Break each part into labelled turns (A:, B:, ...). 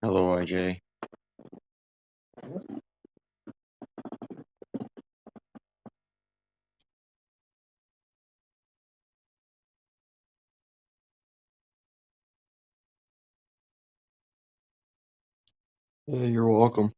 A: Hello, IJ. Yeah, you're welcome.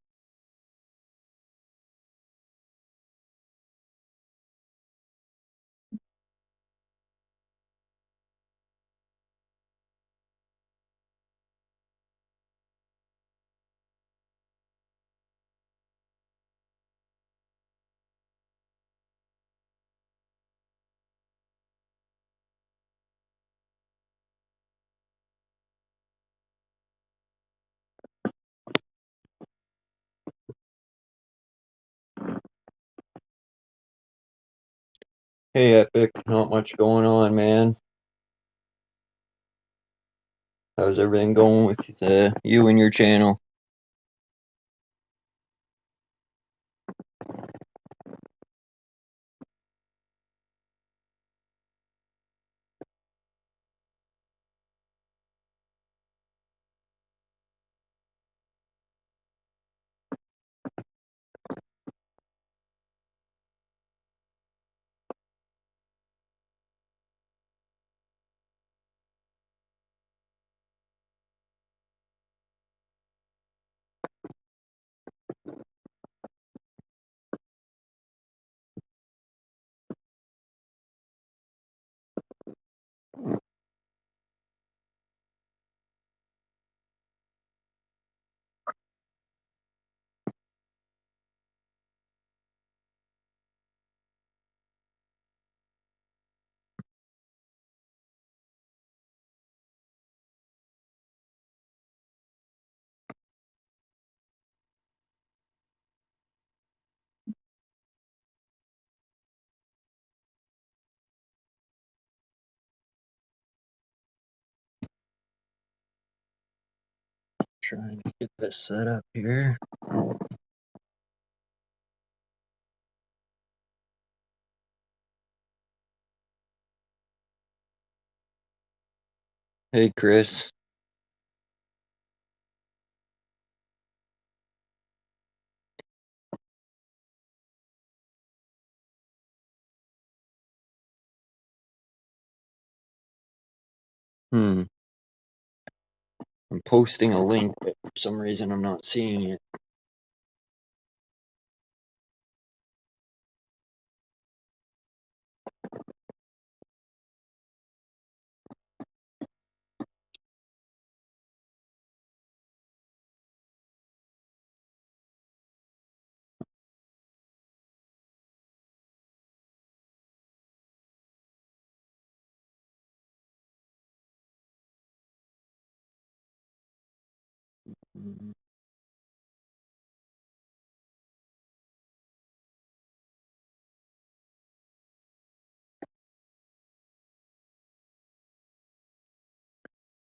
A: Hey, Epic. Not much going on, man. How's everything going with you and your channel? Trying to get this set up here. Hey, Chris. I'm posting a link, but for some reason I'm not seeing it. Hmm.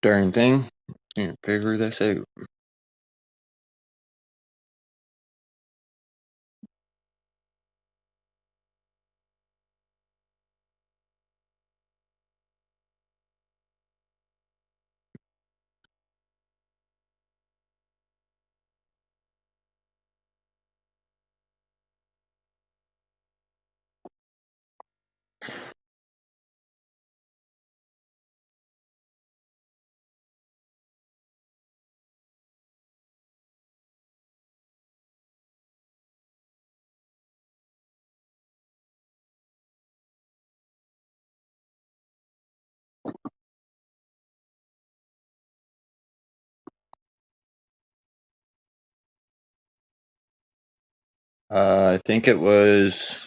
A: Darn thing. Can't figure this out. I think it was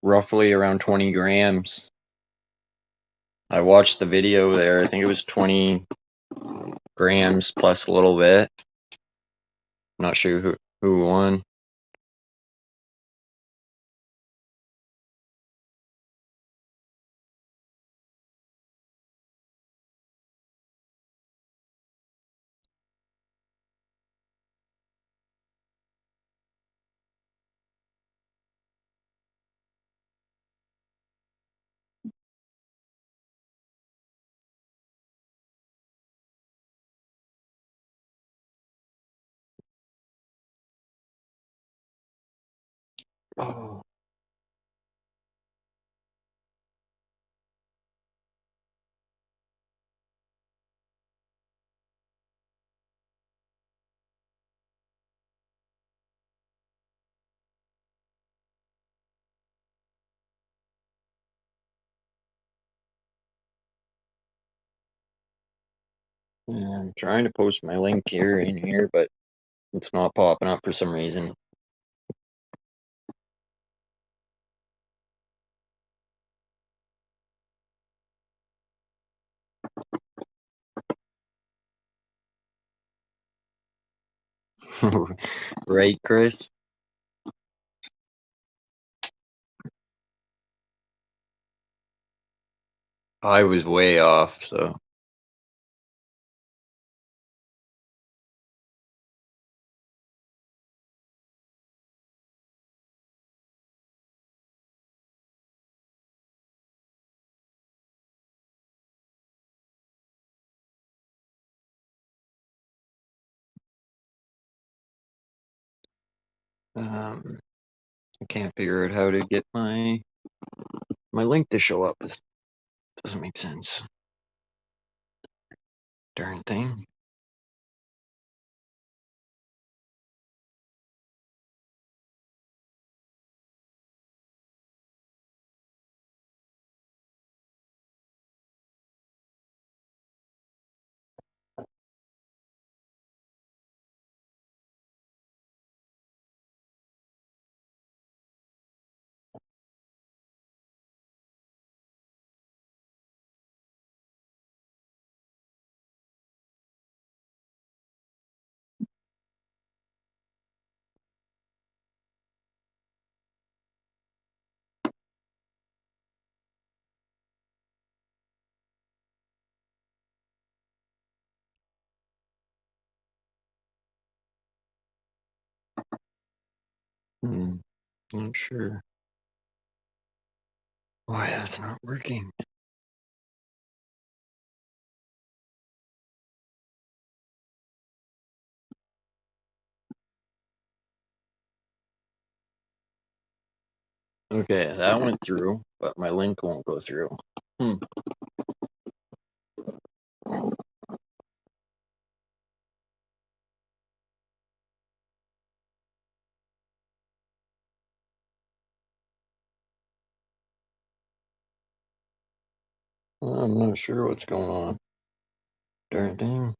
A: roughly around 20 grams. I watched the video there. I think it was 20 grams plus a little bit. Not sure who won. Oh. Yeah, I'm trying to post my link here in here, but it's not popping up for some reason. Right, Chris? I was way off, so. I can't figure out how to get my link to show up. It doesn't make sense. Darn thing. Not sure why that's not working. Okay, that went through, but my link won't go through. I'm not sure what's going on. Darn thing.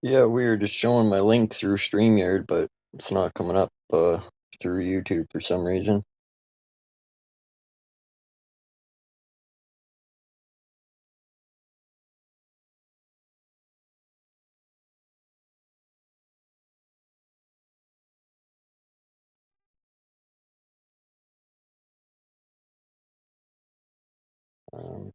A: Yeah, weird. Just showing my link through StreamYard, but it's not coming up through YouTube for some reason. Um,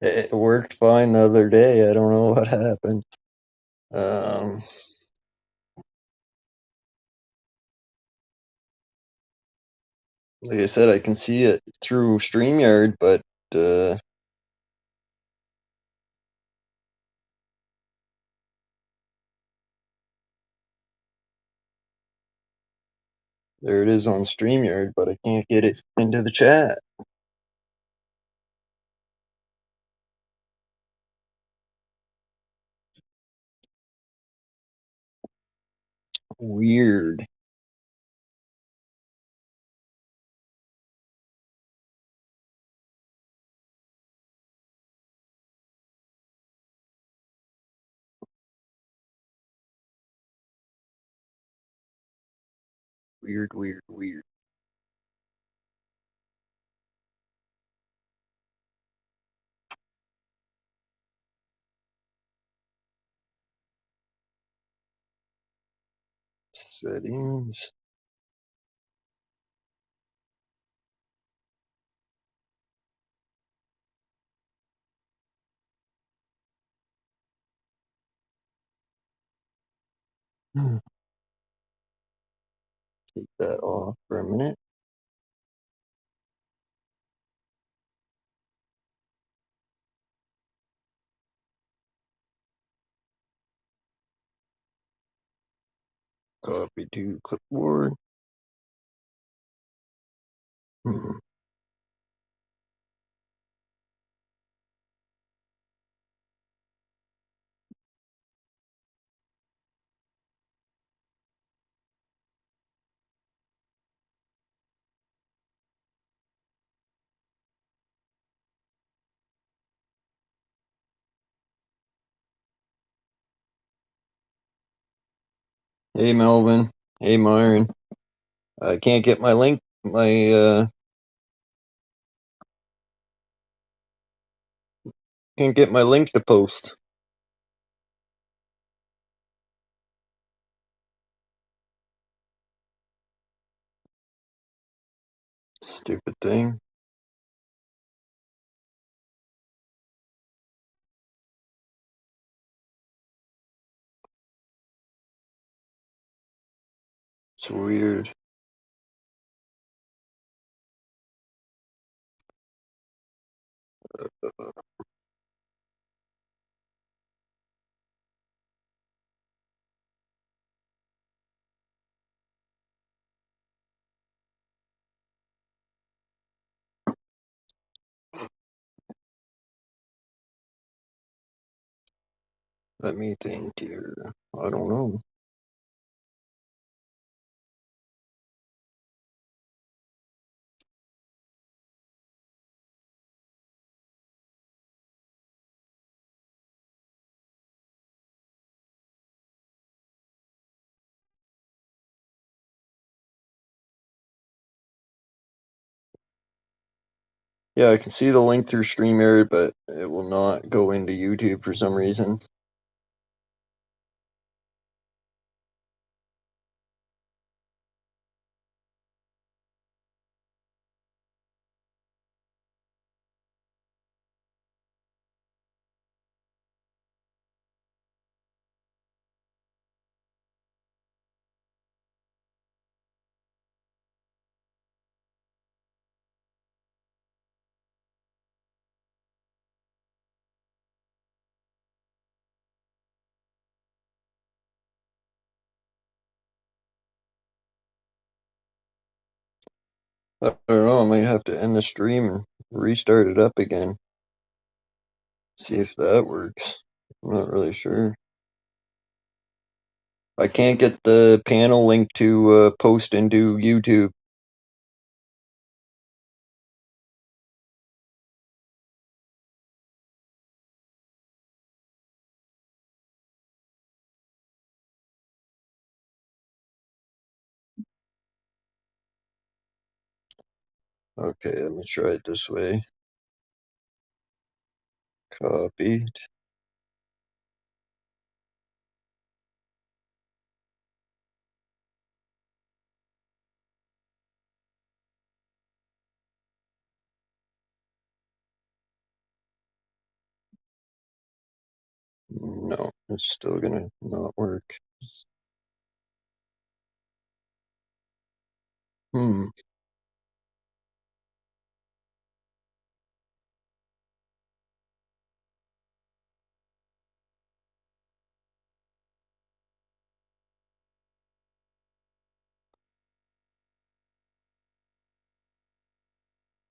A: it worked fine the other day. I don't know what happened. Um, like I said, I can see it through StreamYard, but uh, there it is on StreamYard, but I can't get it into the chat. Weird. Weird, weird, weird. Settings. Take that off for a minute. Copy to clipboard. Hey Melvin. Hey Myron. I can't get my link. Can't get my link to post. Stupid thing. It's weird. Let me think here. I don't know. Yeah, I can see the link through StreamYard, but it will not go into YouTube for some reason. I don't know, I might have to end the stream and restart it up again. See if that works. I'm not really sure. I can't get the panel link to post into YouTube. Okay, let me try it this way. Copied. No, it's still gonna not work. Hmm.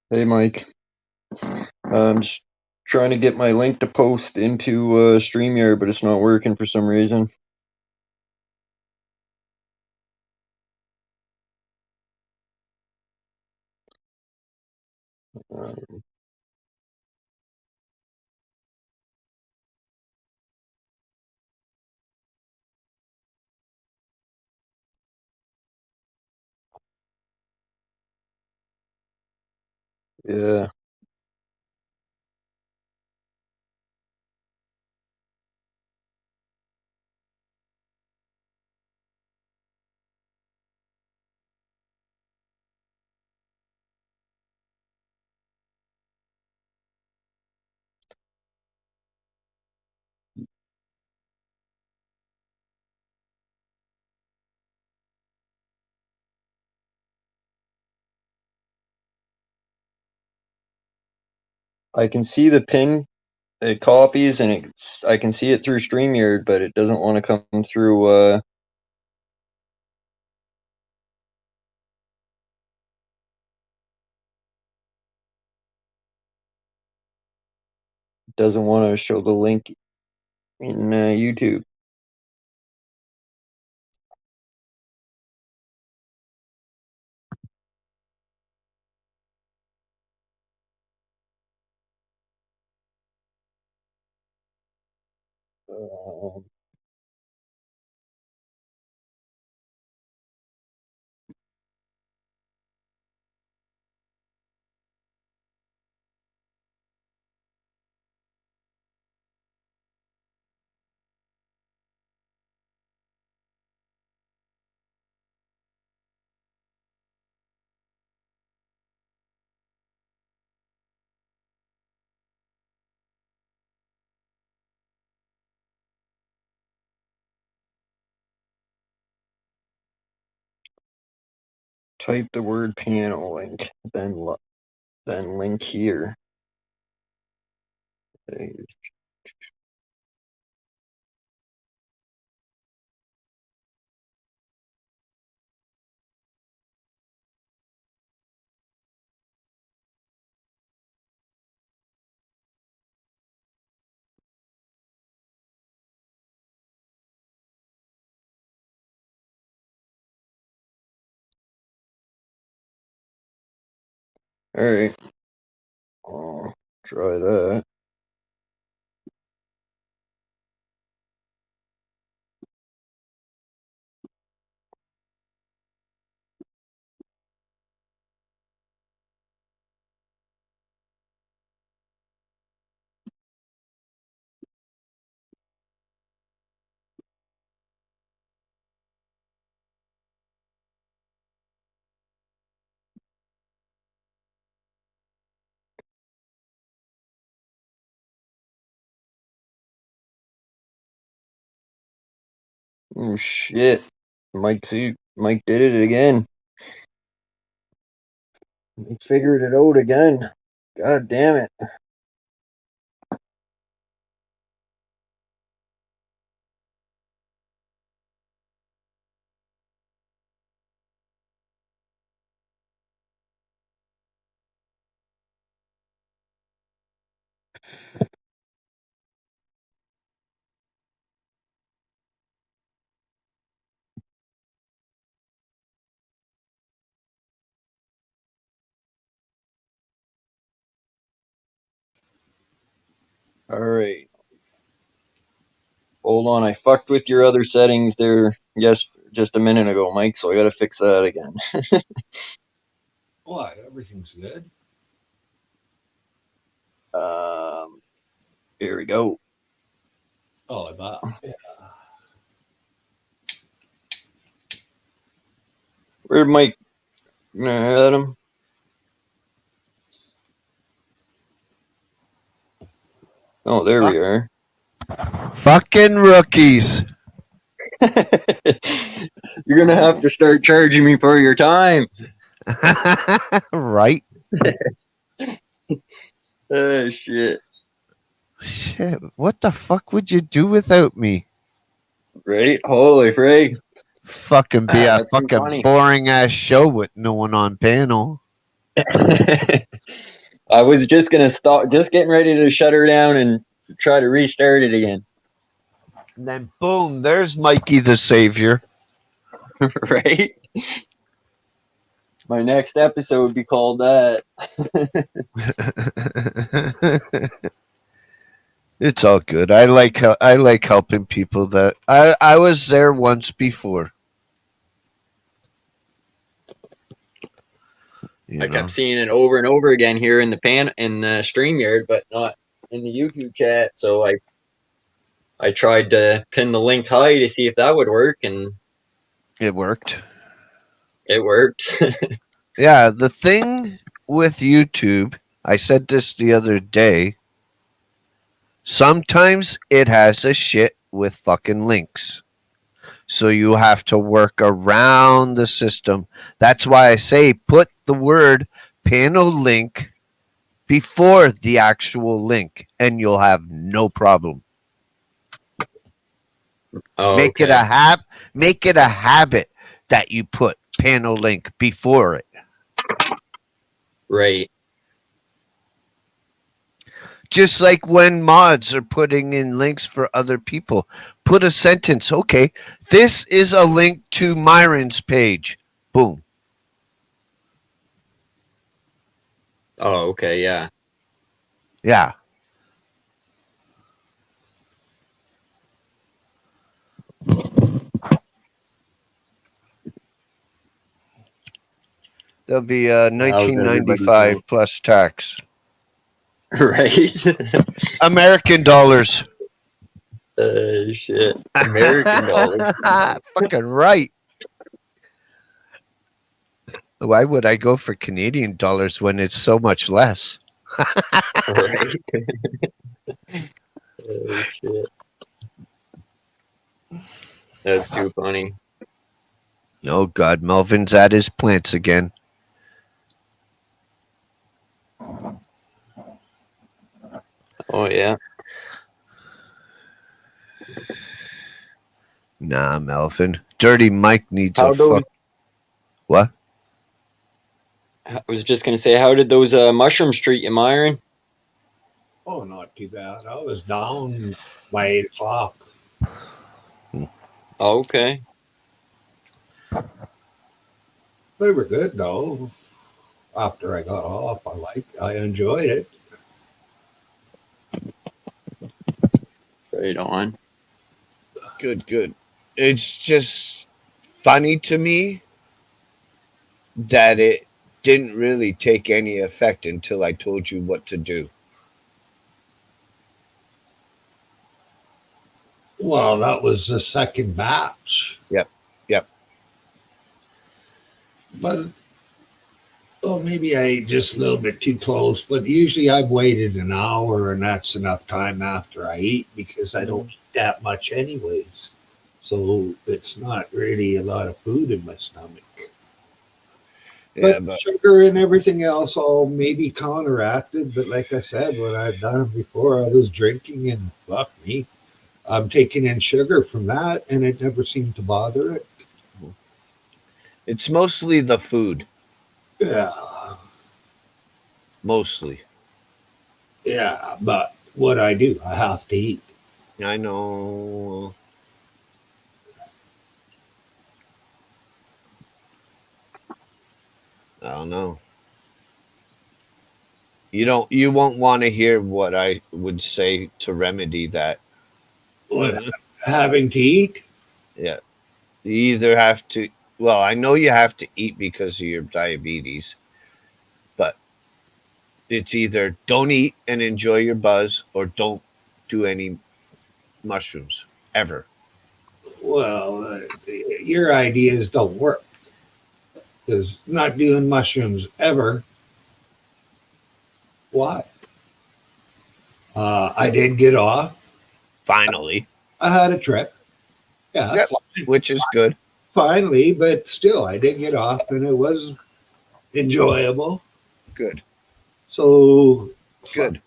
A: Hey Mike. I'm just trying to get my link to post into StreamYard, but it's not working for some reason. Um, Yeah. I can see the pin. It copies and I can see it through StreamYard, but it doesn't want to come through. Doesn't want to show the link in YouTube. All type the word piano link, then link here. All right, I'll try that. Oh shit, Mike did it again. He figured it out again. God damn it. All right. Hold on, I fucked with your other settings there. Yes, just a minute ago, Mike. So I gotta fix that again.
B: What? Everything's good.
A: Here we go.
B: Oh, I bet. Yeah.
A: Where'd Mike? Adam. Oh, there we are.
C: Fucking rookies.
A: You're gonna have to start charging me for your time.
C: Right?
A: Oh shit.
C: Shit, what the fuck would you do without me?
A: Right? Holy frig.
C: Fucking be a
A: That's too
C: fucking
A: funny.
C: boring ass show with no one on panel.
A: I was just gonna stop, just getting ready to shut her down and try to restart it again.
C: And then boom, there's Mikey the Savior.
A: Right? My next episode would be called that.
C: It's all good. I like helping people that I was there once before.
A: I kept seeing it over and over again here in the StreamYard, but not in the YouTube chat. So I tried to pin the link high to see if that would work, and
C: It worked.
A: it worked.
C: Yeah, the thing with YouTube, I said this the other day, sometimes it has a shit with fucking links. So you have to work around the system. That's why I say put the word panel link before the actual link and you'll have no problem.
A: Oh,
C: Make it
A: okay.
C: make it a habit that you put panel link before it.
A: Right.
C: Just like when mods are putting in links for other people, put a sentence. Okay, this is a link to Myron's page. Boom.
A: Oh, okay. Yeah.
C: Yeah. There'll be
A: How's everybody
C: 1995 plus tax.
A: Right.
C: American dollars.
A: Shit. American dollars.
C: Fucking right. Why would I go for Canadian dollars when it's so much less?
A: Right. Shit. That's too funny.
C: Oh God, Melvin's at his plants again.
A: Oh yeah.
C: Nah, Melvin. Dirty Mike needs
A: How
C: a
A: those-
C: fuck. What?
A: I was just gonna say, how did those mushrooms treat you, Myron?
B: Oh, not too bad. I was down by 8 o'clock.
A: Oh, okay.
B: They were good though. After I got off, I enjoyed it.
A: Right on.
C: Good, good. It's just funny to me that it didn't really take any effect until I told you what to do.
B: Well, that was the second batch.
C: Yep.
B: But maybe I ate just a little bit too close. But usually I've waited an hour, and that's enough time after I eat because I don't eat that much anyways. So it's not really a lot of food in my stomach.
C: Yeah,
B: But sugar and everything else all maybe counteracted. But like I said, when I've done it before, I was drinking and fuck me. I'm taking in sugar from that, and it never seemed to bother it.
C: it's mostly the food.
B: Yeah.
C: Mostly.
B: Yeah, but what I do, I have to eat.
C: I know. I don't know. You won't want to hear what I would say to remedy that.
B: What, having to eat?
C: Yeah. You either have to, well, I know you have to eat because of your diabetes, but it's either don't eat and enjoy your buzz or don't do any mushrooms ever.
B: Well, your ideas don't work because not doing mushrooms ever. Why? I did get off.
C: Finally,
B: I had a trip. Yeah,
C: Yep. Which is good.
B: finally, but still, I did get off, and it was enjoyable.
C: Good.
B: So
C: Good.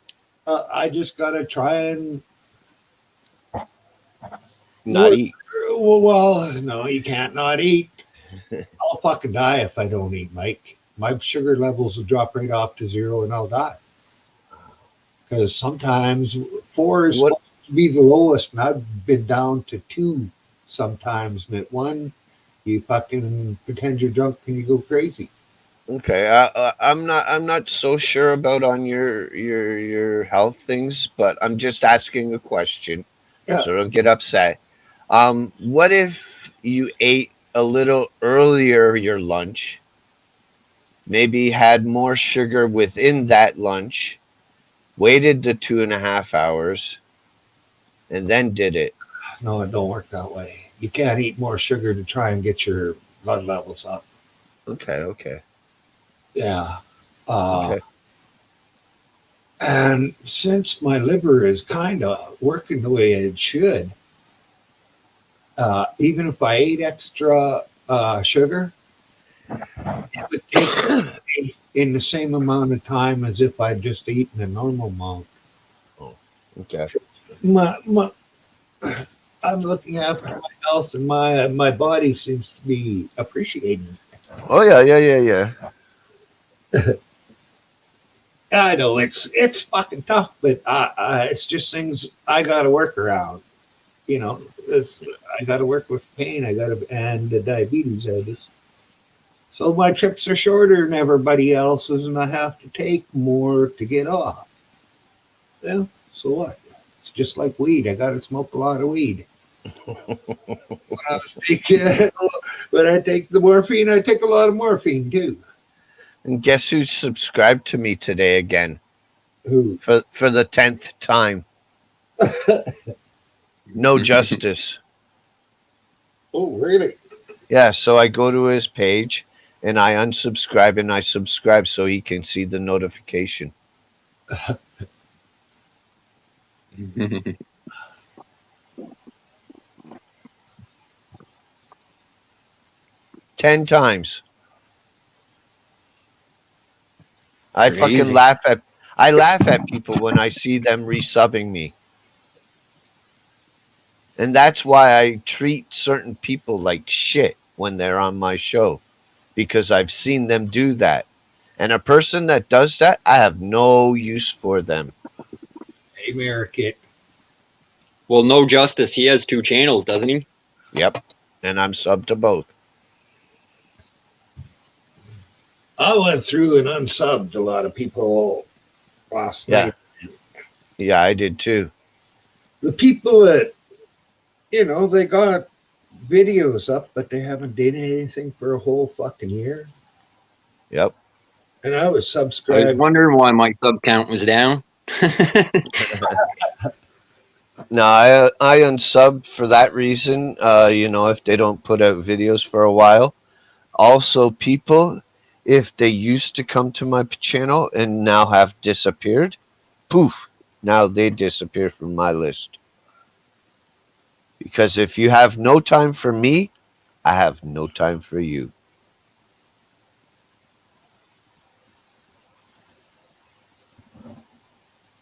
B: I just gotta try and
C: Not eat.
B: Well, no, you can't not eat. I'll fucking die if I don't eat, Mike. My sugar levels will drop right off to 0 and I'll die. Because sometimes 4 is supposed to be the lowest, and I've been down to 2 sometimes. And at 1, you fucking pretend you're drunk and you go crazy.
C: Okay, I'm not so sure about on your health things, but I'm just asking a question,
B: Yeah.
C: so don't get upset. What if you ate a little earlier your lunch, maybe had more sugar within that lunch, waited the 2.5 hours, and then did it.
B: No, it don't work that way. You can't eat more sugar to try and get your blood levels up.
C: Okay.
B: Yeah. Uh,
C: Okay.
B: and since my liver is kind of working the way it should, even if I ate extra sugar, it would take in the same amount of time as if I'd just eaten a normal amount.
C: Oh, okay.
B: My, I'm looking after my health, and my body seems to be appreciating it.
C: Oh yeah.
B: I know it's fucking tough, but it's just things I got to work around. You know, I got to work with pain. And the diabetes. So my trips are shorter than everybody else's, and I have to take more to get off. Well, so what? It's just like weed. I got to smoke a lot of weed. When I was taking, when I take the morphine, I take a lot of morphine too.
C: And guess who subscribed to me today again
B: Who?
C: for the 10th time? No Justice.
B: Oh, really?
C: Yeah, so I go to his page and I unsubscribe and I subscribe so he can see the notification. 10 times. I
A: Crazy.
C: fucking laugh at people when I see them resubbing me. And that's why I treat certain people like shit when they're on my show, because I've seen them do that. And a person that does that, I have no use for them.
B: Hey, Marikit.
A: Well, no Justice. He has 2 channels, doesn't he?
C: Yep. And I'm subbed to both.
B: I went through and unsubbed a lot of people last
C: Yeah.
B: night.
C: Yeah, I did too.
B: The people that, they got videos up, but they haven't done anything for a whole fucking year.
C: Yep.
B: And I was
A: I was
B: subscribed.
A: wondering why my sub count was down.
C: No, I unsubbed for that reason. If they don't put out videos for a while. Also, people, if they used to come to my channel and now have disappeared, poof, now they disappear from my list. Because if you have no time for me, I have no time for you.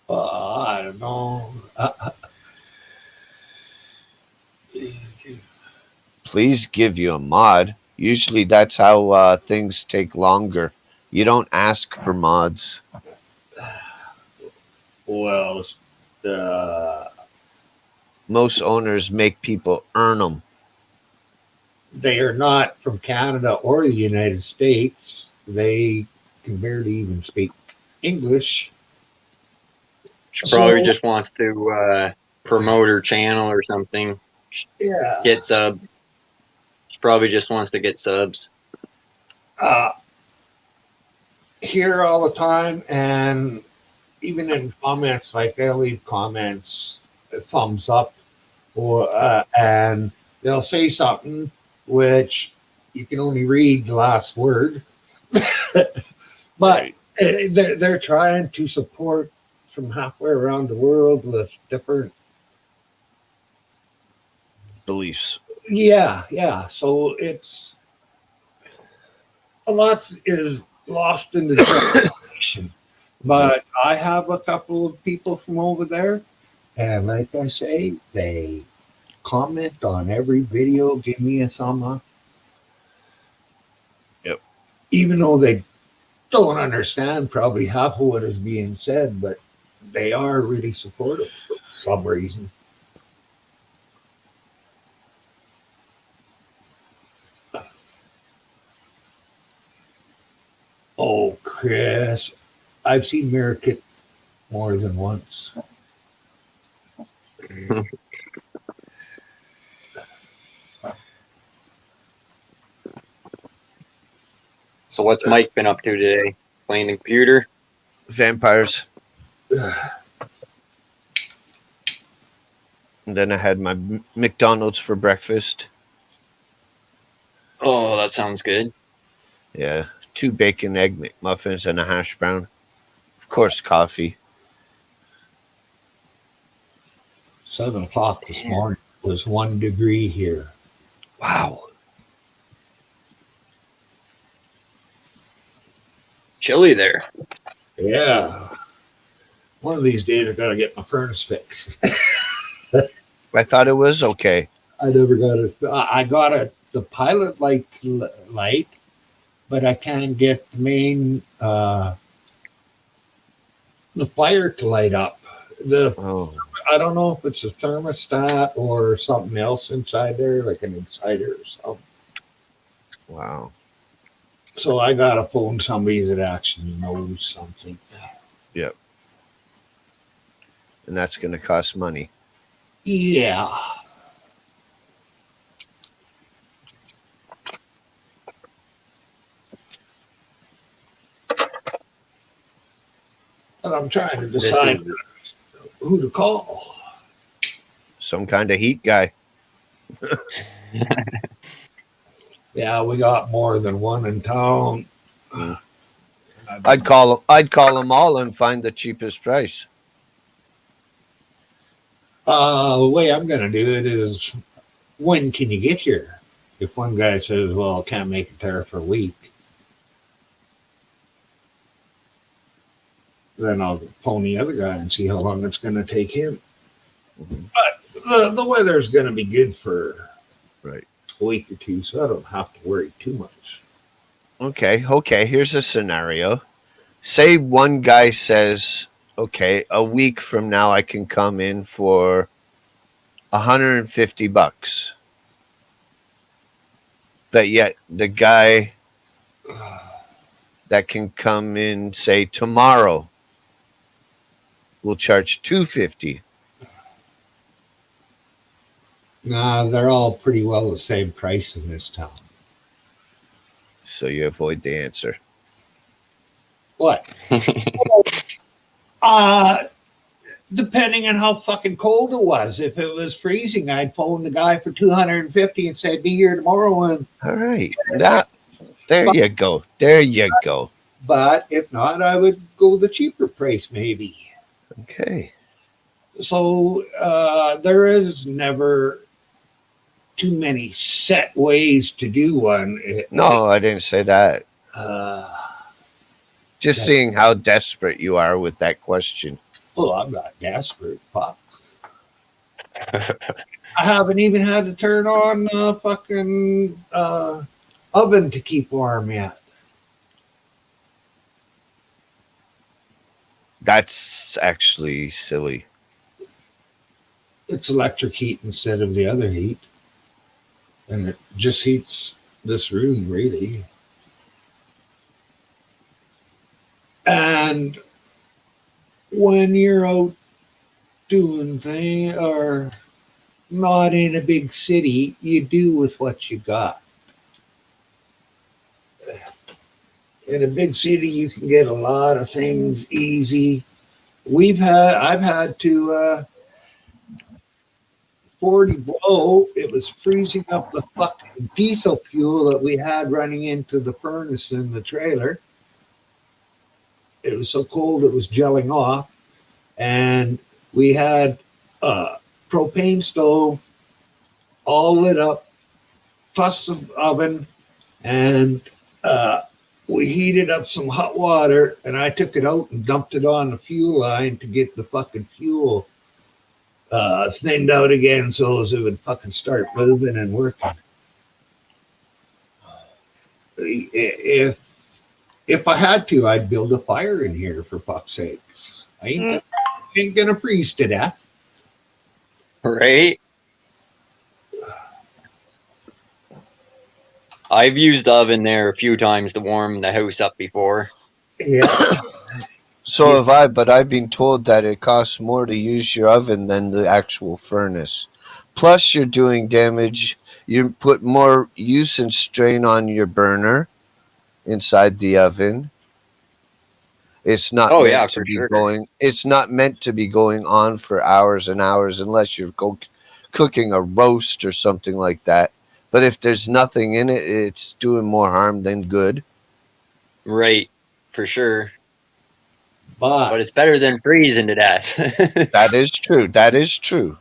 B: I don't know.
C: Please give you a mod. Usually that's how things take longer. You don't ask for mods.
B: Well,
C: Most owners make people earn them.
B: they are not from Canada or the United States. They can barely even speak English.
A: She probably
B: So,
A: just wants to promote her channel or something.
B: yeah.
A: Get sub. She probably just wants to get subs.
B: Here all the time, and even in comments, like they'll leave comments, thumbs up, and they'll say something which you can only read the last word, but
A: Right.
B: they're trying to support from halfway around the world with different.
C: Beliefs.
B: Yeah. So it's a lot is lost in the translation. But I have a couple of people from over there, and like I say, they comment on every video, give me a thumb up.
C: Yep.
B: Even though they don't understand probably half of what is being said, but they are really supportive for some reason. Oh, Chris, I've seen Mirror more than once.
A: So what's Mike been up to today? Playing the computer?
C: Vampires. And then I had my McDonald's for breakfast.
A: Oh, that sounds good.
C: Yeah, 2 bacon egg McMuffins and a hash brown. Of course, coffee.
B: 7 o'clock this morning was 1 degree here.
C: Wow.
A: Chilly there.
B: Yeah. One of these days I gotta get my furnace fixed.
C: I thought it was okay.
B: I never got it. I got it, the pilot light, but I can't get the main the fire to light up.
C: Oh,
B: I don't know if it's a thermostat or something else inside there, like an exciter or something.
C: wow.
B: So I gotta phone somebody that actually knows something.
C: Yep. And that's going to cost money.
B: Yeah. And I'm trying to decide who to call.
C: Some kind of heat guy.
B: Yeah, we got more than one in town.
C: Mm. I'd call them all and find the cheapest price.
B: The way I'm gonna do it is, when can you get here? If one guy says, "Well, I can't make it there for a week," then I'll phone the other guy and see how long it's gonna take him.
C: Mhm.
B: But the weather's gonna be good for
C: Right.
B: a week or two, so I don't have to worry too much.
C: Okay. Here's a scenario. Say one guy says, okay, a week from now I can come in for $150. But yet the guy that can come in, say, tomorrow will charge $250.
B: Nah, they're all pretty well the same price in this town.
C: So you avoid the answer.
B: What? Depending on how fucking cold it was. If it was freezing, I'd phone the guy for $250 and say, "Be here tomorrow." And
C: All right. There you go.
B: but if not, I would go the cheaper price maybe.
C: Okay.
B: So there is never too many set ways to do one.
C: No, I didn't say that. Just seeing how desperate you are with that question.
B: Oh, I'm not desperate. Fuck. I haven't even had to turn on a fucking oven to keep warm yet.
C: That's actually silly.
B: It's electric heat instead of the other heat. And it just heats this room, really. And when you're out doing things or not in a big city, you do with what you got. In a big city, you can get a lot of things easy. I've had to 40 below. It was freezing up the fucking diesel fuel that we had running into the furnace in the trailer. It was so cold it was gelling off, and we had a propane stove all lit up, plus the oven, and we heated up some hot water, and I took it out and dumped it on the fuel line to get the fucking fuel thinned out again so as it would fucking start moving and working. If I had to, I'd build a fire in here, for fuck's sakes. I ain't gonna freeze to death.
A: Right? I've used the oven there a few times to warm the house up before.
B: Yeah.
C: So have I, but I've been told that it costs more to use your oven than the actual furnace. Plus, you're doing damage. You put more use and strain on your burner. inside the oven. It's not
A: Oh yeah,
C: meant to
A: for
C: be
A: sure.
C: going. It's not meant to be going on for hours and hours unless you're cooking a roast or something like that. But if there's nothing in it, it's doing more harm than good.
A: Right, for sure.
B: But
A: But it's better than freezing to death.
C: That is true. That is true.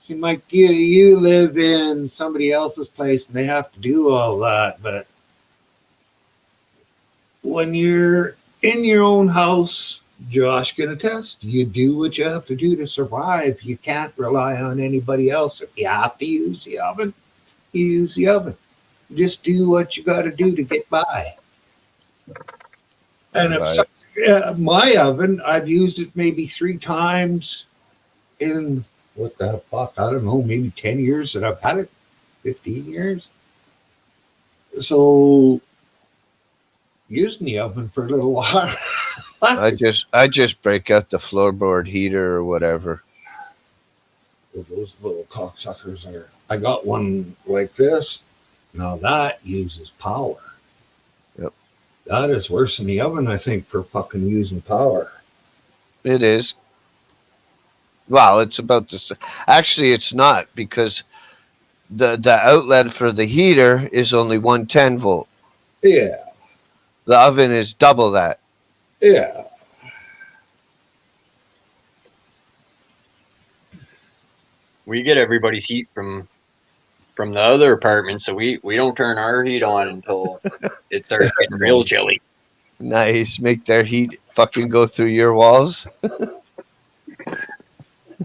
B: see, Mike, you live in somebody else's place and they have to do all that. But when you're in your own house, Josh can attest, you do what you have to do to survive. You can't rely on anybody else. If you have to use the oven, you use the oven. Just do what you got to do to get by. And if
C: Right.
B: my oven, I've used it maybe 3 times in what the fuck, I don't know, maybe 10 years that I've had it, 15 years. So using the oven for a little while.
C: I just break out the floorboard heater or whatever.
B: Those little cocksuckers are. I got one like this. Now that uses power.
C: Yep.
B: That is worse than the oven, I think, for fucking using power.
C: It is. Well, it's about the same. Actually, it's not because the outlet for the heater is only 110 volt.
B: Yeah,
C: The oven is double that.
B: yeah.
A: We get everybody's heat from the other apartment, so we don't turn our heat on until it starts getting real chilly.
C: Nice. Make their heat fucking go through your walls.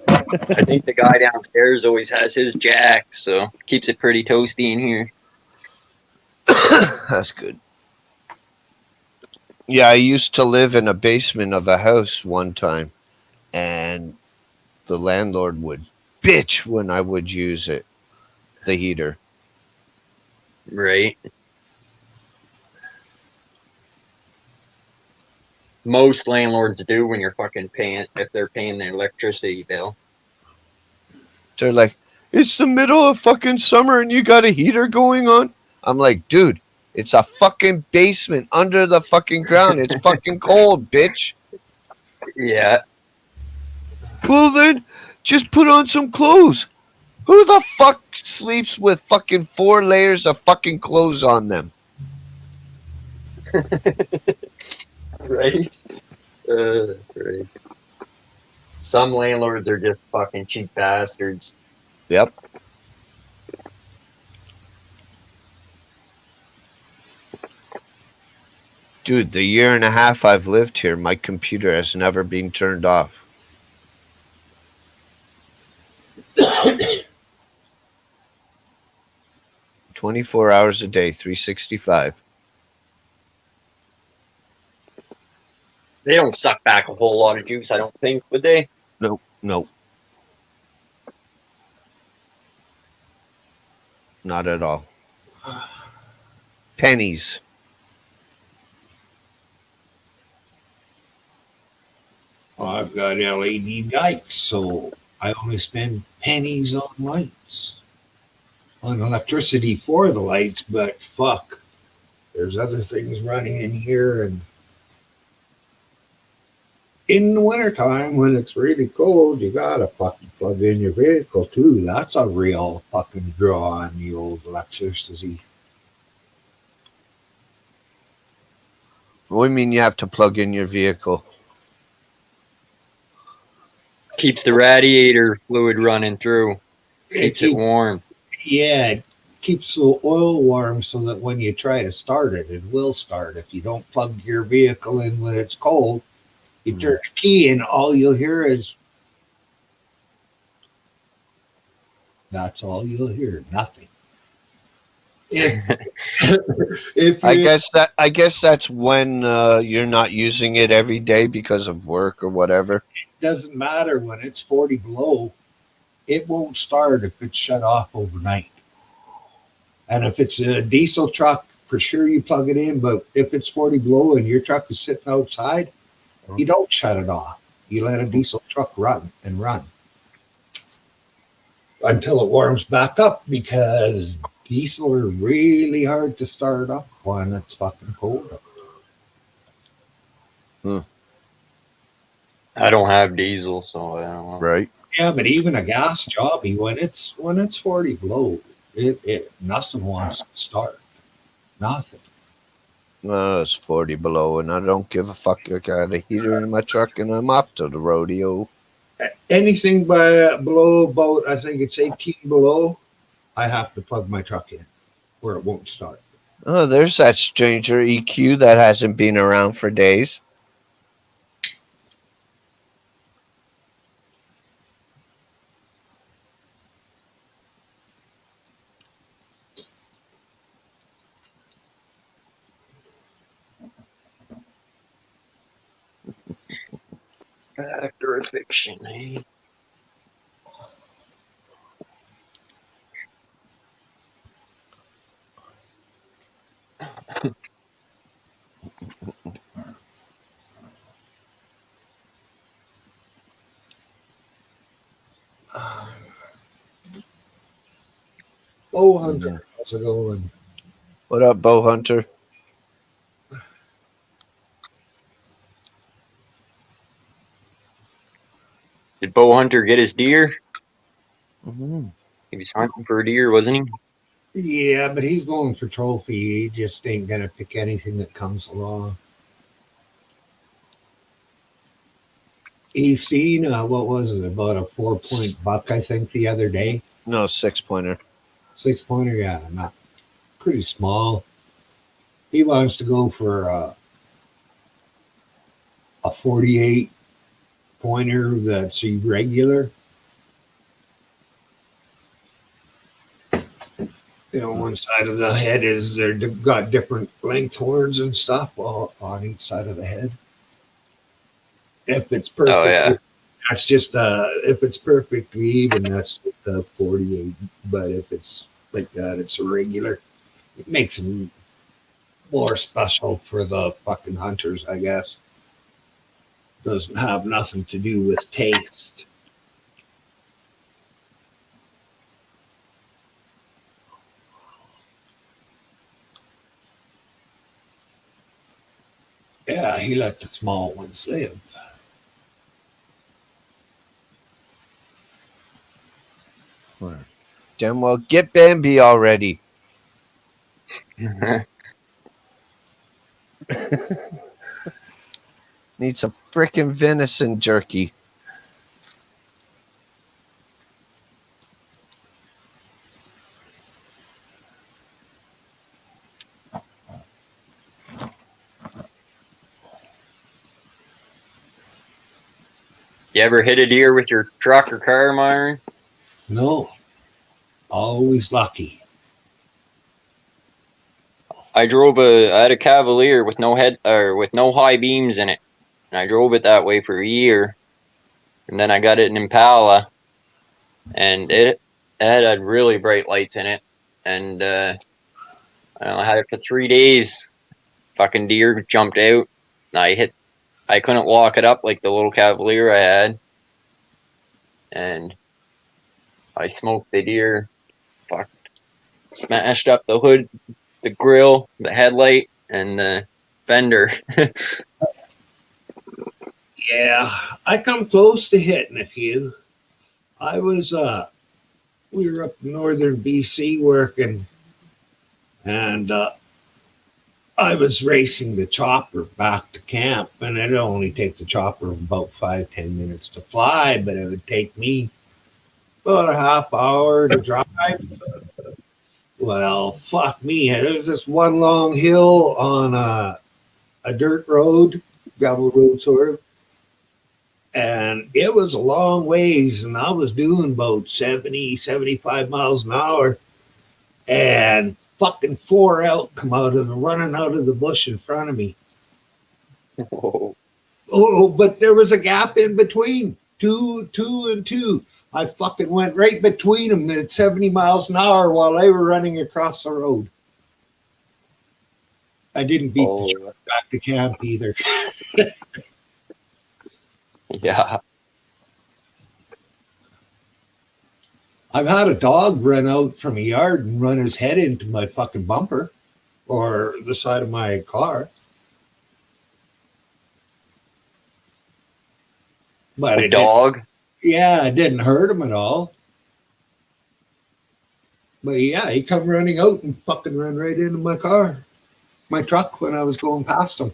A: I think the guy downstairs always has his jack, so keeps it pretty toasty in here.
C: That's good. Yeah, I used to live in a basement of a house one time, and the landlord would bitch when I would use it, the heater.
A: Right. Most landlords do when you're fucking paying, if they're paying their electricity bill.
C: They're like, it's the middle of fucking summer and you got a heater going on? I'm like, dude, it's a fucking basement under the fucking ground. It's fucking cold, bitch.
A: Yeah.
C: Well, then, just put on some clothes. Who the fuck sleeps with fucking 4 layers of fucking clothes on them?
A: Right? Right. Some landlords are just fucking cheap bastards.
C: Yep. Dude, the year and a half I've lived here, my computer has never been turned off. "24 hours a day, 365.
A: They don't suck back a whole lot of juice, I don't think, would they?
C: Nope, nope. Not at all. Pennies.
B: Well, I've got LED lights, so I only spend pennies on lights. On electricity for the lights, but fuck. There's other things running in here, and in the wintertime when it's really cold, you gotta fucking plug in your vehicle too. That's a real fucking draw on the old electricity.
C: What do you mean you have to plug in your vehicle?
A: Keeps the radiator fluid running through. Keeps it warm.
B: Yeah, it keeps the oil warm so that when you try to start it, it will start. If you don't plug your vehicle in when it's cold, you turn the key and all you'll hear is that's all you'll hear, nothing. If
C: I guess that's when you're not using it every day because of work or whatever.
B: It doesn't matter when it's 40 below, it won't start if it's shut off overnight. And if it's a diesel truck, for sure you plug it in, but if it's 40 below and your truck is sitting outside, you don't shut it off. You let a diesel truck run and run until it warms back up because Diesel are really hard to start up when it's fucking cold.
A: I don't have diesel, so I don't know.
C: Right.
B: Yeah, but even a gas jobby, when it's 40 below, it nothing wants to start. Nothing.
C: It's 40 below, and I don't give a fuck. I got a heater in my truck, and I'm off to the rodeo.
B: Anything below about, I think it's 18 below, I have to plug my truck in, or it won't start.
C: Oh, there's that stranger EQ that hasn't been around for days.
A: After eviction, eh?
B: Oh, Hunter, how's it going?
C: What up, Bow Hunter?
A: Did Bow Hunter get his deer?
C: Mm-hmm.
A: He was hunting for a deer, wasn't he?
B: Yeah, but he's going for trophy. He just ain't gonna pick anything that comes along. He's seen what was it, about a 4-point buck, I think, the other day.
C: No, 6-pointer.
B: 6-pointer, yeah, not pretty small. He wants to go for a 48 pointer that's irregular. You know, one side of the head is they've got different length horns and stuff on each side of the head. If it's perfect,
A: Oh yeah.
B: that's just if it's perfectly even, that's the 48. But if it's like that, it's irregular. It makes them more special for the fucking hunters, I guess. Doesn't have nothing to do with taste. Yeah, he let the small ones live.
C: Damn well, get Bambi already. Need some frickin' venison jerky.
A: You ever hit a deer with your truck or car, Myron?
B: No, always lucky.
A: I had a Cavalier with no head or with no high beams in it, and I drove it that way for a year, and then I got it in Impala, and it had really bright lights in it, and I had it for 3 days. Fucking deer jumped out. I couldn't lock it up like the little Cavalier I had, and I smoked the deer. Fuck, smashed up the hood, the grill, the headlight, and the fender.
B: Yeah, I come close to hitting a few. I was we were up in northern BC working, and I was racing the chopper back to camp, and it'd only take the chopper about 5-10 minutes to fly, but it would take me about a half hour to drive. Well, fuck me. There's this one long hill on a dirt road, gravel road sort of, and it was a long ways, and I was doing about 70, 75 miles an hour, and fucking 4 elk come running out of the bush in front of me.
A: Whoa.
B: Oh, but there was a gap in between, two and two. I fucking went right between them at 70 miles an hour while they were running across the road. I didn't beat the truck back to camp either.
A: Yeah.
B: I've had a dog run out from a yard and run his head into my fucking bumper or the side of my car. But
A: A dog?
B: it didn't hurt him at all. But yeah, he come running out and fucking ran right into my car, my truck when I was going past him.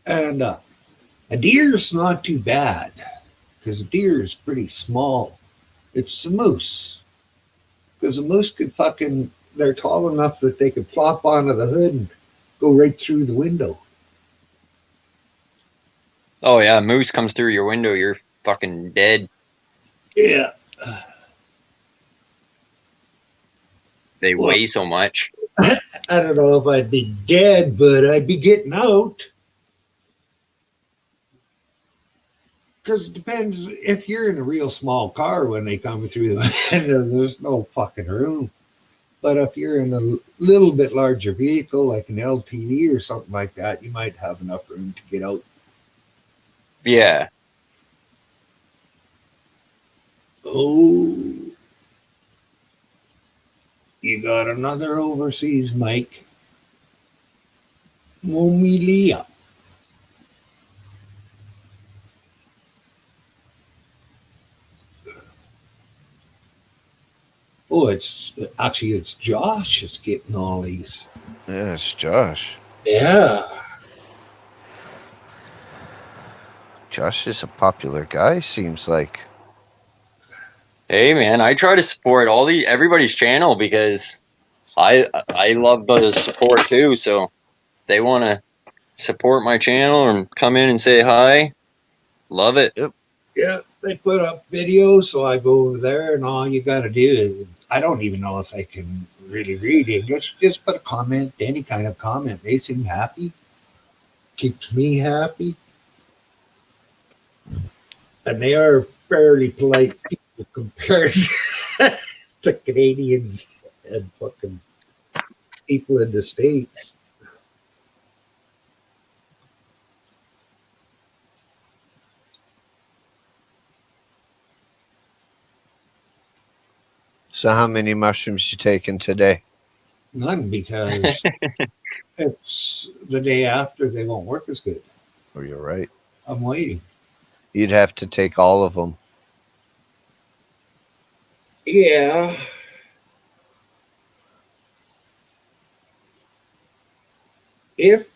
B: And a deer's not too bad because a deer is pretty small. It's a moose because a moose could fucking, they're tall enough that they could flop onto the hood and go right through the window.
A: Oh yeah, moose comes through your window, you're fucking dead.
B: Yeah.
A: They
B: Well,
A: weigh so much.
B: I don't know if I'd be dead, but I'd be getting out. Because it depends if you're in a real small car when they come through the window, there's no fucking room. But if you're in a little bit larger vehicle, like an LTV or something like that, you might have enough room to get out.
A: Yeah.
B: Oh, you got another overseas mic. Momilia. Oh, it's Josh that's getting all these.
C: Yeah, it's Josh.
B: Yeah.
C: Josh is a popular guy, seems like.
A: Hey man, I try to support everybody's channel because I love the support too, so they want to support my channel and come in and say hi. Love it.
C: Yep.
B: Yeah, they put up videos, so I go over there, and all you got to do is, I don't even know if I can really read English. Just put a comment, any kind of comment. They seem happy, keeps me happy, and they are fairly polite people compared to Canadians and fucking people in the States.
C: So how many mushrooms you taking today?
B: None, because it's the day after they won't work as good.
C: Oh, you're right.
B: I'm waiting.
C: You'd have to take all of them.
B: Yeah. If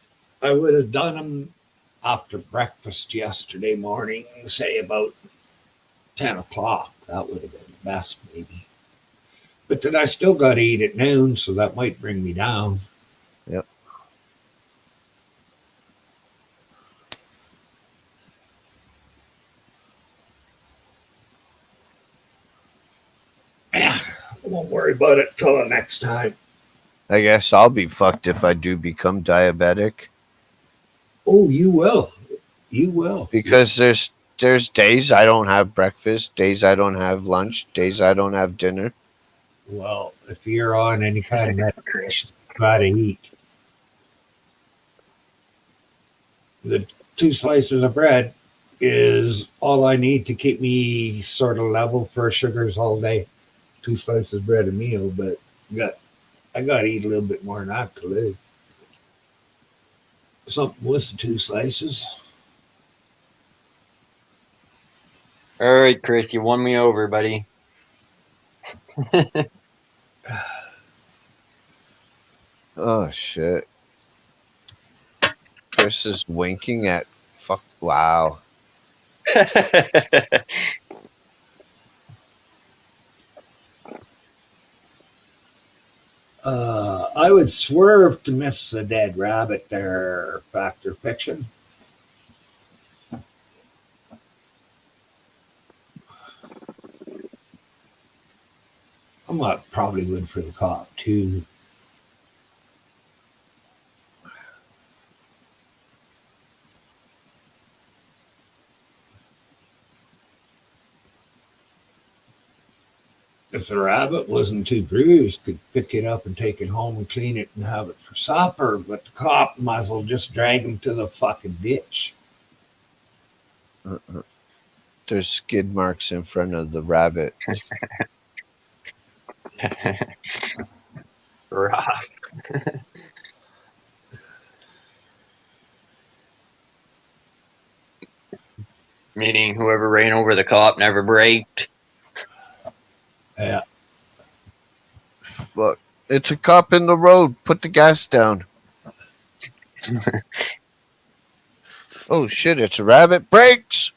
B: I would have done them after breakfast yesterday morning, say about 10 o'clock, that would have been the best, maybe. But then I still got to eat at noon, so that might bring me down.
C: Yep.
B: Yeah, I won't worry about it till the next time.
C: I guess I'll be fucked if I do become diabetic.
B: Oh, you will. You will.
C: Because there's days I don't have breakfast, days I don't have lunch, days I don't have dinner.
B: Well, if you're on any kind of medication, you gotta eat. The 2 slices of bread is all I need to keep me sort of level for sugars all day. 2 slices of bread a meal, but I got to eat a little bit more than that to live. Something with the 2 slices.
A: All right, Chris, you won me over, buddy.
C: Oh shit. Chris is winking at fuck. Wow.
B: I would swerve to miss a dead rabbit there, fact or fiction. I probably would for the cop too. If if the rabbit wasn't too bruised, could pick it up and take it home and clean it and have it for supper. But the cop might as well just drag him to the fucking ditch.
C: There's skid marks in front of the rabbit.
A: Rough. Meaning whoever ran over the cop never braked.
B: Yeah.
C: Look, it's a cop in the road. Put the gas down. Oh shit, it's a rabbit. Brakes!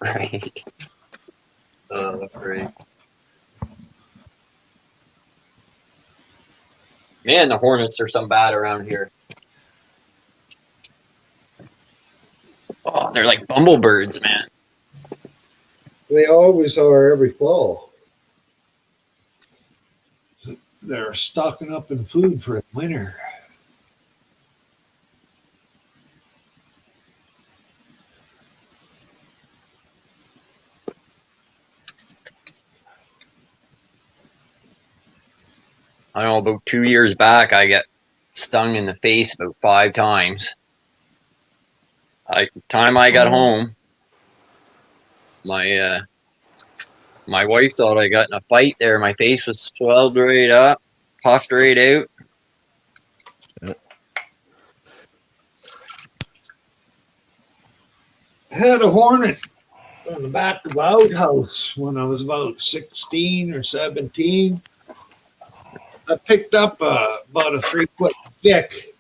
A: Right. Oh, great. Man, the hornets are some bad around here. Oh, they're like bumblebirds, man.
B: They always are every fall. They're stocking up in food for the winter.
A: I don't know, about 2 years back, I got stung in the face about 5 times. Time I got home, my wife thought I got in a fight there. My face was swelled right up, puffed right out.
B: I had a hornet on the back of the outhouse when I was about 16 or 17. I picked up about a 3-foot stick.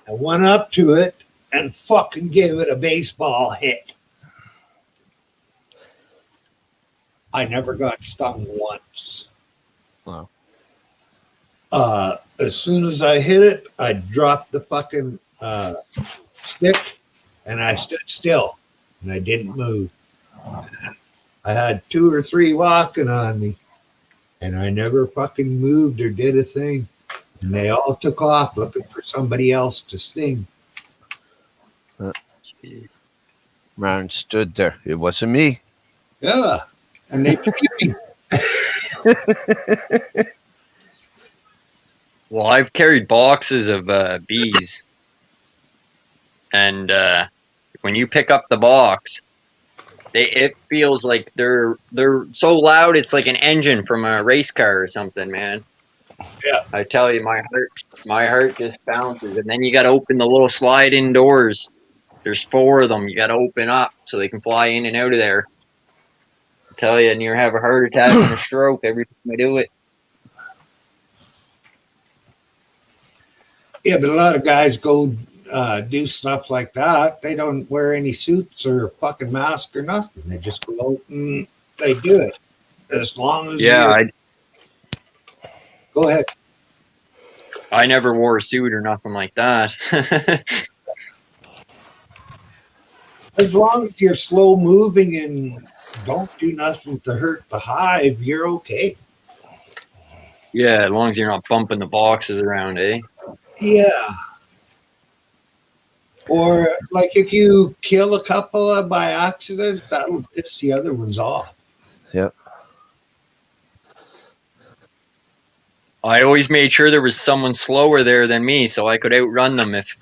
B: I went up to it and fucking gave it a baseball hit. I never got stung once.
C: Wow.
B: As soon as I hit it, I dropped the fucking stick and I stood still and I didn't move. I had 2 or 3 walking on me and I never fucking moved or did a thing. And they all took off looking for somebody else to sting.
C: Man stood there. It wasn't me.
B: Yeah. And they beat me.
A: Well, I've carried boxes of bees, and when you pick up the box, it feels like they're so loud. It's like an engine from a race car or something, man.
B: Yeah.
A: I tell you, my heart just bounces. And then you got to open the little slide-in doors. There's 4 of them. You got to open up so they can fly in and out of there. I tell you, and you have a heart attack and a stroke every time I do it.
B: Yeah, but a lot of guys go do stuff like that. They don't wear any suits or fucking mask or nothing. They just go out and they do it. As long as go ahead.
A: I never wore a suit or nothing like that.
B: As long as you're slow moving and don't do nothing to hurt the hive, you're okay.
A: Yeah, as long as you're not bumping the boxes around, eh?
B: Yeah. Or like if you kill a couple by accident, that'll piss the other ones off.
C: Yep.
A: I always made sure there was someone slower there than me so I could outrun them if...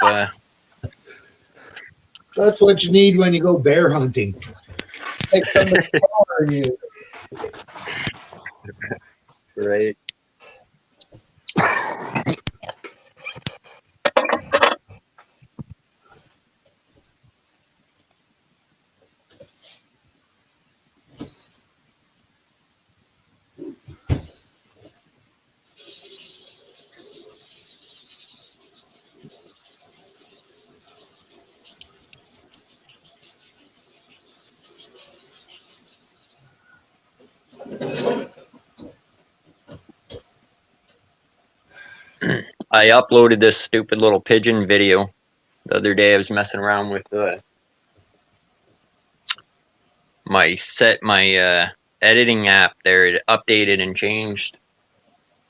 B: That's what you need when you go bear hunting. Take somebody taller than you.
A: Right. I uploaded this stupid little pigeon video the other day. I was messing around with my editing app there. It updated and changed,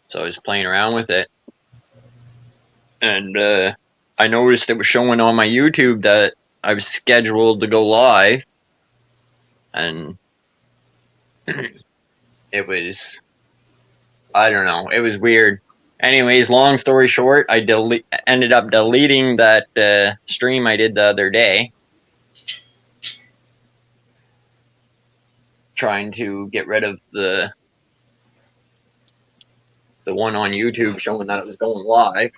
A: so I was playing around with it, and I noticed it was showing on my YouTube that I was scheduled to go live, and It was, I don't know, it was weird. Anyways, long story short, I ended up deleting that stream I did the other day, trying to get rid of the one on YouTube showing that it was going live.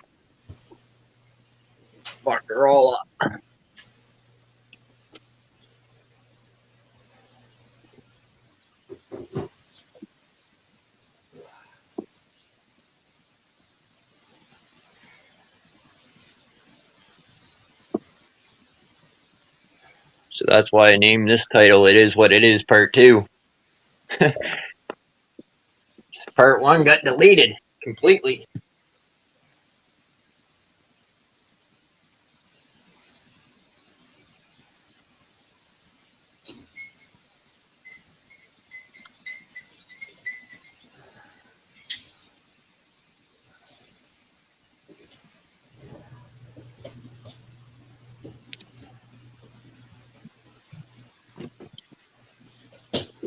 A: Fucked her all up. So that's why I named this title "It Is What It Is" Part 2. Part 1 got deleted completely.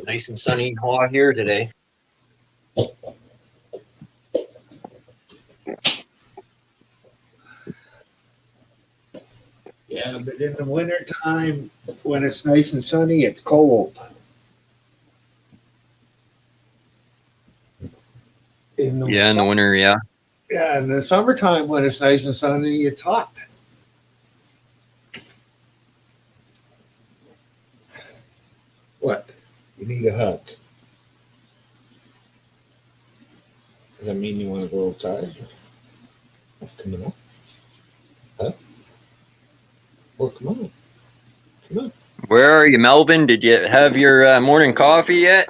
A: Nice and sunny and hot here today.
B: Yeah, but in the winter time, when it's nice and sunny, it's cold. In the
A: Yeah, in the winter, yeah.
B: Yeah, in the summertime, when it's nice and sunny, it's hot. What? You need a hug. Does that mean you want to go outside? Come on. Huh? Well, come on. Come on.
A: Where are you, Melvin? Did you have your morning coffee yet?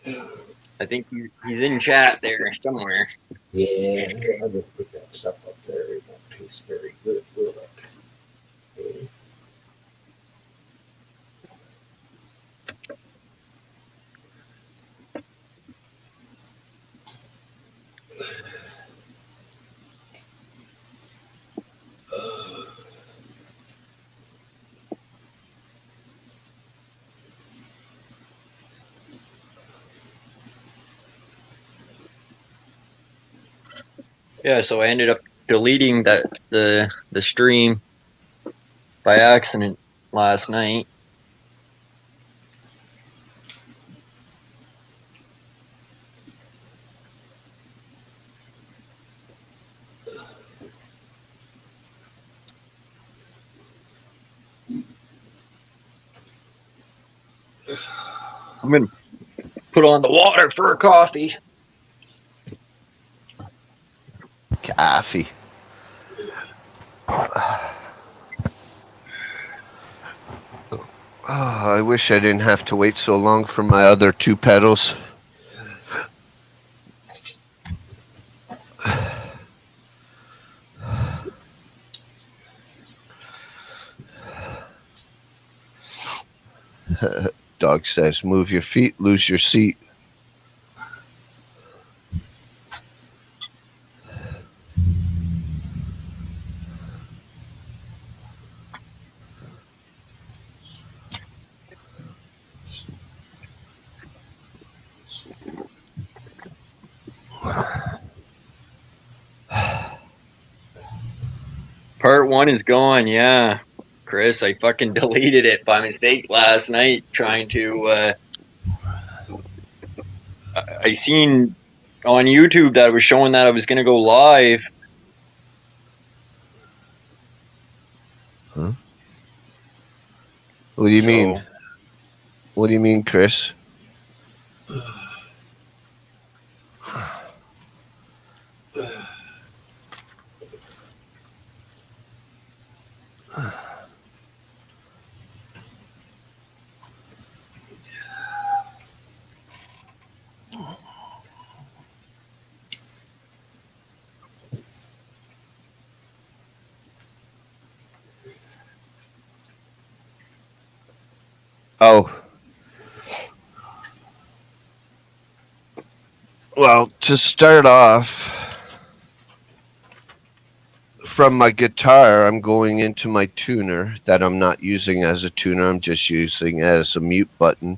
A: I think he's in chat there somewhere.
B: Yeah, I'll just put that stuff up there. It won't taste very good, will it? Okay.
A: Yeah, so I ended up deleting the stream by accident last night. I'm gonna put on the water for a coffee.
C: Coffee. Oh, I wish I didn't have to wait so long for my other 2 pedals. Dog says, move your feet, lose your seat.
A: Part 1 is gone, yeah. Chris, I fucking deleted it by mistake last night trying to I seen on YouTube that it was showing that I was gonna go live.
C: Huh? What do you mean? What do you mean, Chris? Oh. Well, to start off, from my guitar, I'm going into my tuner that I'm not using as a tuner. I'm just using as a mute button.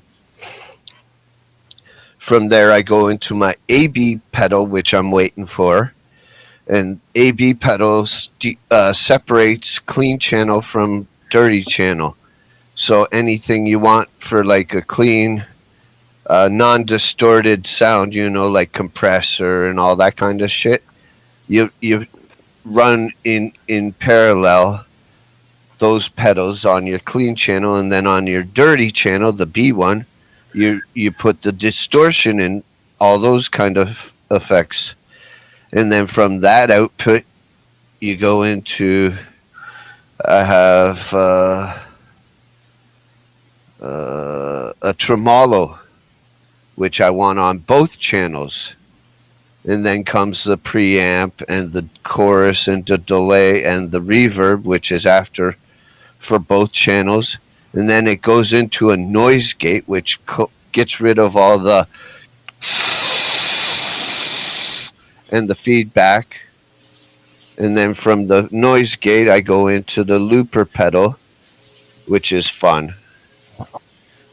C: From there, I go into my AB pedal, which I'm waiting for. And AB pedals separates clean channel from dirty channel. So anything you want for like a clean, non-distorted sound, like compressor and all that kind of shit, you run in parallel those pedals on your clean channel, and then on your dirty channel, the B one, you put the distortion in all those kind of effects. And then from that output, you go into, I have a tremolo, which I want on both channels. And then comes the preamp and the chorus and the delay and the reverb, which is after for both channels. And then it goes into a noise gate, which gets rid of all the and the feedback. And then from the noise gate, I go into the looper pedal, which is fun.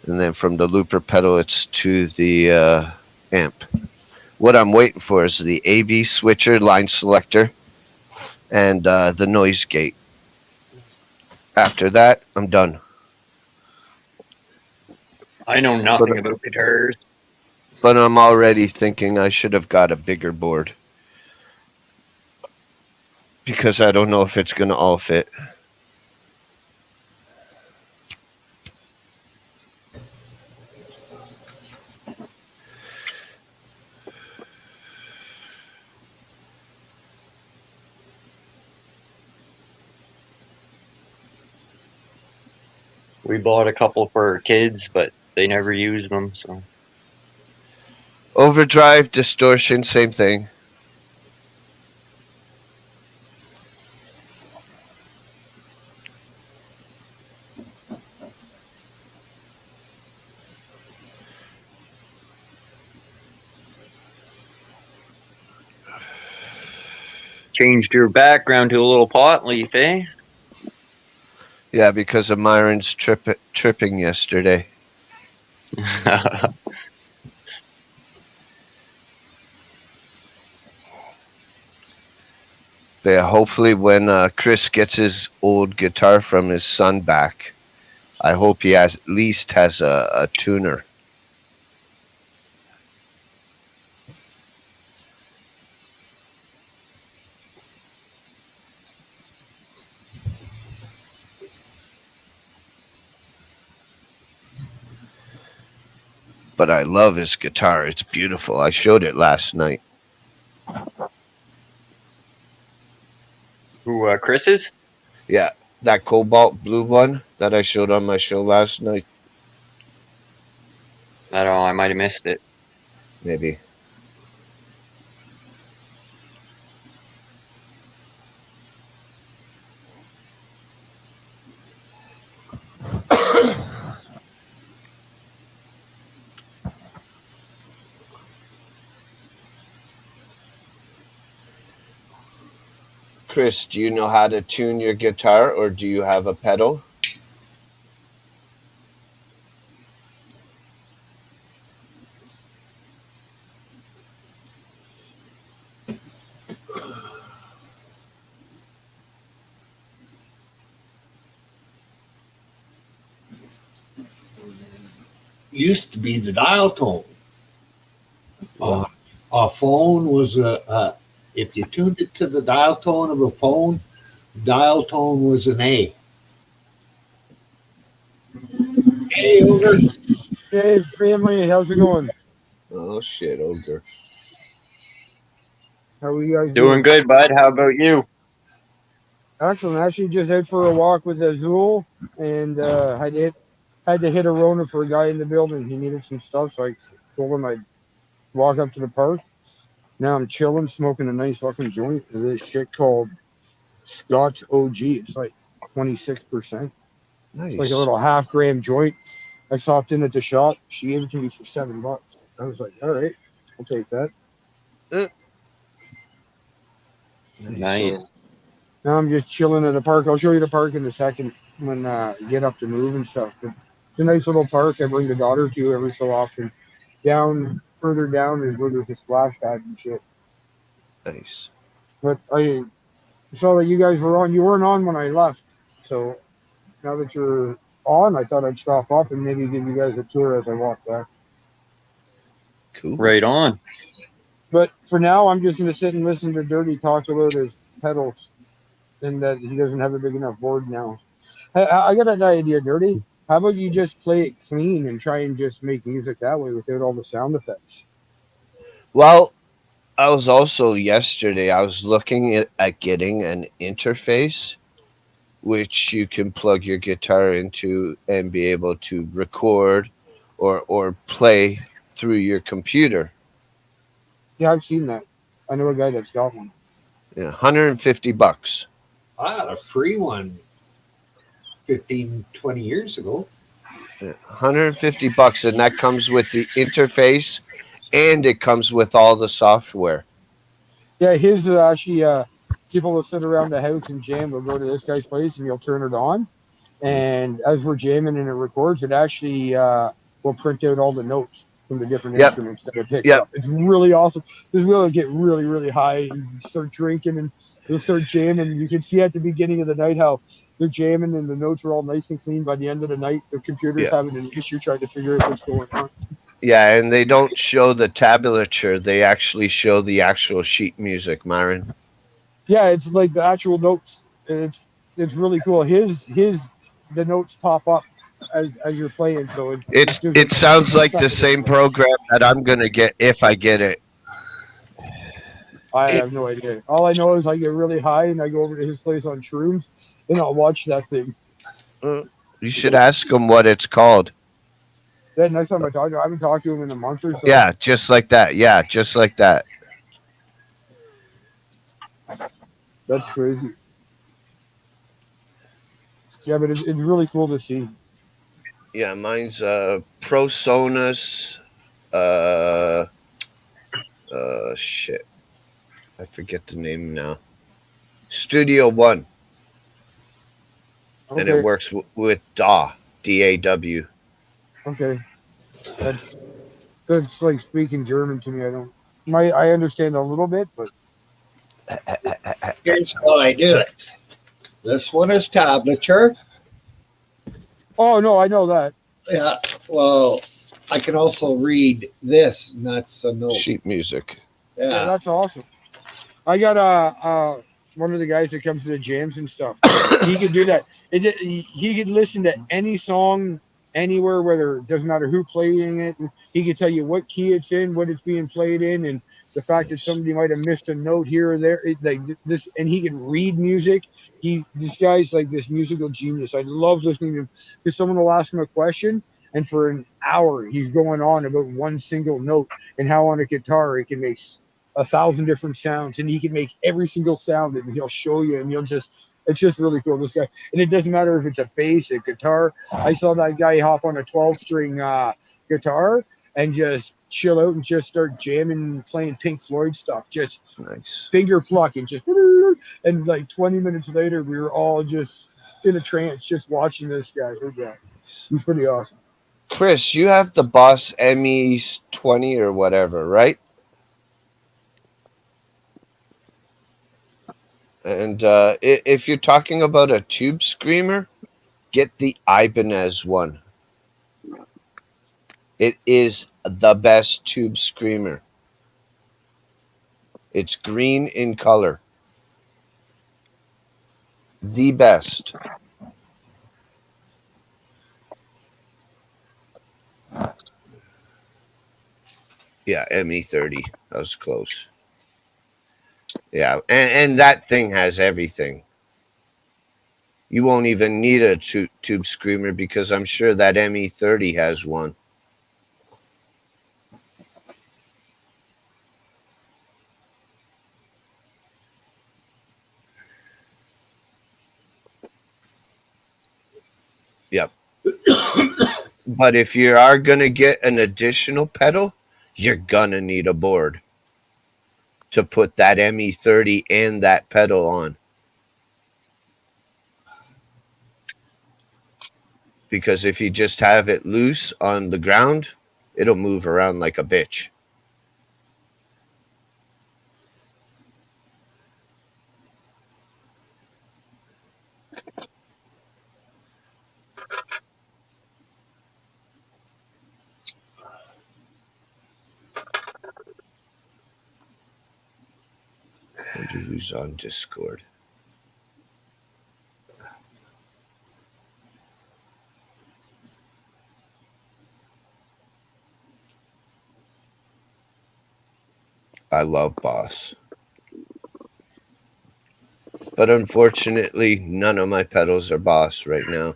C: And then from the looper pedal, it's to the amp. What I'm waiting for is the AB switcher, line selector, and the noise gate. After that, I'm done.
A: I know nothing about guitars.
C: But I'm already thinking I should have got a bigger board. Because I don't know if it's going to all fit.
A: We bought a couple for our kids, but they never use them, so.
C: Overdrive, distortion, same thing.
A: Changed your background to a little pot leaf, eh?
C: Yeah, because of Myron's tripping yesterday. Yeah, hopefully when Chris gets his old guitar from his son back, I hope he at least has a tuner. But I love his guitar. It's beautiful. I showed it last night.
A: Who, Chris's?
C: Yeah, that cobalt blue one that I showed on my show last night.
A: I don't know, I might have missed it.
C: Maybe. Chris, do you know how to tune your guitar, or do you have a pedal?
B: Used to be the dial tone. A phone was if you tuned it to the dial tone of a phone, dial tone was an A. Hey, over.
D: Hey, family, how's it going?
C: Oh, shit, ogre.
D: How are you guys
A: Doing good, bud. How about you?
D: Excellent. Actually, just out for a walk with Azul, and had to hit a Rona for a guy in the building. He needed some stuff, so I told him I'd walk up to the park. Now I'm chilling, smoking a nice fucking joint of this shit called Scotch OG. It's like 26%.
C: Nice.
D: It's like a little half-gram joint. I stopped in at the shop. She gave it to me for $7. I was like, all right, I'll take that.
A: Nice.
D: Now I'm just chilling at the park. I'll show you the park in a second when you get up to move and stuff. But it's a nice little park. I bring the daughter to every so often. Further down is where there's a splash pad and shit.
C: Nice.
D: But I saw that you guys were on. You weren't on when I left. So now that you're on, I thought I'd stop off and maybe give you guys a tour as I walk back.
C: Cool.
A: Right on.
D: But for now, I'm just going to sit and listen to Dirty talk about his pedals and that he doesn't have a big enough board now. I got an idea, Dirty. How about you just play it clean and try and just make music that way without all the sound effects?
C: Well, I was also yesterday, I was looking at getting an interface which you can plug your guitar into and be able to record or play through your computer.
D: Yeah, I've seen that. I know a guy that's got one.
C: Yeah, $150.
B: I had a free one 15, 20 years ago.
C: Yeah, $150, and that comes with the interface and it comes with all the software.
D: Yeah, his actually people will sit around the house and jam. We'll go to this guy's place and he'll turn it on, and as we're jamming and it records, it actually will print out all the notes from the different
C: Yep.
D: instruments that it picks
C: Yep.
D: up. It's really awesome. This will get really, really high and you start drinking and you'll start jamming. You can see at the beginning of the night how they're jamming and the notes are all nice and clean. By the end of the night, the computer's
C: Yeah.
D: having an issue trying to figure out what's going on.
C: Yeah, and they don't show the tablature, they actually show the actual sheet music, Myron.
D: Yeah, it's like the actual notes. It's really cool. The notes pop up as you're playing, so
C: It sounds like the same program that I'm gonna get if I get it.
D: I have no idea. All I know is I get really high and I go over to his place on shrooms and I'll watch that thing.
C: You should ask him what it's called.
D: Then next time I talk to him, I haven't talked to him in a month or so.
C: Yeah, just like that. Yeah, just like that.
D: That's crazy. Yeah, but it's really cool to see.
C: Yeah, mine's ProSonus. Shit, I forget the name now. Studio One,
D: Okay.
C: and it works with DAW, DAW.
D: Okay. That's like speaking German to me. I understand a little bit, but
B: Here's how I do it. This one is tablature.
D: oh no, I know that.
B: Yeah. Well, I can also read this, and that's a note.
C: Sheet music.
D: Yeah,
B: Yeah.
D: that's awesome. I got one of the guys that comes to the jams and stuff. He could do that. He could listen to any song anywhere, whether it doesn't matter who playing it. And he could tell you what key it's in, what it's being played in, and the fact that somebody might have missed a note here or there. Like this, and he can read music. This guy's like this musical genius. I love listening to him because someone will ask him a question, and for an hour he's going on about one single note and how on a guitar it can make 1,000 different sounds, and he can make every single sound, and he'll show you, and it's just really cool. This guy, and it doesn't matter if it's a bass, a guitar. I saw that guy hop on a 12-string guitar and just chill out and just start jamming, playing Pink Floyd stuff, just
C: Nice.
D: finger plucking, just, and like 20 minutes later, we were all just in a trance, just watching this guy. He's pretty awesome.
C: Chris, you have the Boss ME20 or whatever, right? And if you're talking about a tube screamer, get the Ibanez one. It is the best tube screamer. It's green in color. The best. Yeah, ME30. That was close. Yeah, and that thing has everything. You won't even need a tube screamer because I'm sure that ME30 has one. Yep. But if you are going to get an additional pedal, you're going to need a board to put that ME30 and that pedal on. because if you just have it loose on the ground, it'll move around like a bitch. Wonder who's on Discord. I love Boss. But unfortunately, none of my pedals are Boss right now.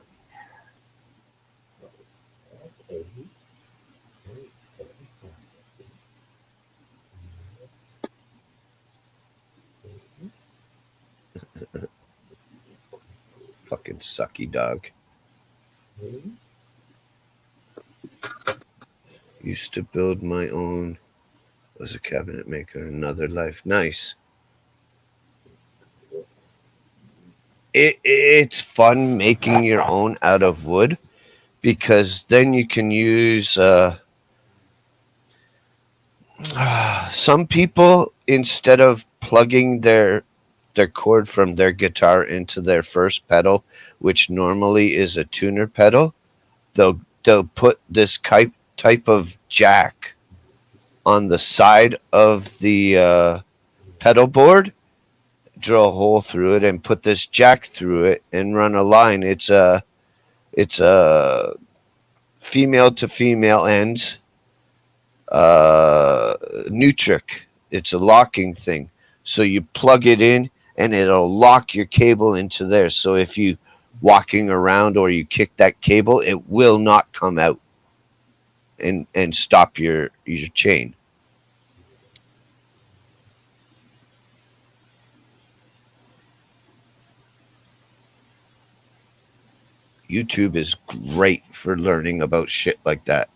C: Fucking sucky dog. Used to build my own. Was a cabinet maker in another life. Nice. It's fun making your own out of wood because then you can use some people, instead of plugging their cord from their guitar into their first pedal, which normally is a tuner pedal, they'll put this type of jack on the side of the pedal board, drill a hole through it, and put this jack through it and run a line. It's a female to female ends, Nutric. It's a locking thing. So you plug it in and it'll lock your cable into there. So if you walking around or you kick that cable, it will not come out and stop your chain. YouTube is great for learning about shit like that.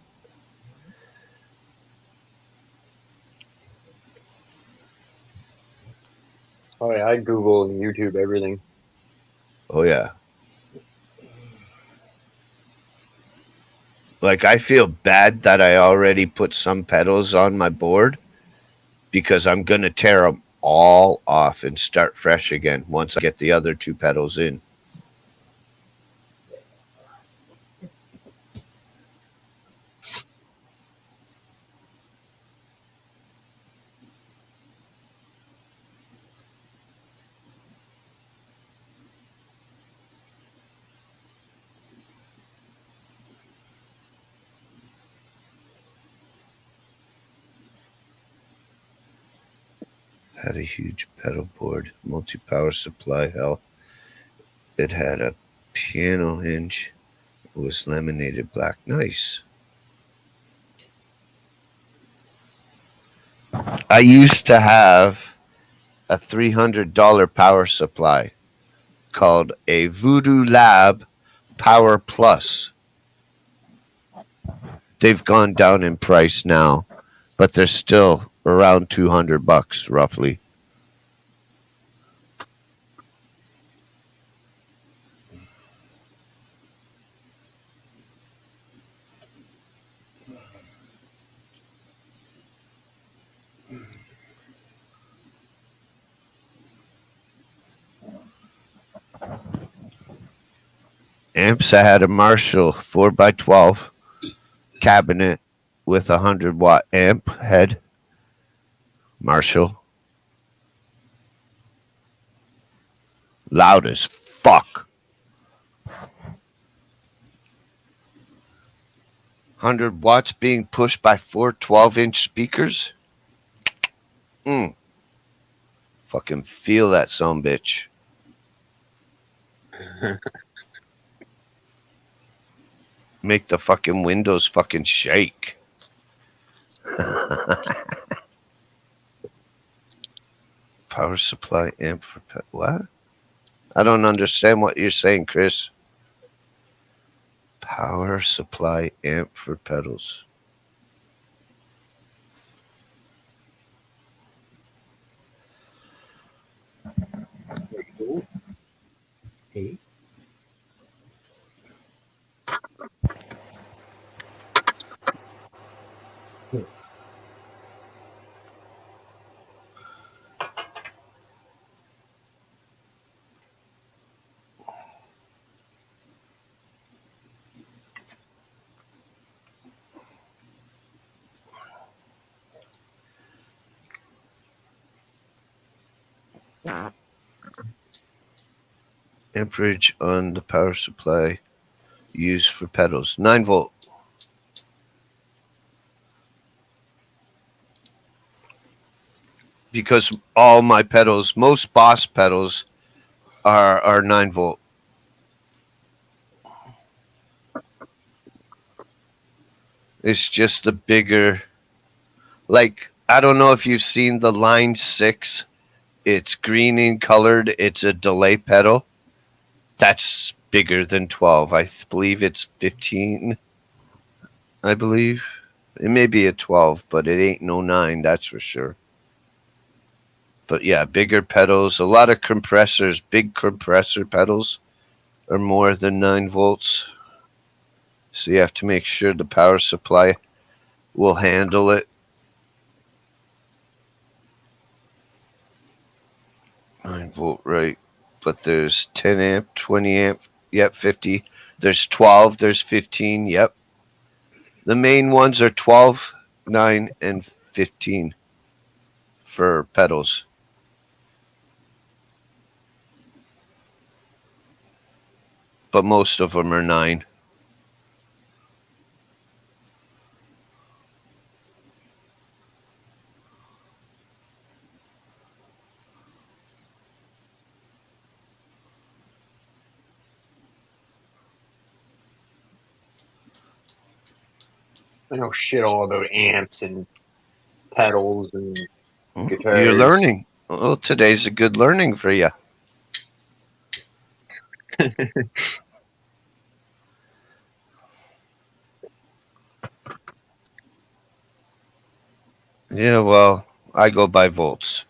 A: Oh yeah, I Google and YouTube everything.
C: Oh yeah. Like, I feel bad that I already put some pedals on my board because I'm going to tear them all off and start fresh again once I get the other two pedals in. Had a huge pedal board, multi-power supply, hell. It had a piano hinge. It was laminated black. Nice. I used to have a $300 power supply called a Voodoo Lab Power Plus. They've gone down in price now, but they're still around $200 roughly. Amps, I had a Marshall 4x12 cabinet with a 100-watt amp head. Marshall. Loud as fuck. 100 watts being pushed by four 12-inch speakers. Fucking feel that son bitch. Make the fucking windows fucking shake. Power supply amp for what? I don't understand what you're saying, Chris. Power supply amp for pedals.
B: There you go. Okay.
C: Amperage on the power supply used for pedals. 9 volt. Because all my pedals, most Boss pedals, are 9 volt. It's just the bigger, like, I don't know if you've seen the Line 6. It's green in colored. It's a delay pedal. That's bigger than 12. I believe it's 15. I believe. It may be a 12, but it ain't no 9, that's for sure. But yeah, bigger pedals. A lot of compressors, big compressor pedals are more than 9 volts. So you have to make sure the power supply will handle it. 9 volt, right. But there's 10 amp, 20 amp, yep, 50. There's 12, there's 15, yep. The main ones are 12, 9, and 15 for pedals. But most of them are 9.
A: I know shit all about amps and pedals and guitars.
C: You're learning. Well, today's a good learning for you. Yeah, well, I go by volts.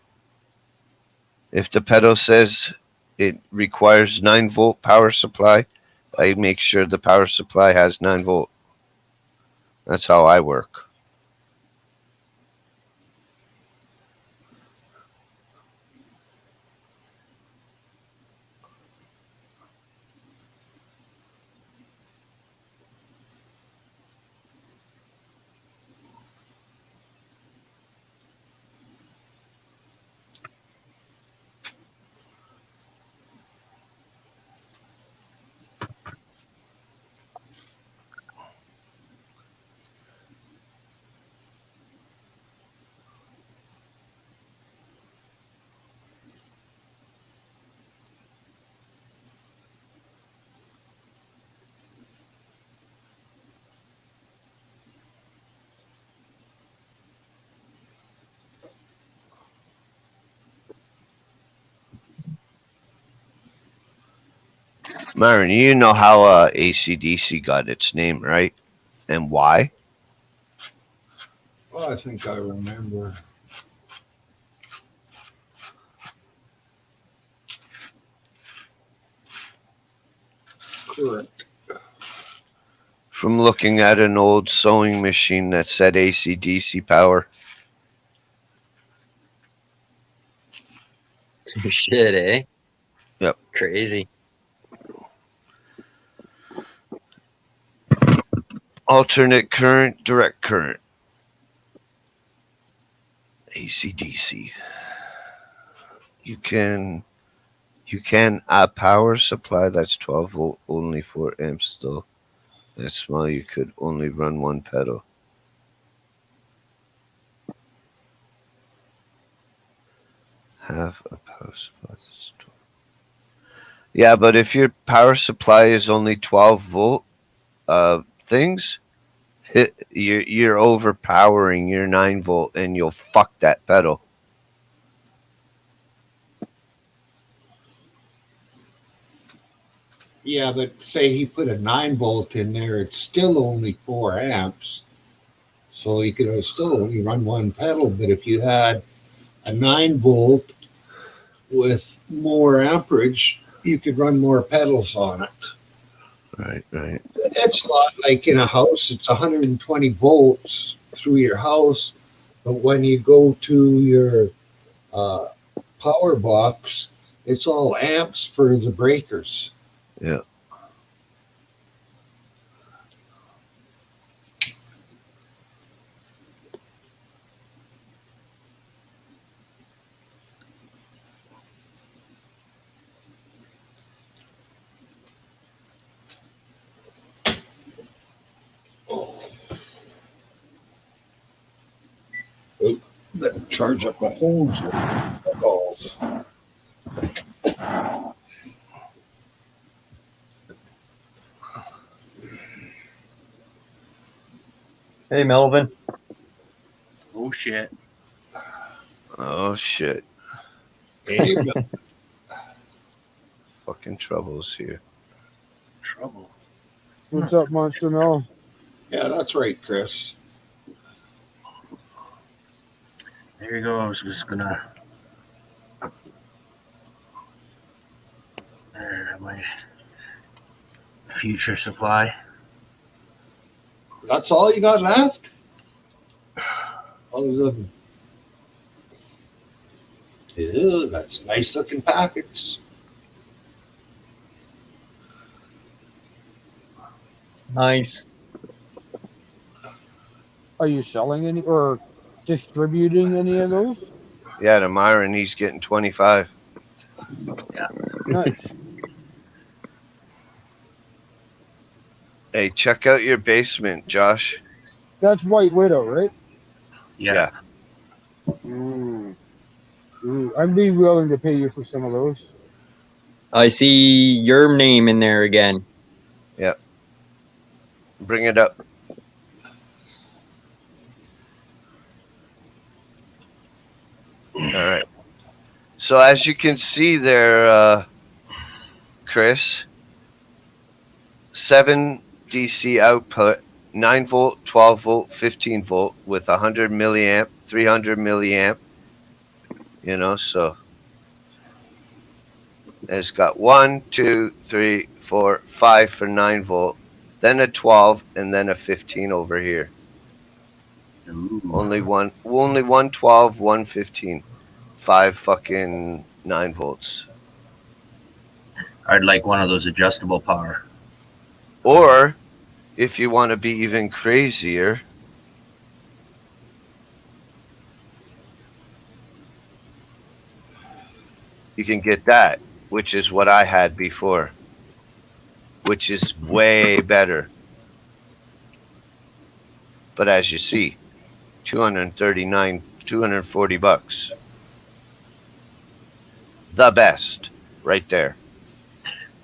C: If the pedal says it requires 9 volt power supply, I make sure the power supply has 9 volt. That's how I work. Myron, you know how AC/DC got its name, right? And why?
B: Oh, I think I remember. Correct.
C: From looking at an old sewing machine that said AC/DC power.
A: Shit, eh?
C: Yep.
A: Crazy.
C: Alternate current, direct current. AC/DC. You can a power supply that's 12 volt, only 4 amps though. That's small. You could only run one pedal. Have a power supply that's 12. Yeah, but if your power supply is only 12 volt things, you're overpowering your 9 volt and you'll fuck that pedal.
B: Yeah, but say he put a 9 volt in there, it's still only 4 amps. So you could still only run one pedal. But if you had a 9 volt with more amperage, you could run more pedals on it.
C: Right.
B: It's a lot like in a house, it's 120 volts. through your house, but when you go to your uh, power box, it's all amps for the breakers.
C: Yeah.
B: Better charge up my phones with calls.
A: Hey, Melvin.
E: Oh shit.
C: Oh shit.
B: Hey,
C: Fucking troubles here.
E: Trouble.
D: What's up, Monster Mel?
B: yeah, that's right, Chris.
E: There you go. I was just gonna. There, my future supply.
B: That's all you got left? Other than, ew, that's nice looking packets.
A: Nice.
D: Are you selling any or distributing any of those?
C: Yeah, to Myron, he's getting 25.
D: Nice.
C: Hey, check out your basement, Josh.
D: That's White Widow, right?
E: Yeah.
D: Mm. I'd be willing to pay you for some of those.
A: I see your name in there again.
C: Bring it up. All right. So as you can see there, Chris, 7 DC output, 9 volt, 12 volt, 15 volt with 100 milliamp, 300 milliamp. You know, so it's got 1, 2, 3, 4, 5 for 9 volt, then a 12, and then a 15 over here.
E: Ooh.
C: Only one 12, one 15. 5 fucking 9 volts.
E: I'd like one of those adjustable power.
C: Or if you want to be even crazier, you can get that, which is what I had before, which is way better. But as you see, 239, 240 bucks. The best right there.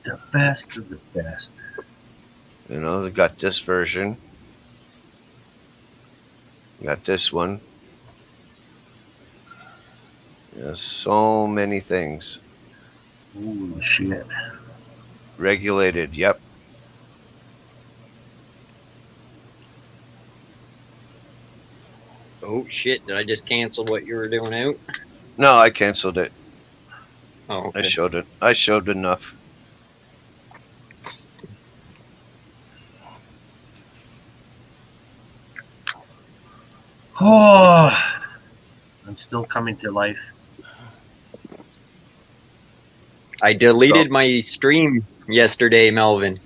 E: The best of the best.
C: You know, they got this version. Got this one. There's so many things.
E: Ooh, shit.
C: Regulated, yep.
A: Oh shit! Did I just cancel what you were doing out?
C: No, I canceled it.
A: Oh,
C: I
A: okay.
C: showed it. I showed enough.
E: Oh, I'm still coming to life.
A: I deleted my stream yesterday, Melvin.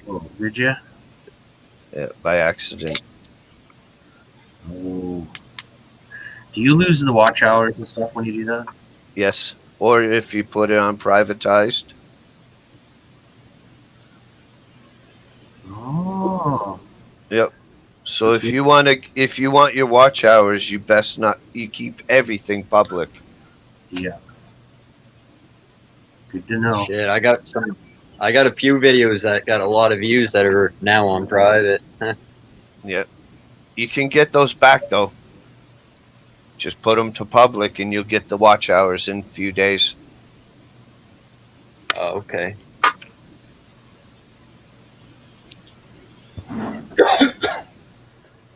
E: Oh, did you?
C: Yeah, by accident.
E: Oh. Do you lose the watch hours and stuff when you do that?
C: Yes. Or if you put it on privatized.
E: Oh.
C: Yep. So if you want your watch hours, you best not you keep everything public.
E: Yeah. Good to know.
A: Shit, I got a few videos that got a lot of views that are now on private.
C: Yep. You can get those back though. Just put them to public and you'll get the watch hours in a few days.
A: Oh, okay.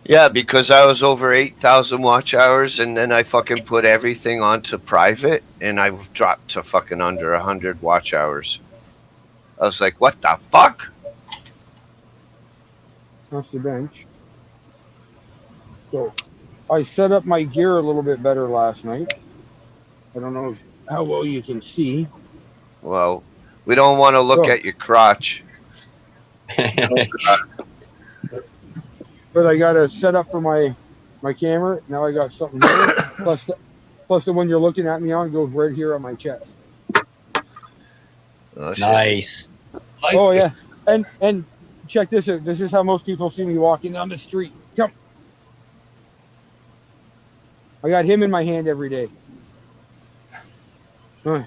C: Yeah, because I was over 8,000 watch hours and then I fucking put everything onto private and I dropped to fucking under 100 watch hours. I was like, what the fuck?
D: Off the bench. So I set up my gear a little bit better last night. I don't know how well you can see.
C: Well, we don't want to look
D: So,
C: at your crotch.
E: Oh, God.
D: but I got a setup for my camera. Now I got something here. Plus the one you're looking at me on goes right here on my chest.
C: Oh, shit.
A: Nice.
B: Like
D: Oh
B: this.
D: yeah, and check this out. This is how most people see me walking down the street. Come, I got him in my hand every day.
C: What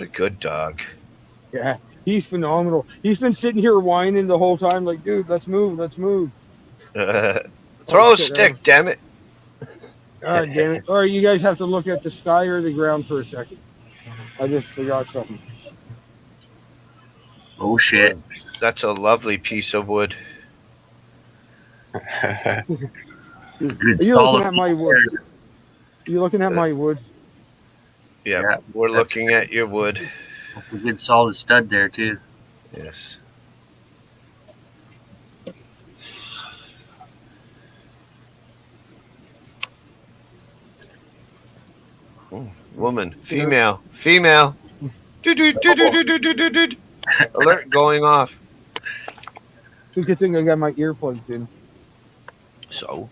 C: a good dog.
D: Yeah, he's phenomenal. He's been sitting here whining the whole time, like, dude, let's move, let's move. Oh
C: Throw a
D: shit!
C: stick, damn it.
D: God damn it! All right, you guys have to look at the sky or the ground for a second. I just forgot something.
E: Oh, shit.
C: That's a lovely piece of wood.
E: Good
D: Are you looking
E: solid.
D: at my wood? Are you looking at my wood?
C: Yeah,
E: Yeah,
C: we're
E: that's
C: looking at your wood.
E: That's a good solid stud there, too.
C: Yes. Woman, female, female. Do-do-do-do-do-do-do-do. Alert going off.
D: It's a good thing I got my earplugs in.
C: So,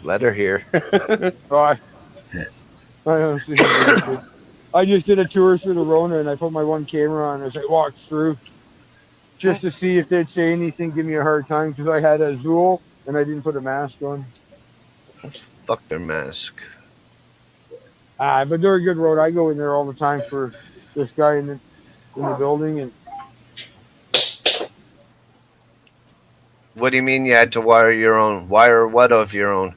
C: let her hear.
D: I honestly don't give a shit. I just did a tour through the Rona and I put my one camera on as I walked through just to see if they'd say anything, give me a hard time because I had a Zool and I didn't put a mask on.
C: Fuck their mask.
D: But they're a good road. I go in there all the time for this guy in the building and
C: What do you mean you had to wire your own? Wire what of your own,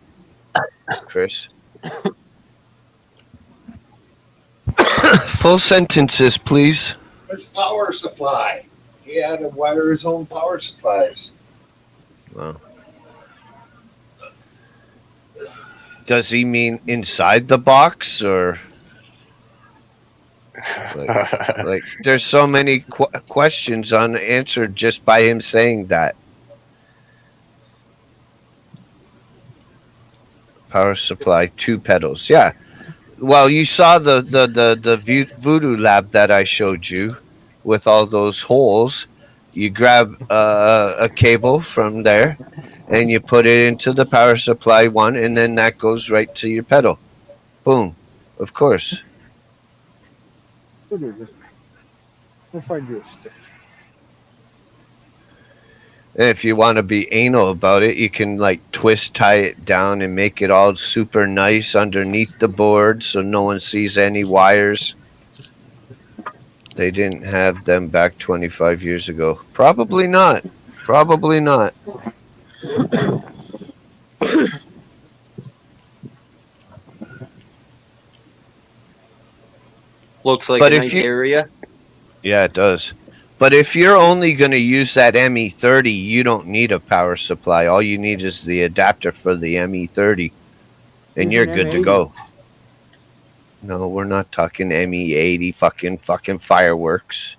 C: Chris? Full sentences, please.
B: His power supply. He had to wire his own power supplies.
C: Wow. Does he mean inside the box or like there's so many questions unanswered just by him saying that. Power supply, 2 pedals. Yeah. Well, you saw the voodoo lab that I showed you with all those holes. You grab a cable from there and you put it into the power supply one, and then that goes right to your pedal. Boom. Of course.
D: what is this? We'll find you a stick.
C: And if you want to be anal about it, you can like twist tie it down and make it all super nice underneath the board so no one sees any wires. They didn't have them back 25 years ago. Probably not. Probably not.
A: Looks like
C: But
A: a
C: if
A: nice
C: you-
A: area.
C: Yeah, it does. But if you're only going to use that ME30, you don't need a power supply. All you need is the adapter for the ME30, and
D: Use
C: you're
D: an
C: good to
D: M80.
C: go. No, we're not talking ME80 fucking fireworks.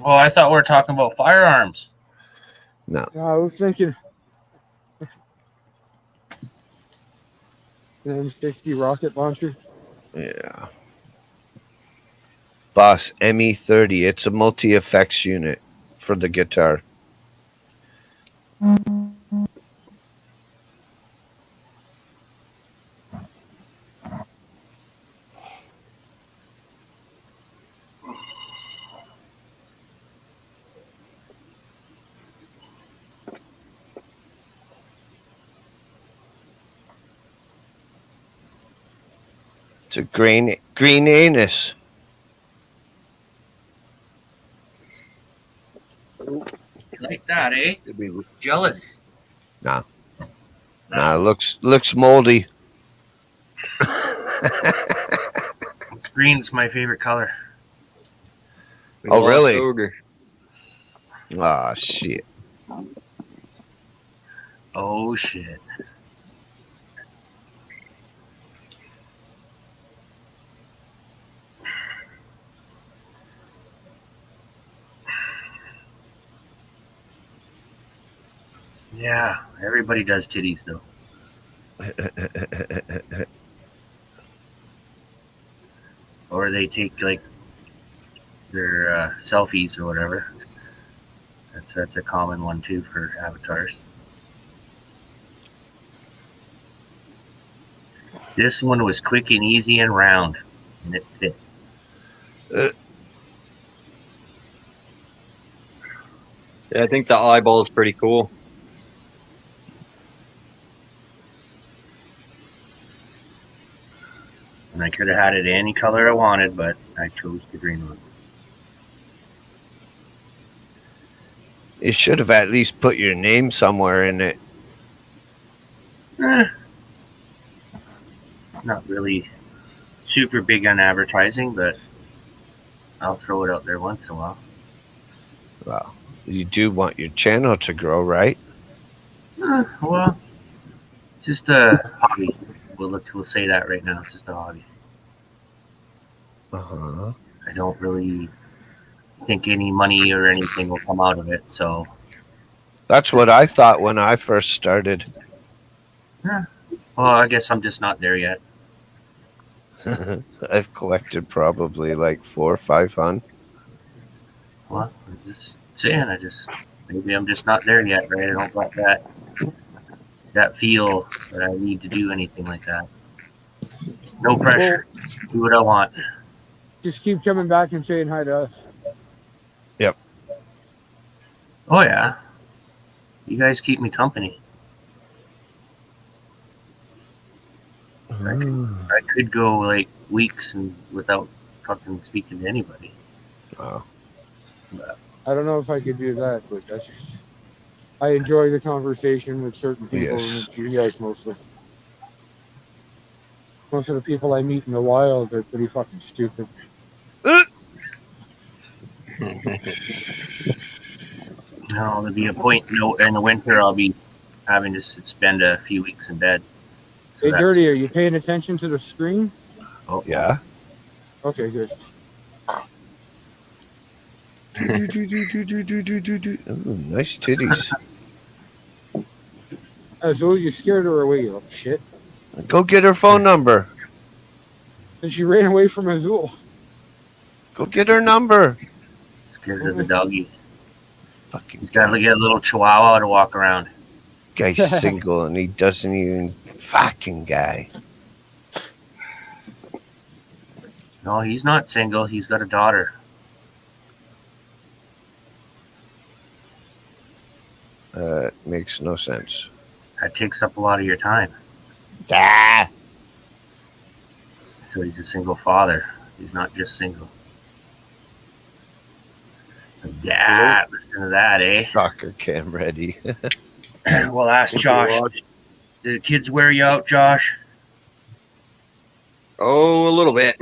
E: Oh, I thought we were talking about firearms.
C: No.
D: I was thinking an M60 rocket launcher.
C: Yeah. Boss, ME30. It's a multi-effects unit for the guitar. It's a green anus.
E: Like that, eh? Jealous.
C: Nah, looks moldy.
E: Green's my favorite color.
A: We
C: Oh,
A: lost
C: really?
A: Ogre.
C: Ah, shit.
E: Oh, shit. Yeah, everybody does titties though. Or they take like their selfies or whatever. That's a common one too for avatars. This one was quick and easy and round, and it fit.
A: Yeah, I think the eyeball is pretty cool.
E: And I could have had it any color I wanted, but I chose the green one.
C: You should have at least put your name somewhere in it.
E: Not really super big on advertising, but I'll throw it out there once in a while.
C: Well, you do want your channel to grow, right?
E: Well, just a hobby. We'll say that right now. It's just a hobby.
C: Uh-huh.
E: I don't really think any money or anything will come out of it. So
C: That's what I thought when I first started.
E: well, I guess I'm just not there yet.
C: I've collected probably like 400 or 500.
E: Well, I'm just saying. Maybe I'm just not there yet, right? I don't got that feel that I need to do anything like that. No pressure. Do what I want.
D: Just keep coming back and saying hi to us.
E: Oh yeah. You guys keep me company. I could go like weeks and without fucking speaking to anybody.
C: Wow.
D: I don't know if I could do that, but I enjoy the conversation with certain people,
C: Yes.
D: and it's you guys mostly. Most of the people I meet in the wild are pretty fucking stupid.
E: No, there'll be a point in the winter I'll be having to spend a few weeks in bed. So
D: Hey,
E: that's-
D: Dirty, are you paying attention to the screen?
E: Oh,
C: Yeah.
D: Okay, good.
C: Ooh, nice titties.
D: Azul, you scared her away, you little shit.
C: Go get her phone number.
D: And she ran away from Azul.
C: Go get her number.
E: Scared of the doggy.
C: Fucking
E: He's got to get a little chihuahua to walk around.
C: guy's single and he doesn't even fucking guy.
E: No, he's not single. He's got a daughter.
C: Makes no sense.
E: That takes up a lot of your time.
C: Ah!
E: So he's a single father. He's not just single. Yeah, listen to that, eh?
C: Soccer cam ready.
E: Well, ask Josh. Did the kids wear you out, Josh?
A: Oh, a little bit.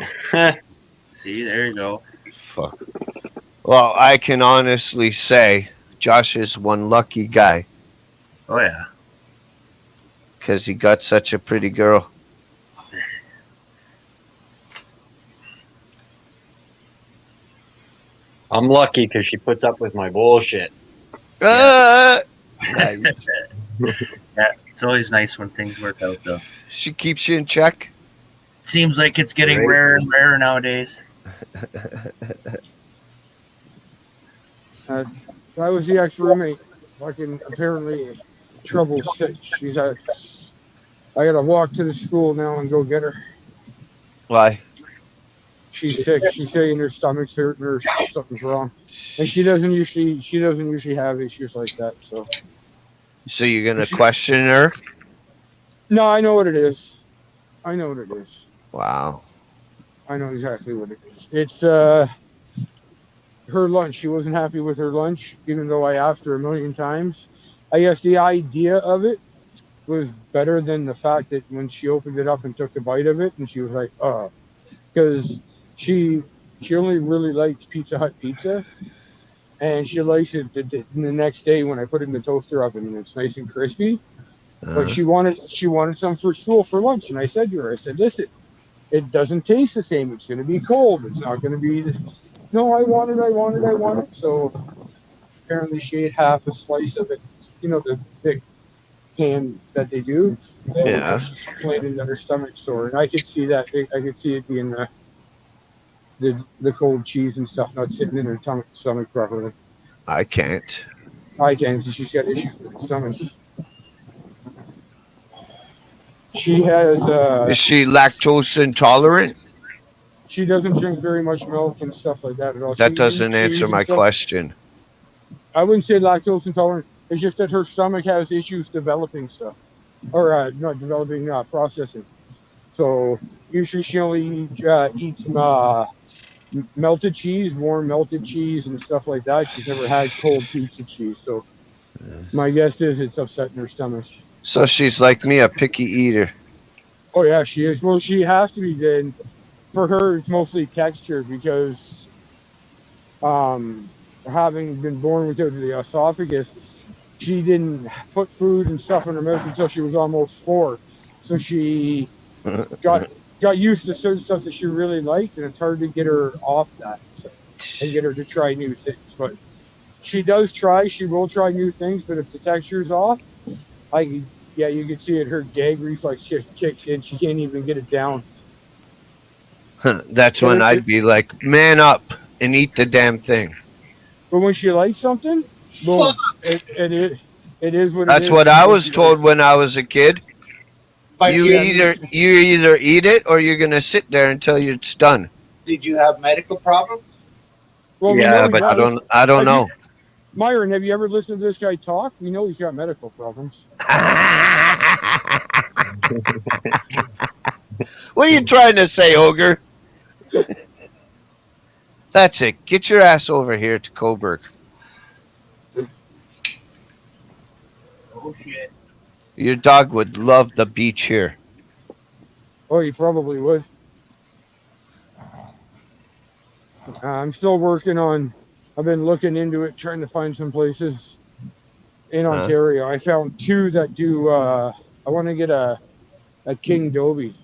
E: See, there you go.
C: Fuck. Well, I can honestly say Josh is one lucky guy
E: Oh, yeah.
C: because he got such a pretty girl.
A: I'm lucky because she puts up with my bullshit.
C: Ah! Nice.
E: Yeah, it's always nice when things work out, though.
C: She keeps you in check.
E: Seems like it's getting
A: Right.
E: rarer and rarer nowadays.
D: That was the ex-roommate. Fucking apparently trouble sick. She's at. I gotta walk to the school now and go get her.
C: Why?
D: She's sick. She's saying her stomach's hurting or something's wrong, and she doesn't usually have issues like that.
C: So you're gonna question her?
D: No, I know what it is. I know what it is.
C: Wow.
D: I know exactly what it is. It's her lunch. She wasn't happy with her lunch, even though I asked her a million times. I guess the idea of it was better than the fact that when she opened it up and took a bite of it, and she was like, because she only really likes Pizza Hut pizza, and she likes it the next day when I put it in the toaster oven and it's nice and crispy. But she wanted some for school for lunch, and I said to her, listen, it doesn't taste the same. It's going to be cold. It's not going to be. No, I want it. So apparently she ate half a slice of it the big pan that they do. And
C: Yeah.
D: she's complaining that her stomach's sore, and I could see that. I could see it being the cold cheese and stuff not sitting in her stomach properly.
C: I can't.
D: I can see she's got issues with her stomach. She has
C: Is she lactose intolerant?
D: she doesn't drink very much milk and stuff like that at all.
C: That
D: She eats
C: doesn't
D: cheese
C: answer
D: and
C: my
D: stuff.
C: question.
D: I wouldn't say lactose intolerant. It's just that her stomach has issues developing stuff, or not developing, processing. So usually she only eats melted cheese, warm melted cheese, and stuff like that. She's never had cold pizza cheese. So my guess is it's upsetting her stomach.
C: So she's like me, a picky eater.
D: Oh yeah, she is. Well, she has to be then. For her, it's mostly texture because having been born without the esophagus, she didn't put food and stuff in her mouth until she was almost 4. So she got used to certain stuff that she really liked, and it's hard to get her off that and get her to try new things. But she does try. She will try new things, but if the texture's off, you can see it. Her gag reflex kicks in. She can't even get it down.
C: That's
D: But
C: when I'd be like, man up and eat the damn thing.
D: but when she likes something, boom, it is what it
C: That's
D: is.
C: what I was told when I was a kid.
B: But
C: You either eat it or you're gonna sit there until it's done.
B: did you have medical problems?
D: Well, we
A: Yeah,
D: know he
A: but
D: does.
C: I don't know.
D: Myron, have you ever listened to this guy talk? We know he's got medical problems.
C: What are you trying to say, Ogre? That's it. Get your ass over here to Coburg.
B: Oh shit.
C: Your dog would love the beach here.
D: Oh, he probably would. I'm still working on. I've been looking into it, trying to find some places in
C: Huh?
D: Ontario. I found 2 that do. I want to get a King Dobie,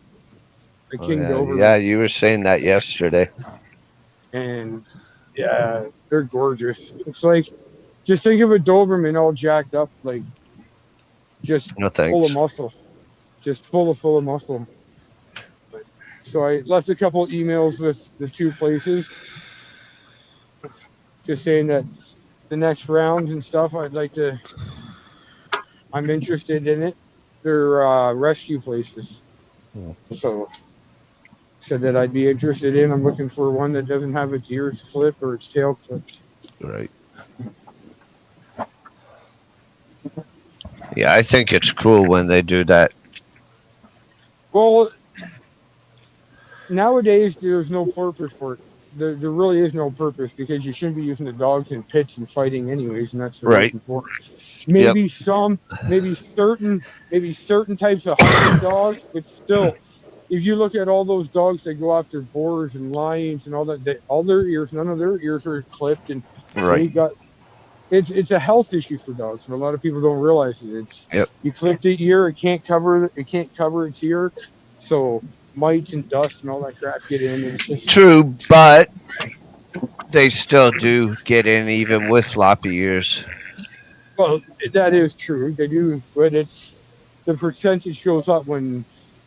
D: a King Doberman,
C: Yeah, you were saying that yesterday.
D: and yeah, they're gorgeous. It's like, just think of a Doberman all jacked up, like just
C: No
D: full of
C: thanks.
D: muscle, just full of muscle. So I left a couple emails with the 2 places, just saying that the next rounds and stuff, I'm interested in it. They're rescue places.
C: Hmm.
D: So said that I'd be interested in. I'm looking for one that doesn't have its ears clipped or its tail clipped.
C: Right. Yeah, I think it's cool when they do that.
D: Well, nowadays there's no purpose for it. There really is no purpose because you shouldn't be using the dogs in pits and fighting anyways, and that's the
C: Right.
D: reason for it. Maybe certain types of hunting dogs, but still, if you look at all those dogs that go after boars and lions and all that, all their ears, none of their ears are clipped, and they
C: Right.
D: got it's a health issue for dogs, and a lot of people don't realize it.
C: Yep.
D: You clip the ear, it can't cover its ear, so mites and dust and all that crap get in, and it's just
C: True, but they still do get in even with floppy ears.
D: well, that is true. They do, but it's the percentage goes up when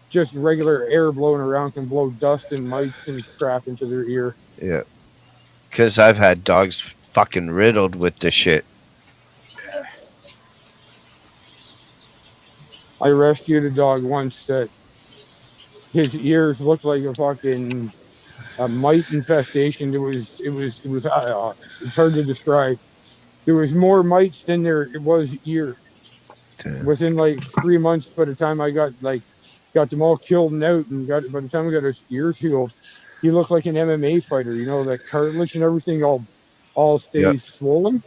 D: just regular air blowing around can blow dust and mites and crap into their ear.
C: Yeah. Because I've had dogs fucking riddled with this shit.
D: I rescued a dog once that his ears looked like a fucking mite infestation. It's hard to describe. There was more mites than there was ears.
C: Damn.
D: Within like 3 months, by the time I got them all killed and out, and by the time I got his ears healed, he looked like an MMA fighter. You know, that cartilage and everything all stays
C: Yep.
D: swollen.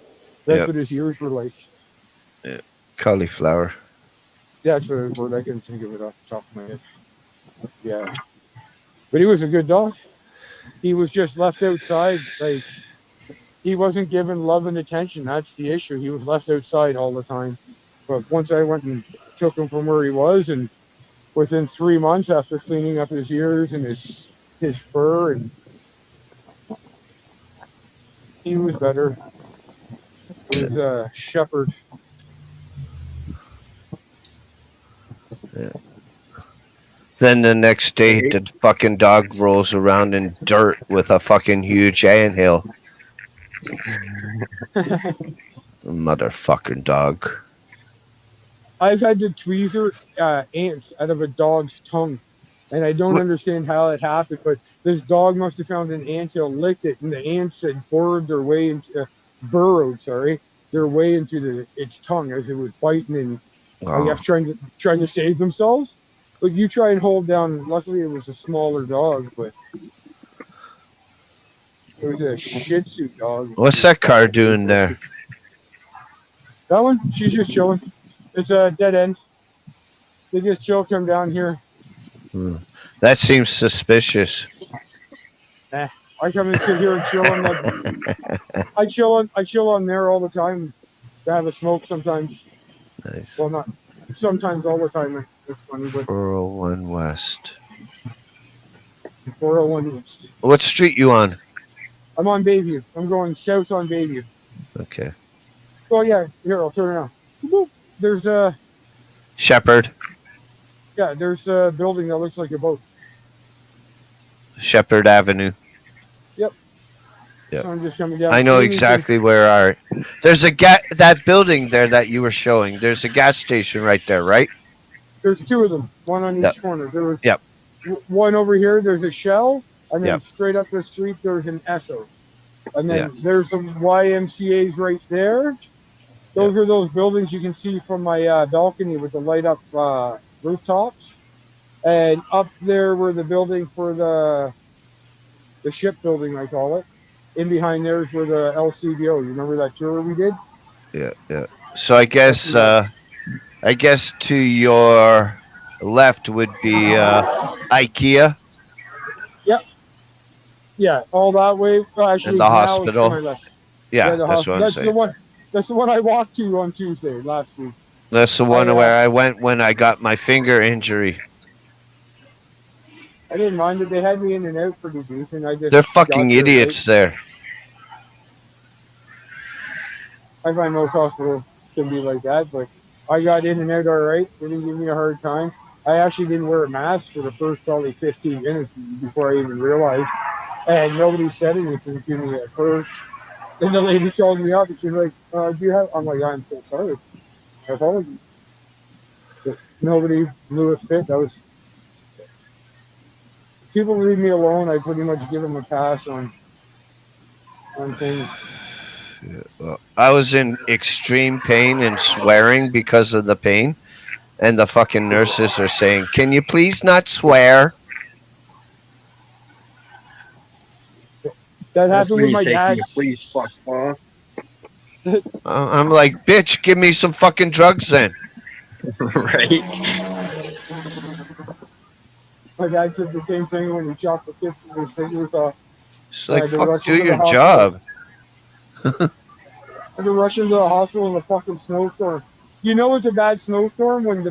D: That's
C: Yep.
D: what his ears were like.
C: Cauliflower.
D: That's a word I can think of it off the top of my head. Yeah, but he was a good dog. He was just left outside, like he wasn't given love and attention. That's the issue. He was left outside all the time. But once I went and took him from where he was, and within 3 months after cleaning up his ears and his fur, and he was better. It was a shepherd.
C: Then the next day, the fucking dog rolls around in dirt with a fucking huge anthill. Motherfucking dog.
D: I've had to tweezer ants out of a dog's tongue, and I don't
C: What?
D: understand how it happened. But this dog must have found an anthill, licked it, and the ants had burrowed their way into their way into its tongue as it was biting and I
C: Oh,
D: guess trying to save themselves. But you try and hold down. Luckily, it was a smaller dog, but it was a Shih Tzu dog.
C: what's that car doing there?
D: That one, she's just chilling. It's a dead end. They just chill, come down here.
C: That seems suspicious.
D: I come and sit here and chill on that. I chill on there all the time to have a smoke sometimes.
C: Nice.
D: Well, not sometimes, all the time. It's funny, but
C: 401 West.
D: 401 East.
C: What street you on?
D: I'm on Bayview. I'm going south on Bayview.
C: Okay.
D: Oh yeah, here I'll turn around. Boop. There's a
C: Shepherd.
D: there's a building that looks like a boat.
C: Shepherd Avenue.
D: So I'm just coming down.
C: I know exactly where there's that building there that you were showing. There's a gas station right there, right?
D: There's two of them, one on
C: Yep.
D: each corner. There was
C: Yep.
D: one over here. There's a Shell, and then
C: Yep.
D: straight up the street there's an Esso, and then there's some YMCA's right there. Those are those buildings you can see from my balcony with the light up rooftops, and up there were the building for the shipbuilding, I call it. In behind there is where the LCBO. You remember that tour we did?
C: Yeah. So I guess to your left would be IKEA.
D: Yeah, all that way. Well, actually,
C: And the
D: now it's
C: hospital.
D: to my left.
C: Yeah,
D: the
C: that's what I'm
D: That's
C: saying.
D: the one. That's the one I walked to on Tuesday last week.
C: That's the one where I went when I got my finger injury.
D: I didn't mind it. They had me in and out pretty decent. I just
C: They're
D: got
C: fucking
D: there
C: idiots there.
D: late. I find most hospitals can be like that, but I got in and out all right. They didn't give me a hard time. I actually didn't wear a mask for the first probably 15 minutes before I even realized, and nobody said anything to me at first. Then the lady called me up and she's like, "Do you have?" I'm like, "I'm so sorry. I apologize." But nobody blew a fit. That was. People leave me alone. I pretty much give them a pass on things.
C: Well, I was in extreme pain and swearing because of the pain, and the fucking nurses are saying, "Can you please not swear?"
D: That
A: That's
D: happened
A: when
D: with
A: you
D: my
A: say,
D: dad.
A: "Can you please fuck off?"
C: I'm like, "Bitch, give me some fucking drugs then."
A: Right?
D: My dad said the same thing when he chopped the tips of his fingers off.
C: It's like,
D: I had to
C: fuck,
D: rush
C: do
D: into the
C: your
D: hospital.
C: job.
D: I had to rush into the hospital in a fucking snowstorm. You know it's a bad snowstorm when the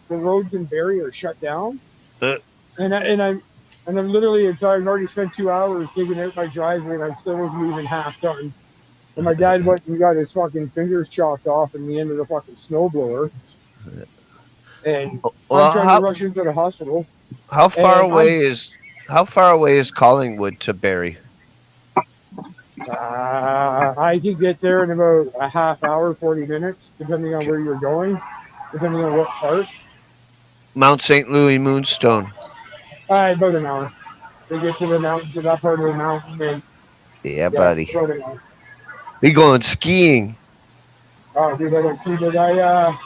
D: roads in Barrie are shut down.
C: Uh.
D: And I'm literally I've already spent 2 hours digging out my driveway and I still wasn't even half done. And my dad went and got his fucking fingers chopped off in the end of the fucking snowblower. And I'm trying to rush into the hospital.
C: How far away is Collingwood to Barrie?
D: I could get there in about a half hour, 40 minutes, depending on where you're going, depending on what part.
C: Mount St. Louis Moonstone.
D: About an hour. To get to the mountain, to that part of the mountain. And,
C: Yeah, buddy.
D: about an hour.
C: We going skiing.
D: Oh, dude, I don't see that.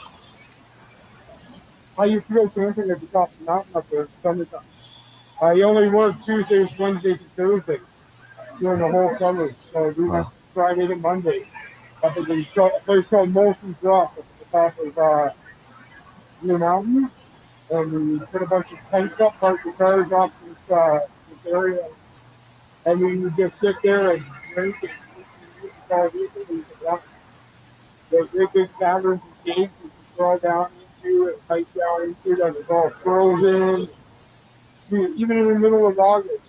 D: I used to go camping at the top of the mountain up there summertime. I only work Tuesdays, Wednesdays, and Thursdays during the whole summer. So we went Friday to Monday up at a place called Molson's Rock at the top of Blue Mountain. And we put a bunch of tents up, parked the cars off this area. And we would just sit there and drink and there's big caverns and caves you can crawl down into and hike down into that is all frozen. Even in the middle of August,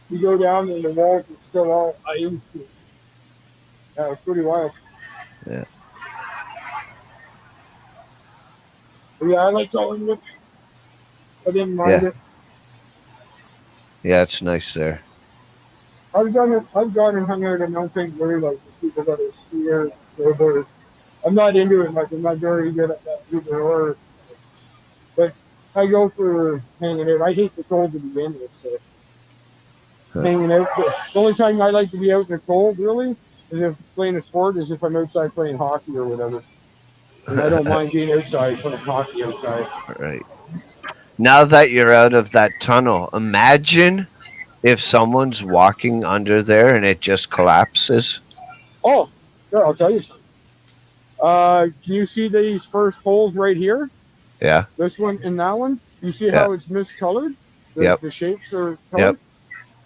D: you go down and the walls are still all ice. Yeah, it's pretty wild.
C: Yeah.
D: But yeah, I like Collingwood. I didn't mind it.
C: Yeah, it's nice there.
D: I've gone and hung out in Mount St. Mary, like the people that are skiers, snowboarders. I'm not into it much. I'm not very good at that either. But I go for hanging out. I hate the cold to begin with, so hanging out. The only time I like to be out in the cold, really, is if playing a sport, is if I'm outside playing hockey or whatever. And I don't mind being outside playing hockey outside.
C: Right. Now that you're out of that tunnel, imagine if someone's walking under there and it just collapses.
D: Oh, sure, I'll tell you something. Can you see these first holes right here?
C: Yeah.
D: This one and that one? You see
C: Yeah.
D: how it's miscolored?
C: Yep.
D: The shapes are
C: Yep.
D: colored?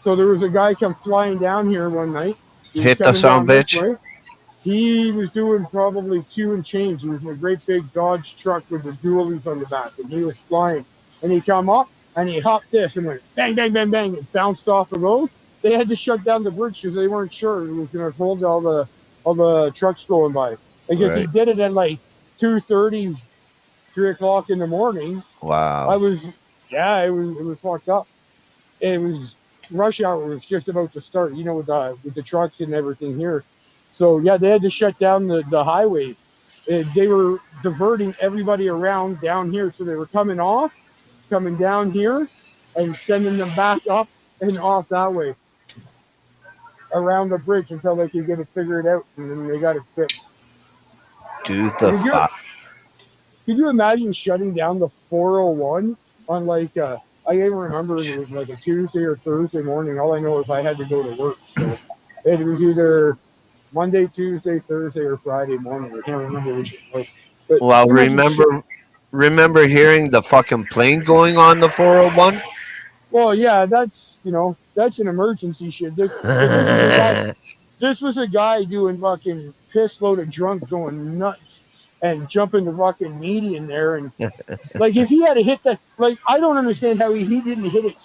D: So there was a guy come flying down here one night. He was
C: Hit the
D: coming
C: son
D: down this
C: bitch.
D: way. He was doing probably 2 and change. He was in a great big Dodge truck with the dualies on the back, and he was flying. And he come up and he hopped this and went bang, bang, bang, bang, and bounced off of those. They had to shut down the bridge because they weren't sure it was going to hold all the trucks going by. Because he
C: Right.
D: did it at like 2:30, 3 o'clock in the morning.
C: Wow.
D: It was fucked up. It was rush hour was just about to start, with the trucks and everything here. So yeah, they had to shut down the highway. They were diverting everybody around down here, so they were coming down here, and sending them back up and off that way around the bridge until they could get it figured out, and then they got it fixed.
C: Do the fuck.
D: Could you imagine shutting down the 401 on I can't even remember if it was like a Tuesday or Thursday morning. All I know is I had to go to work. So it was either Monday, Tuesday, Thursday, or Friday morning. I can't remember which it was. But
C: Well, remember hearing the fucking plane going on the 401?
D: well, yeah, that's an emergency shit. This was a guy doing fucking piss loaded drunk, going nuts and jumping the fucking median there, and like if he had to hit that, like I don't understand how he didn't hit it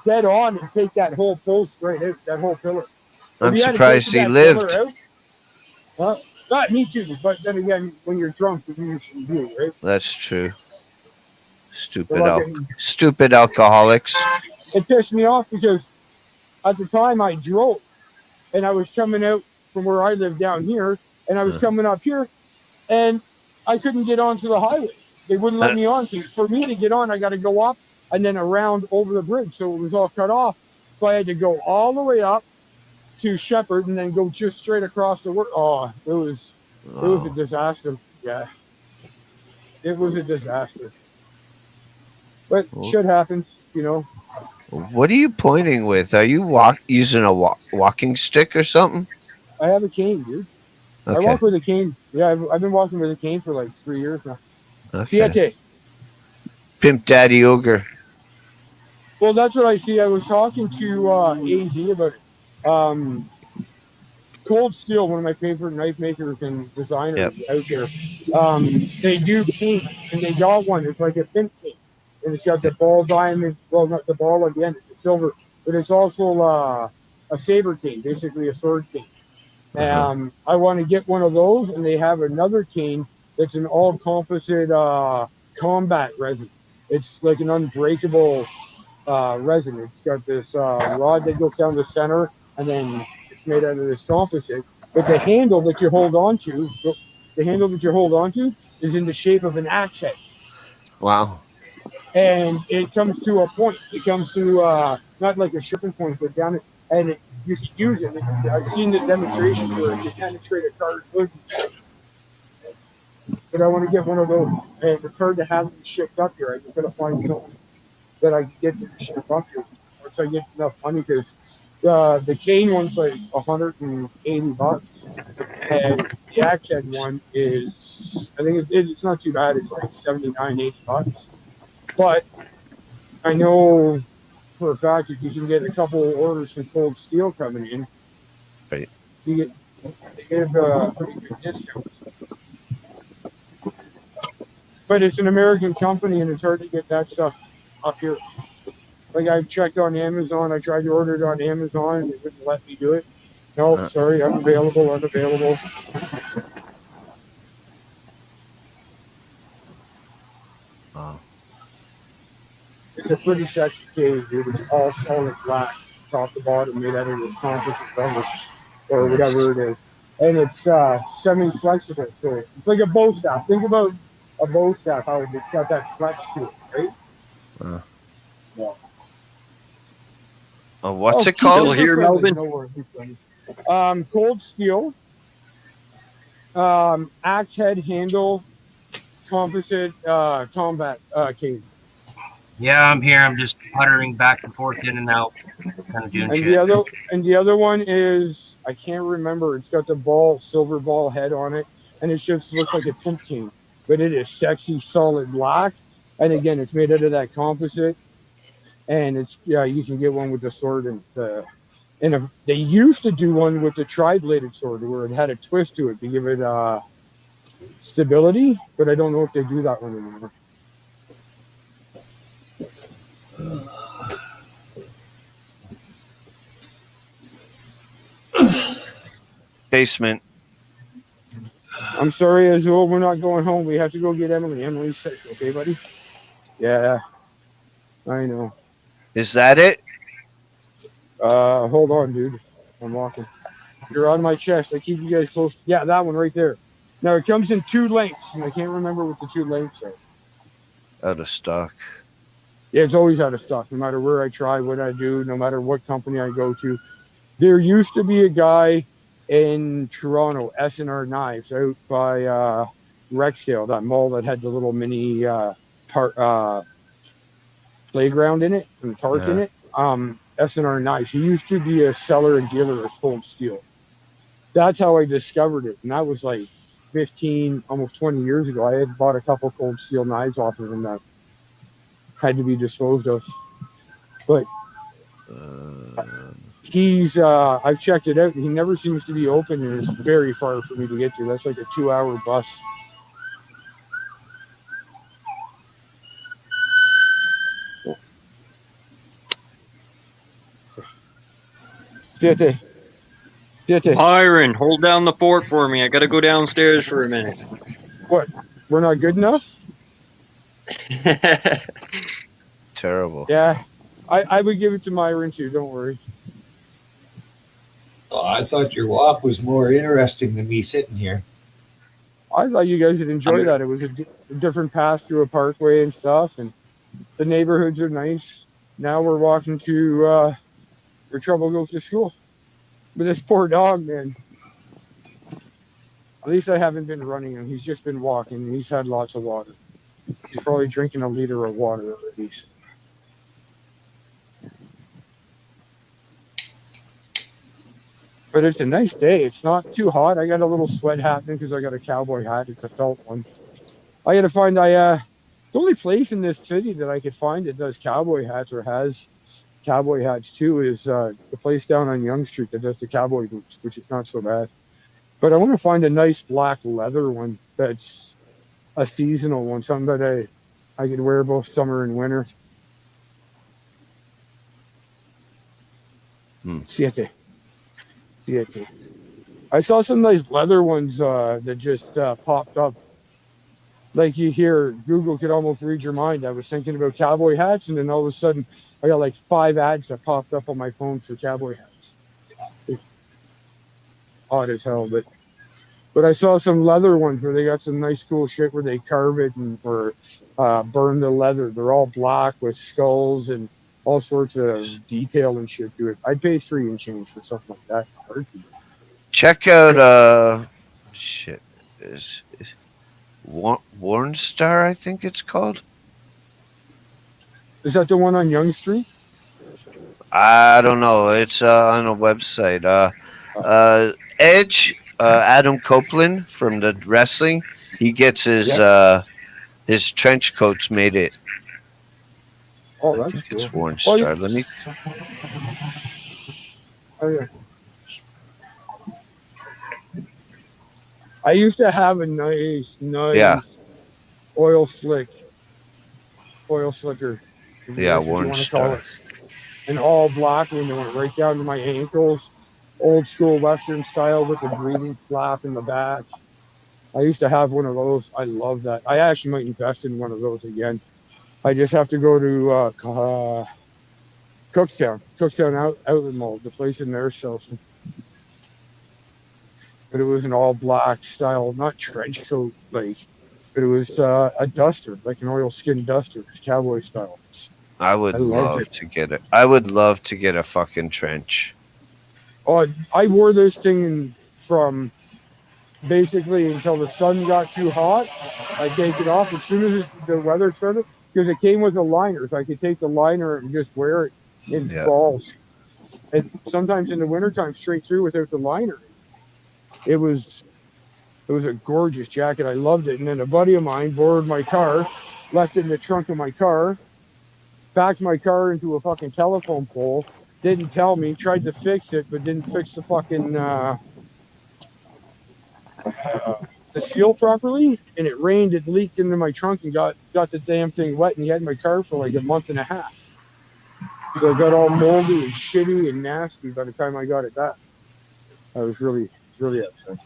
D: dead on and take that whole post right out, that whole pillar.
C: I'm surprised he lived.
D: Not me too, but then again, when you're drunk, you usually do, right?
C: That's true.
D: So
C: Stupid alcoholics.
D: it pissed me off because at the time I drove and I was coming out from where I live down here, and I was coming up here, and I couldn't get onto the highway. They wouldn't let me on. For me to get on, I got to go up and then around over the bridge, so it was all cut off. So I had to go all the way up to Shepherd and then go just straight across the work. Oh, it was a disaster. Yeah, it was a disaster. But shit happens,
C: What are you pointing with? Are you using a walking stick or something?
D: I have a cane, dude.
C: Okay.
D: I walk with a cane. Yeah, I've been walking with a cane for like 3 years now.
C: Okay.
D: Siete.
C: Pimp Daddy Ogre.
D: Well, that's what I see. I was talking to AZ about it. Cold Steel, one of my favorite knife makers and designers out there. They do cane, and they got one. It's like a pimp cane, and it's got the ball diamond. Well, not the ball at the end; it's silver, but it's also a saber cane, basically a sword cane. I want to get one of those, and they have another cane that's an all composite combat resin. It's like an unbreakable resin. It's got this rod that goes down the center, and then it's made out of this composite. But the handle that you hold on to, is in the shape of an axe head.
C: Wow.
D: And it comes to a point. It comes to not like a shipping point, but down it, and you can use it. I've seen the demonstration where you penetrate a car's hood. But I want to get one of those, and it's hard to have them shipped up here. I just gotta find something that I can get to ship up here, once I get enough money, because the cane one's like $180, and the axe head one is, I think it's not too bad. It's like $79-$80. But I know for a fact that you can get a couple of orders from Cold Steel coming in.
C: Right.
D: They give pretty good discounts. But it's an American company, and it's hard to get that stuff up here. Like I've checked on Amazon. I tried to order it on Amazon, and it wouldn't let me do it. No, sorry, unavailable.
C: Wow.
D: It's a pretty sexy cage, dude. It's all solid black, top to bottom, made out of this composite rubber or
C: Nice.
D: whatever it is. And it's semi-flexible, so it's like a bow staff. Think about a bow staff, how it's got that flex to it, right?
C: Uh,
D: Yeah.
C: what's it
A: Still
C: called?
A: here, Melvin?
D: No worries, friendly. Cold steel, axe head handle, composite combat cage.
E: Yeah, I'm here. I'm just puttering back and forth in and out, kind of doing
D: And
E: shit.
D: the other one is I can't remember. It's got the silver ball head on it, and it just looks like a pimp cane, but it is sexy, solid black. And again, it's made out of that composite, and it's you can get one with the sword and they used to do one with the tri-bladed sword where it had a twist to it to give it stability, but I don't know if they do that one anymore.
C: Basement.
D: I'm sorry, Azul, we're not going home. We have to go get Emily. Emily's sick, okay, buddy? Yeah, I know.
C: Is that it?
D: Hold on, dude. I'm walking. You're on my chest. I keep you guys close. Yeah, that one right there. Now it comes in 2 lengths, and I can't remember what the 2 lengths are.
C: Out of stock.
D: Yeah, it's always out of stock, no matter where I try, what I do, no matter what company I go to. There used to be a guy in Toronto, S&R Knives, out by Rexdale, that mall that had the little mini playground in it and park in it. S&R Knives. He used to be a seller and dealer of cold steel. That's how I discovered it, and that was like 15, almost 20 years ago. I had bought a couple cold steel knives off of him that had to be disposed of. But he's I've checked it out. He never seems to be open, and it's very far for me to get to. That's like a 2-hour bus. Siete.
A: Byron, hold down the fort for me. I gotta go downstairs for a minute.
D: What? We're not good enough?
C: Terrible.
D: Yeah. I would give it to Myron too, don't worry.
B: Oh, I thought your walk was more interesting than me sitting here.
D: I thought you guys would enjoy that. It was a different path through a parkway and stuff, and the neighborhoods are nice. Now we're walking to where Trouble goes to school. But this poor dog, man. At least I haven't been running him. He's just been walking. He's had lots of water. He's probably drinking a liter of water already. But it's a nice day. It's not too hot. I got a little sweat happening because I got a cowboy hat. It's a felt one. I got to find the only place in this city that I could find that does cowboy hats or has cowboy hats too is the place down on Yonge Street that does the cowboy boots, which is not so bad. But I want to find a nice black leather one that's a seasonal one, something that I could wear both summer and winter. Siete. I saw some nice leather ones that just popped up. Like you hear, Google could almost read your mind. I was thinking about cowboy hats, and then all of a sudden, I got like 5 ads that popped up on my phone for cowboy hats. It's odd as hell, but I saw some leather ones where they got some nice cool shit where they carve it or burn the leather. They're all black with skulls and all sorts of detail and shit to it. I'd pay 3 and change for something like that.
C: Check out is Warn Star, I think it's called.
D: Is that the one on Yonge Street?
C: I don't know. It's on a website. Edge, Adam Copeland from the wrestling, he gets his trench coats made it.
D: Oh,
C: I
D: that's
C: think
D: cool.
C: it's Warn Star. Let me.
D: Oh yeah. I used to have a nice oil slicker.
C: Yeah, Warn Star.
D: An all black one that went right down to my ankles. Old school Western style with the breathing flap in the back. I used to have one of those. I love that. I actually might invest in one of those again. I just have to go to Cookstown Outlet Mall. The place in there sells them. But it was an all black style, not trench coat, like, but it was a duster, like an oilskin duster, cowboy style.
C: I would
D: I loved
C: love
D: it.
C: to get it. I would love to get a fucking trench.
D: Oh, I wore this thing from basically until the sun got too hot. I take it off as soon as the weather started because it came with a liner, so I could take the liner and just wear it in
C: Yeah.
D: falls. And sometimes in the wintertime, straight through without the liner. It was a gorgeous jacket. I loved it. And then a buddy of mine borrowed my car, left it in the trunk of my car, backed my car into a fucking telephone pole, didn't tell me, tried to fix it, but didn't fix the fucking the seal properly. And it rained, it leaked into my trunk and got the damn thing wet, and he had my car for like a month and a half. So it got all moldy and shitty and nasty by the time I got it back. I was really upset.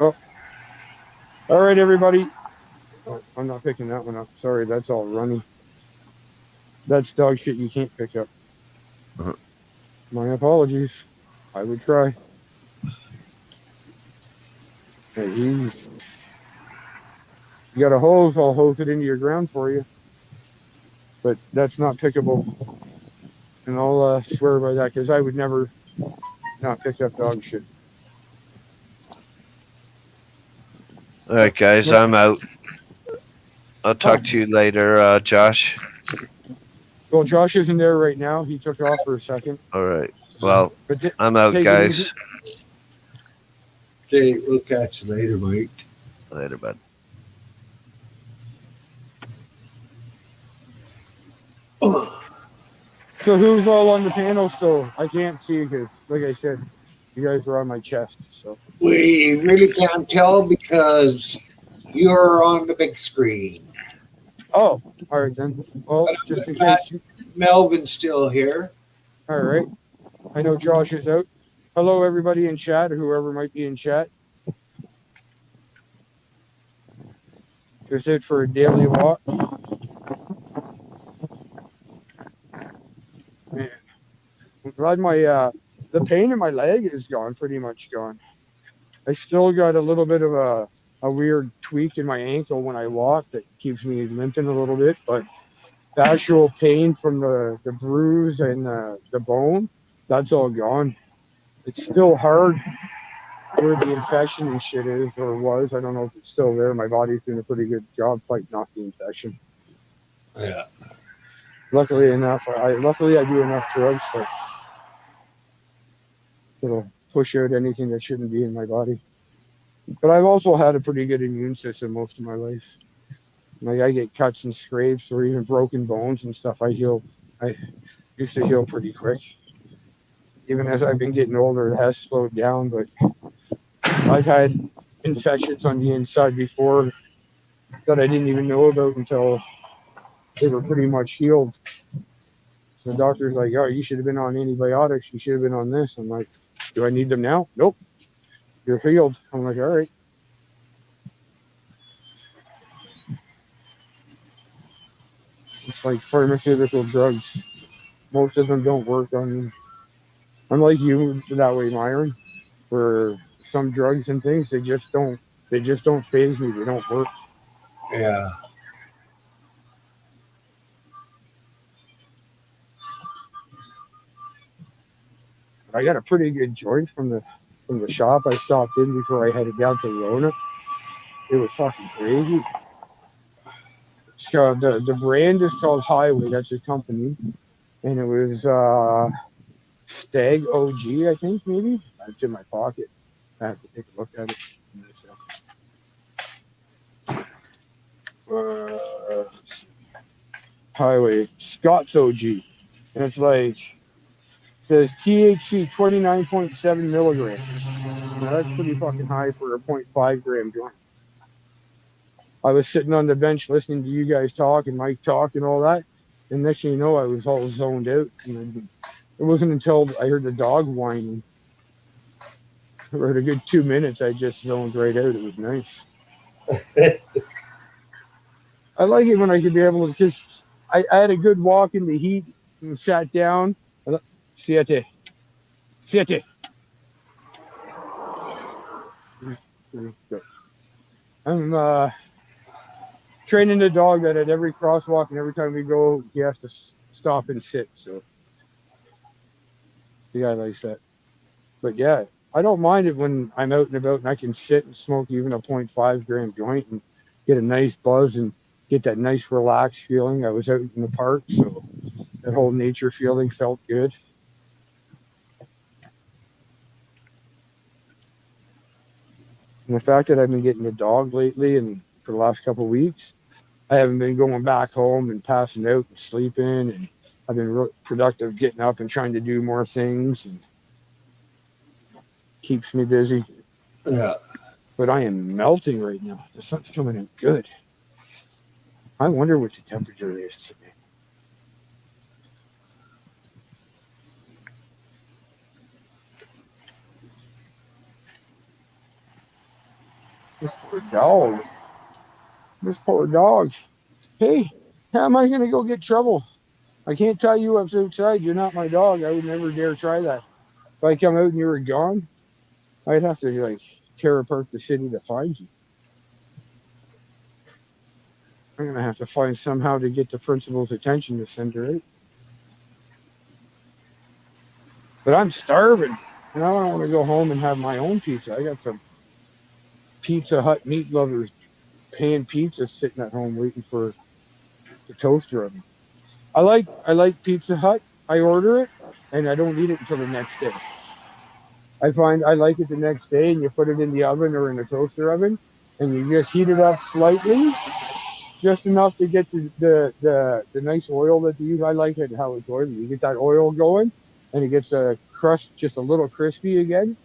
D: Oh, all right, everybody. Oh, I'm not picking that one up. Sorry, that's all runny. That's dog shit you can't pick up.
C: Uh-huh.
D: My apologies. I would try. Hey, you got a hose, I'll hose it into your ground for you. But that's not pickable. And I'll swear by that because I would never not pick up dog shit.
C: All right, guys, I'm out. I'll talk to you later, Josh.
D: Well, Josh isn't there right now. He took off for a second.
C: All right. Well,
D: But
C: I'm out,
D: take it
C: guys.
D: easy.
B: Okay, we'll catch you later, Mike.
C: Later, bud.
D: So who's all on the panel still? I can't see because, like I said, you guys are on my chest. So
B: We really can't tell because you're on the big screen.
D: oh, all right then. Well, just in case.
B: Melvin's still here.
D: All right. I know Josh is out. Hello, everybody in chat, or whoever might be in chat. Just it for a daily walk. Man, I'm glad my the pain in my leg is gone, pretty much gone. I still got a little bit of a weird tweak in my ankle when I walk that keeps me limping a little bit, but the actual pain from the bruise and the bone, that's all gone. It's still hard where the infection and shit is or was. I don't know if it's still there. My body's doing a pretty good job fighting off the infection.
B: Yeah.
D: Luckily I do enough drugs that it'll push out anything that shouldn't be in my body. But I've also had a pretty good immune system most of my life. Like I get cuts and scrapes or even broken bones and stuff. I used to heal pretty quick. Even as I've been getting older, it has slowed down, but I've had infections on the inside before that I didn't even know about until they were pretty much healed. So the doctor's like, oh, you should have been on antibiotics. You should have been on this. I'm like, do I need them now? Nope. You're healed. I'm like, all right. It's like pharmaceutical drugs. Most of them don't work on me. I'm like you that way, Myron. For some drugs and things, they just don't phase me. They don't work.
B: Yeah.
D: I got a pretty good joint from the shop I stopped in before I headed down to Rona. It was fucking crazy. So the brand is called Highway. That's a company, and it was Stag OG, I think maybe. It's in my pocket. I have to take a look at it. Highway Scott's OG, and it's like says THC 29.7 milligrams. Now that's pretty fucking high for a 0.5 gram joint. I was sitting on the bench listening to you guys talk and Mike talk and all that, and next thing you know, I was all zoned out. And it wasn't until I heard the dog whining for a good 2 minutes I just zoned right out. It was nice. I like it when I can be able to, because I had a good walk in the heat and sat down. Siete. Siete. I'm training the dog that at every crosswalk and every time we go, he has to stop and sit. So the guy likes that. But yeah, I don't mind it when I'm out and about and I can sit and smoke even a 0.5 gram joint and get a nice buzz and get that nice relaxed feeling. I was out in the park, so that whole nature feeling felt good. And the fact that I've been getting a dog lately and for the last couple of weeks, I haven't been going back home and passing out and sleeping, and I've been real productive getting up and trying to do more things and keeps me busy.
B: Yeah.
D: But I am melting right now. The sun's coming in good. I wonder what the temperature is today. This poor dog. This poor dog. Hey, how am I going to go get trouble? I can't tie you up outside. You're not my dog. I would never dare try that. If I come out and you were gone, I'd have to like tear apart the city to find you. I'm going to have to find somehow to get the principal's attention to send her out. But I'm starving, and I don't want to go home and have my own pizza. I got some Pizza Hut meat lovers pan pizza sitting at home waiting for the toaster oven. I like Pizza Hut. I order it, and I don't eat it until the next day. I find I like it the next day, and you put it in the oven or in the toaster oven, and you just heat it up slightly, just enough to get the nice oil that you use. I like it how it's oily. You get that oil going, and it gets a crust just a little crispy again.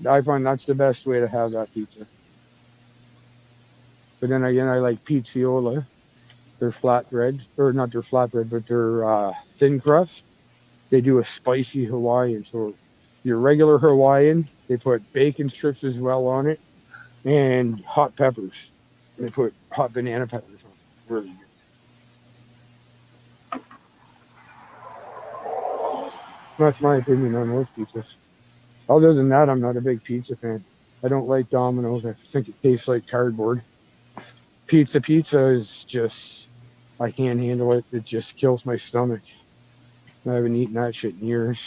D: I find that's the best way to have that pizza. But then again, I like Pizziola. They're flatbread, or not their flatbread, but their thin crust. They do a spicy Hawaiian. So your regular Hawaiian, they put bacon strips as well on it and hot peppers. They put hot banana peppers on it. Really good. That's my opinion on those pizzas. Other than that, I'm not a big pizza fan. I don't like Domino's. I think it tastes like cardboard. Pizza is just, I can't handle it. It just kills my stomach. I haven't eaten that shit in years.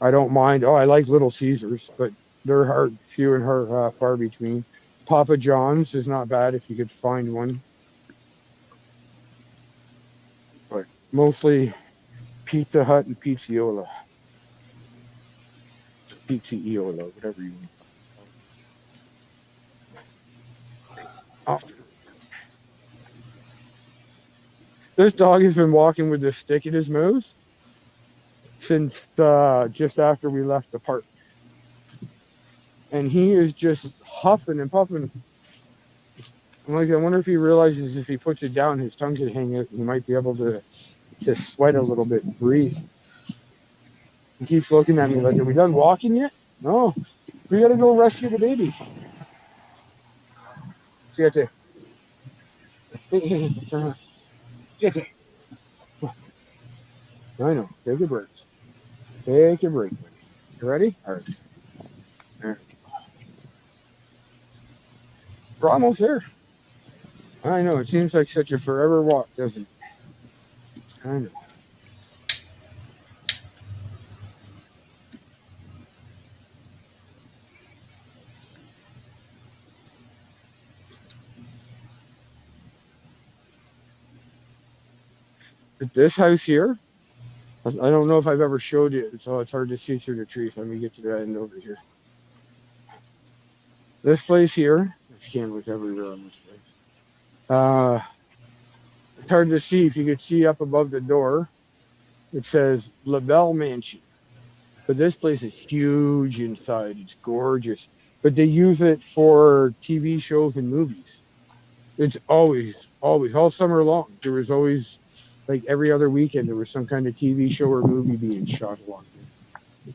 D: I don't mind. Oh, I like Little Caesars, but they're hard, few and far between. Papa John's is not bad if you could find one, but mostly Pizza Hut and Pizziola, whatever you want. Oh, this dog has been walking with this stick in his mouth since just after we left the park, and he is just huffing and puffing. I'm like, I wonder if he realizes if he puts it down, his tongue could hang out, and he might be able to sweat a little bit and breathe. He keeps looking at me like, are we done walking yet? No, we gotta go rescue the baby. Siete. Siete. I know. Take a break. Take a break, buddy. You ready? All right. All right. We're almost there. I know. It seems like such a forever walk, doesn't it? I know. But this house here, I don't know if I've ever showed you, so it's hard to see through the trees. Let me get to the end over here. This place here, there's cameras everywhere on this place. It's hard to see. If you could see up above the door, it says Lavell Mansion. But this place is huge inside. It's gorgeous. But they use it for TV shows and movies. It's always, all summer long. There was always, like every other weekend, there was some kind of TV show or movie being shot along there.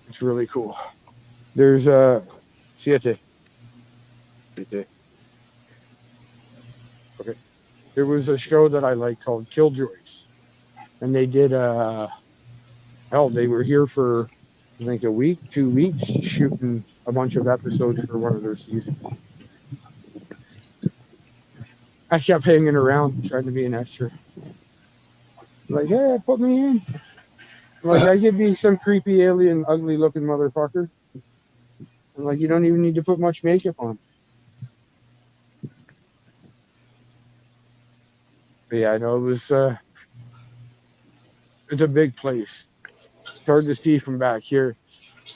D: It's really cool. There's Siete. Siete. there was a show that I like called Killjoys, and they did they were here for I think a week, 2 weeks, shooting a bunch of episodes for one of their seasons. I kept hanging around trying to be an extra. Like, hey, put me in. Like, I could be some creepy alien, ugly looking motherfucker. And like, you don't even need to put much makeup on. But yeah, I know it's a big place. It's hard to see from back here.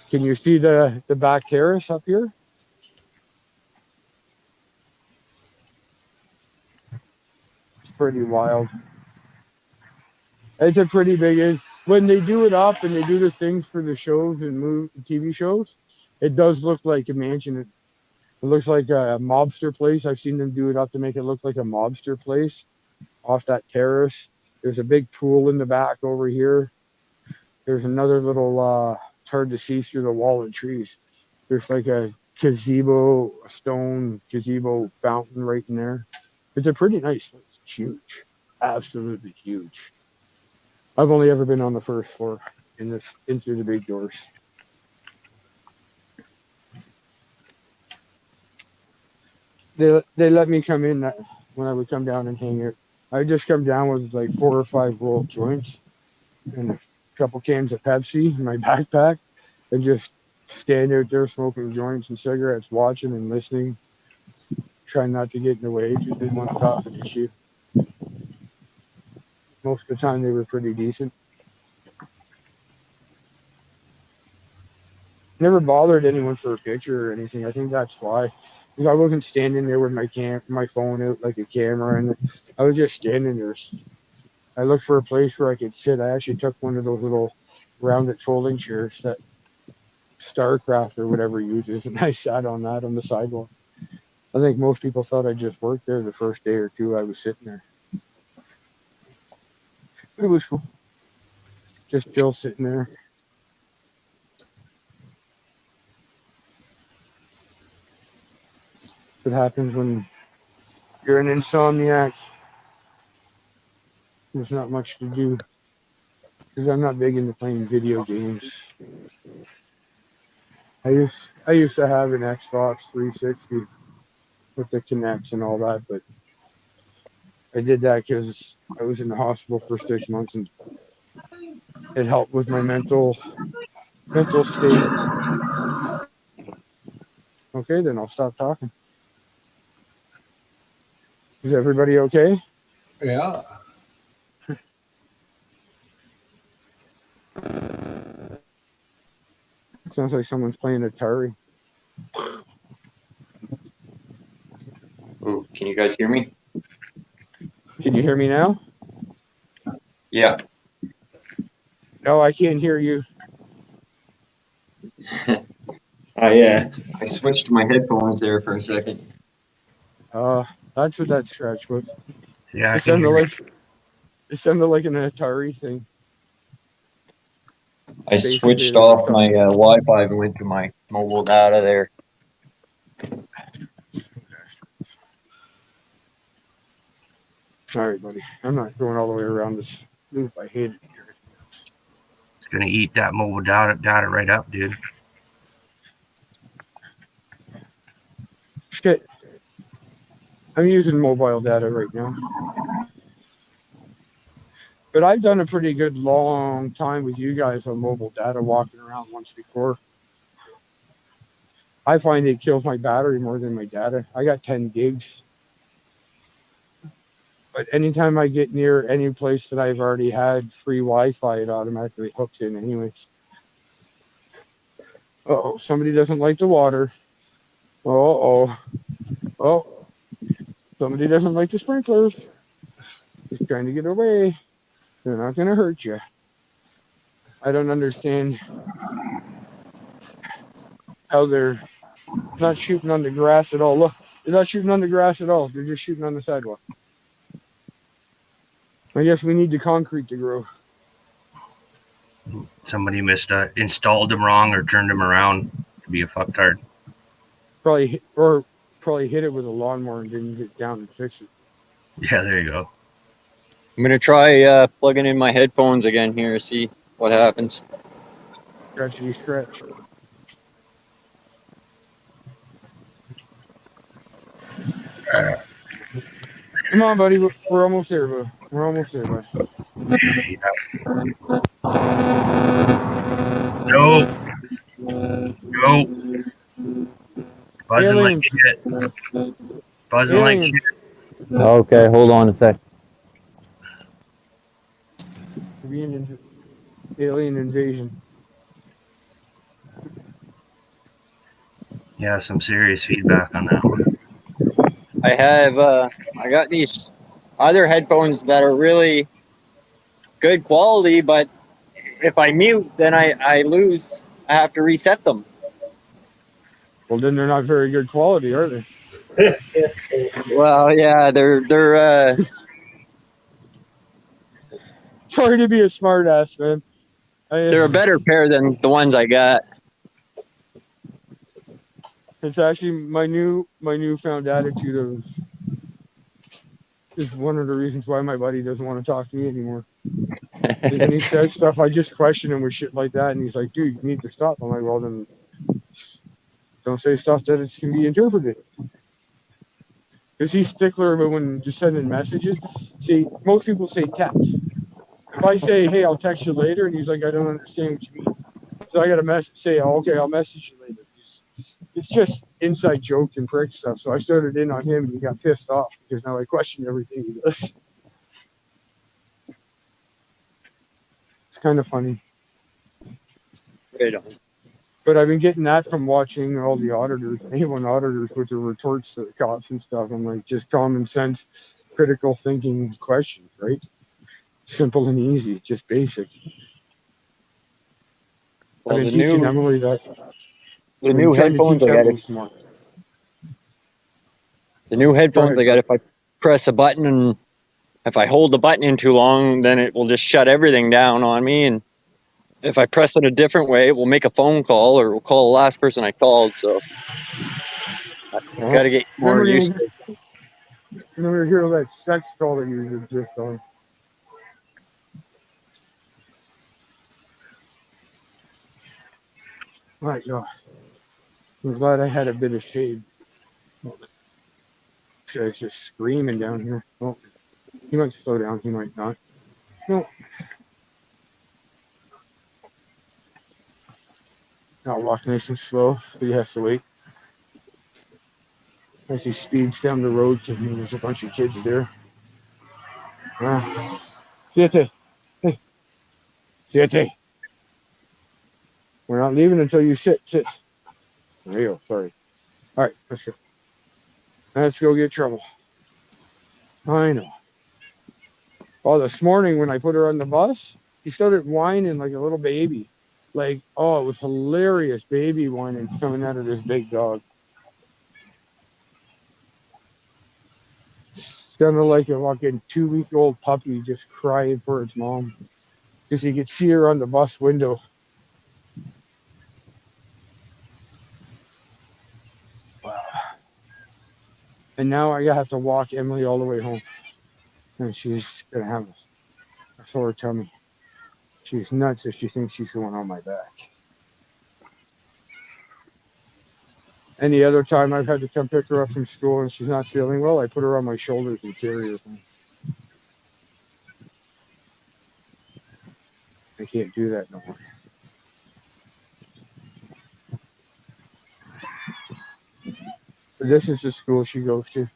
D: Can you see the back terrace up here? It's pretty wild. It's a pretty big. When they do it up and they do the things for the shows and TV shows, it does look like a mansion. It looks like a mobster place. I've seen them do it up to make it look like a mobster place off that terrace. There's a big pool in the back over here. There's another little, it's hard to see through the wall of trees. There's like a gazebo, a stone gazebo fountain right in there. It's a pretty nice place. It's huge. Absolutely huge. I've only ever been on the first floor in through the big doors. They let me come in when I would come down and hang out. I just come down with like 4 or 5 rolled joints and a couple cans of Pepsi in my backpack and just stand out there smoking joints and cigarettes, watching and listening, trying not to get in the way. Just didn't want to cause an issue. Most of the time they were pretty decent. Never bothered anyone for a picture or anything. I think that's why. Because I wasn't standing there with my phone out like a camera, and I was just standing there. I looked for a place where I could sit. I actually took one of those little rounded folding chairs that StarCraft or whatever uses, and I sat on that on the sidewalk. I think most people thought I just worked there the first day or two I was sitting there. But it was cool. Just chill sitting there. What happens when you're an insomniac? There's not much to do. Because I'm not big into playing video games. I used to have an Xbox 360 with the Kinects and all that, but I did that because I was in the hospital for 6 months and it helped with my mental state. Okay, then I'll stop talking. Is everybody okay?
B: Yeah.
D: Sounds like someone's playing Atari.
A: Oh, can you guys hear me?
D: Can you hear me now?
A: Yeah.
D: No, I can't hear you.
A: I switched to my headphones there for a second.
D: That's what that scratch was.
E: Yeah, I
D: It
E: can
D: sounded
E: hear
D: like an Atari thing.
A: I
D: Basically,
A: switched
D: it was
A: off my Wi-Fi and went to my mobile data there.
D: Sorry, buddy. I'm not going all the way around this loop. I hate it here.
E: It's gonna eat that mobile data right up, dude.
D: Shit. I'm using mobile data right now. But I've done a pretty good long time with you guys on mobile data walking around once before. I find it kills my battery more than my data. I got 10 gigs. But anytime I get near any place that I've already had free Wi-Fi, it automatically hooks in anyways. Uh-oh, somebody doesn't like the water. Oh, somebody doesn't like the sprinklers. Just trying to get away. They're not going to hurt you. I don't understand how they're not shooting on the grass at all. Look, they're not shooting on the grass at all. They're just shooting on the sidewalk. I guess we need the concrete to grow.
E: Somebody installed them wrong or turned them around to be a fucktard.
D: Probably hit it with a lawnmower and didn't get down and fix it.
E: Yeah, there you go.
A: I'm gonna try plugging in my headphones again here, see what happens.
D: Stretchy stretch. Come on, buddy. We're almost there, bud. We're almost there, bud.
E: Nope. Nope. Buzzing like
D: Aliens.
E: shit. Buzzing like
D: Aliens.
E: shit.
A: Okay, hold on a sec.
D: Alien invasion.
E: Yeah, some serious feedback on that one.
A: I got these other headphones that are really good quality, but if I mute, then I lose. I have to reset them.
D: Well, then they're not very good quality, are they?
A: Well, yeah, they're
D: Sorry to be a smart ass, man.
A: they're a better pair than the ones I got.
D: It's actually my newfound attitude of is one of the reasons why my buddy doesn't want to talk to me anymore. When he says stuff, I just question him with shit like that, and he's like, "Dude, you need to stop." I'm like, "Well, then don't say stuff that it can be interpreted." Because he's stickler about when just sending messages. See, most people say text. If I say, "Hey, I'll text you later," and he's like, "I don't understand what you mean," so I got to say, "Oh, okay, I'll message you later." It's just inside joke and prick stuff. So I started in on him, and he got pissed off because now I question everything he does. It's kind of funny.
A: Right on.
D: But I've been getting that from watching all the auditors, A1 auditors with their retorts to the cops and stuff. I'm like, just common sense, critical thinking questions, right? Simple and easy, just basic.
A: Well,
D: I've been teaching Emily that.
A: the new headphones I got.
D: More.
A: The new headphones I
D: Go
A: got.
D: ahead.
A: If I press a button and if I hold the button in too long, then it will just shut everything down on me. And if I press it a different way, it will make a phone call or it will call the last person I called. So I got to get more used to it.
D: Remember hear that sex call that you were just on. My God. I'm glad I had a bit of shade. This guy's just screaming down here. Oh, he might slow down, he might not. No. I'll walk nice and slow, so he has to wait. As he speeds down the road, because there's a bunch of kids there. Siete. Hey. Siete. We're not leaving until you sit. Sit. There you go. Sorry. All right, let's go. Let's go get trouble. I know. Well, this morning when I put her on the bus, he started whining like a little baby. Like, oh, it was hilarious baby whining coming out of this big dog. Sounded like a fucking 2-week-old puppy just crying for its mom. Because you could see her on the bus window. Wow. And now I have to walk Emily all the way home. And she's going to have a sore tummy. She's nuts if she thinks she's going on my back. Any other time I've had to come pick her up from school and she's not feeling well, I put her on my shoulders and carry her home. I can't do that no more. But this is the school she goes to.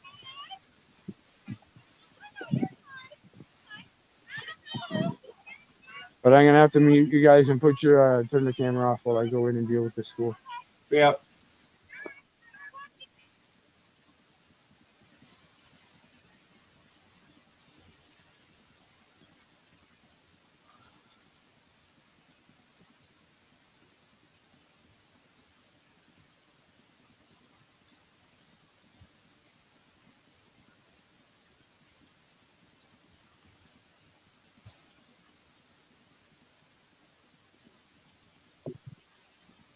D: But I'm gonna have to mute you guys and put your turn the camera off while I go in and deal with the school.
B: Yep.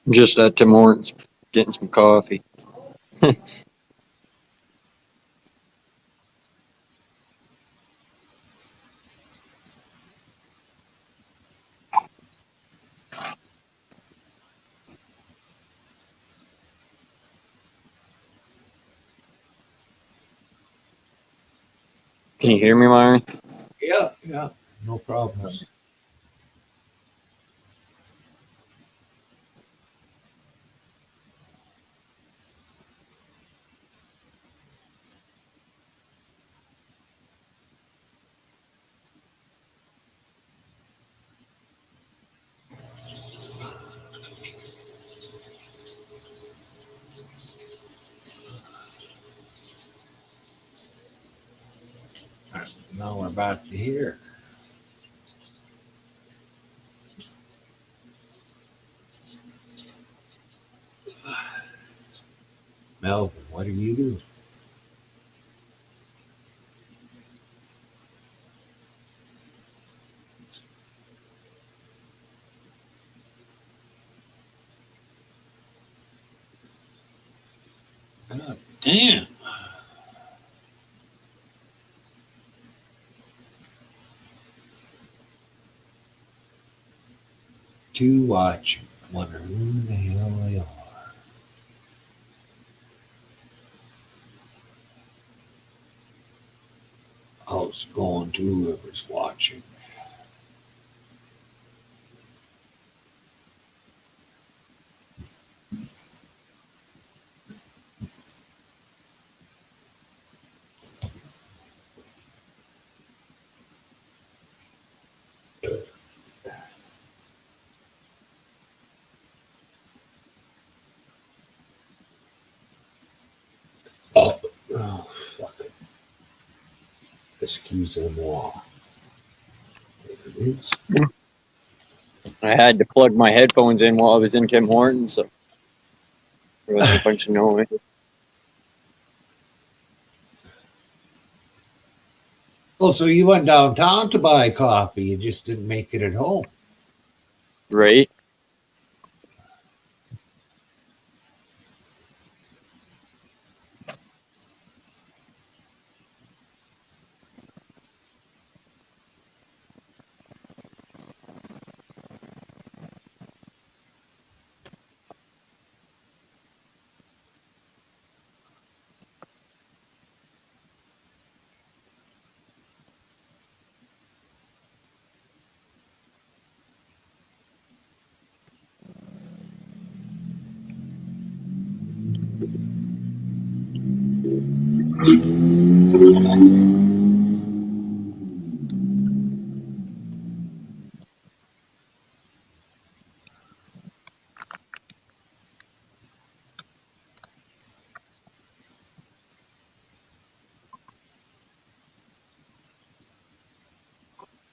A: I'm just at Tim Hortons getting some coffee. Can you hear me, Myron?
B: Yeah, yeah, no problems. Now we're back to here. Melvin, what are you doing? God damn. Two watching. Wonder who the hell they are. How's it going to whoever's watching? Oh, fuck it. Excusez-moi. There it is.
A: I had to plug my headphones in while I was in Tim Hortons, so there was a bunch of noise.
B: Oh, so you went downtown to buy coffee. You just didn't make it at home.
A: Right?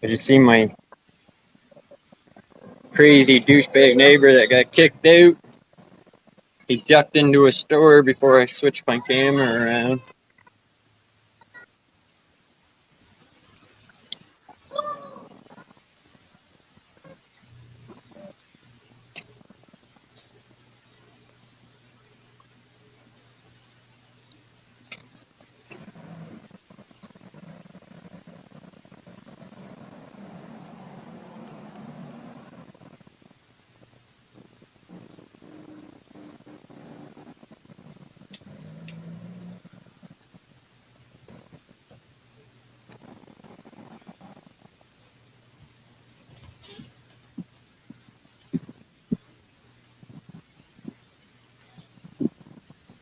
A: I just seen my crazy douchebag neighbor that got kicked out. He ducked into a store before I switched my camera around.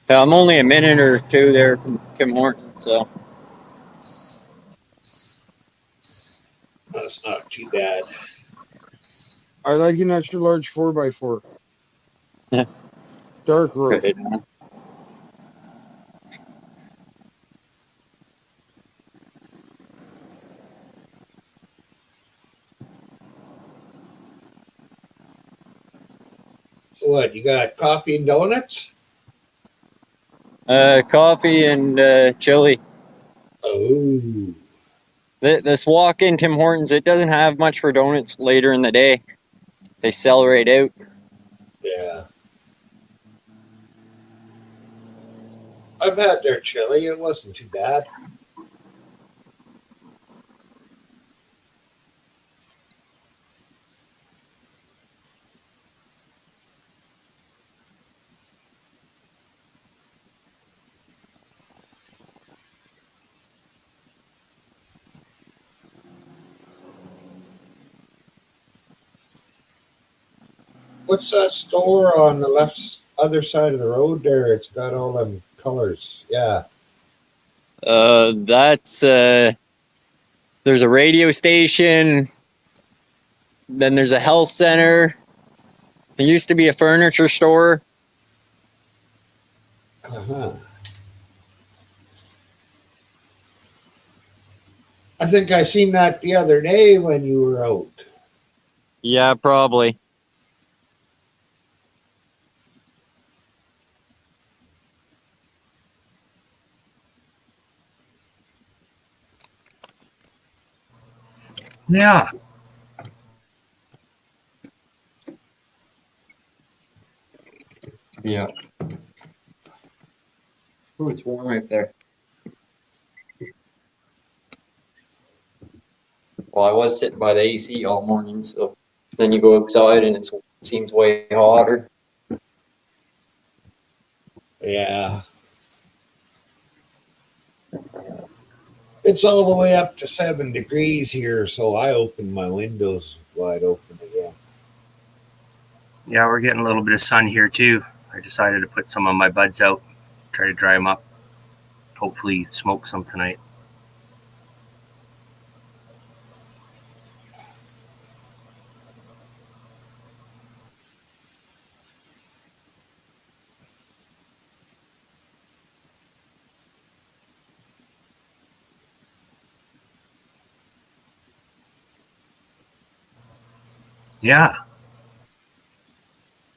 A: I'm only a minute or two there from Tim Hortons, so
B: That's not too bad.
D: I like an extra large 4x4. Dark roast.
A: right.
B: So what? You got coffee and donuts?
A: Coffee and chili.
B: Oh,
A: This walk-in Tim Hortons, it doesn't have much for donuts later in the day. They sell right out.
B: yeah. I've had their chili. It wasn't too bad. What's that store on the left other side of the road there? It's got all them colors. Yeah.
A: That's there's a radio station. Then there's a health center. There used to be a furniture store.
B: Uh-huh. I think I seen that the other day when you were out.
A: Yeah, probably.
E: Yeah.
A: Yeah. Ooh, it's warm right there. Well, I was sitting by the AC all morning, so then you go outside and it seems way hotter.
B: Yeah. It's all the way up to 7 degrees here, so I opened my windows wide open again.
E: Yeah, we're getting a little bit of sun here too. I decided to put some of my buds out, try to dry them up. Hopefully smoke some tonight. Yeah.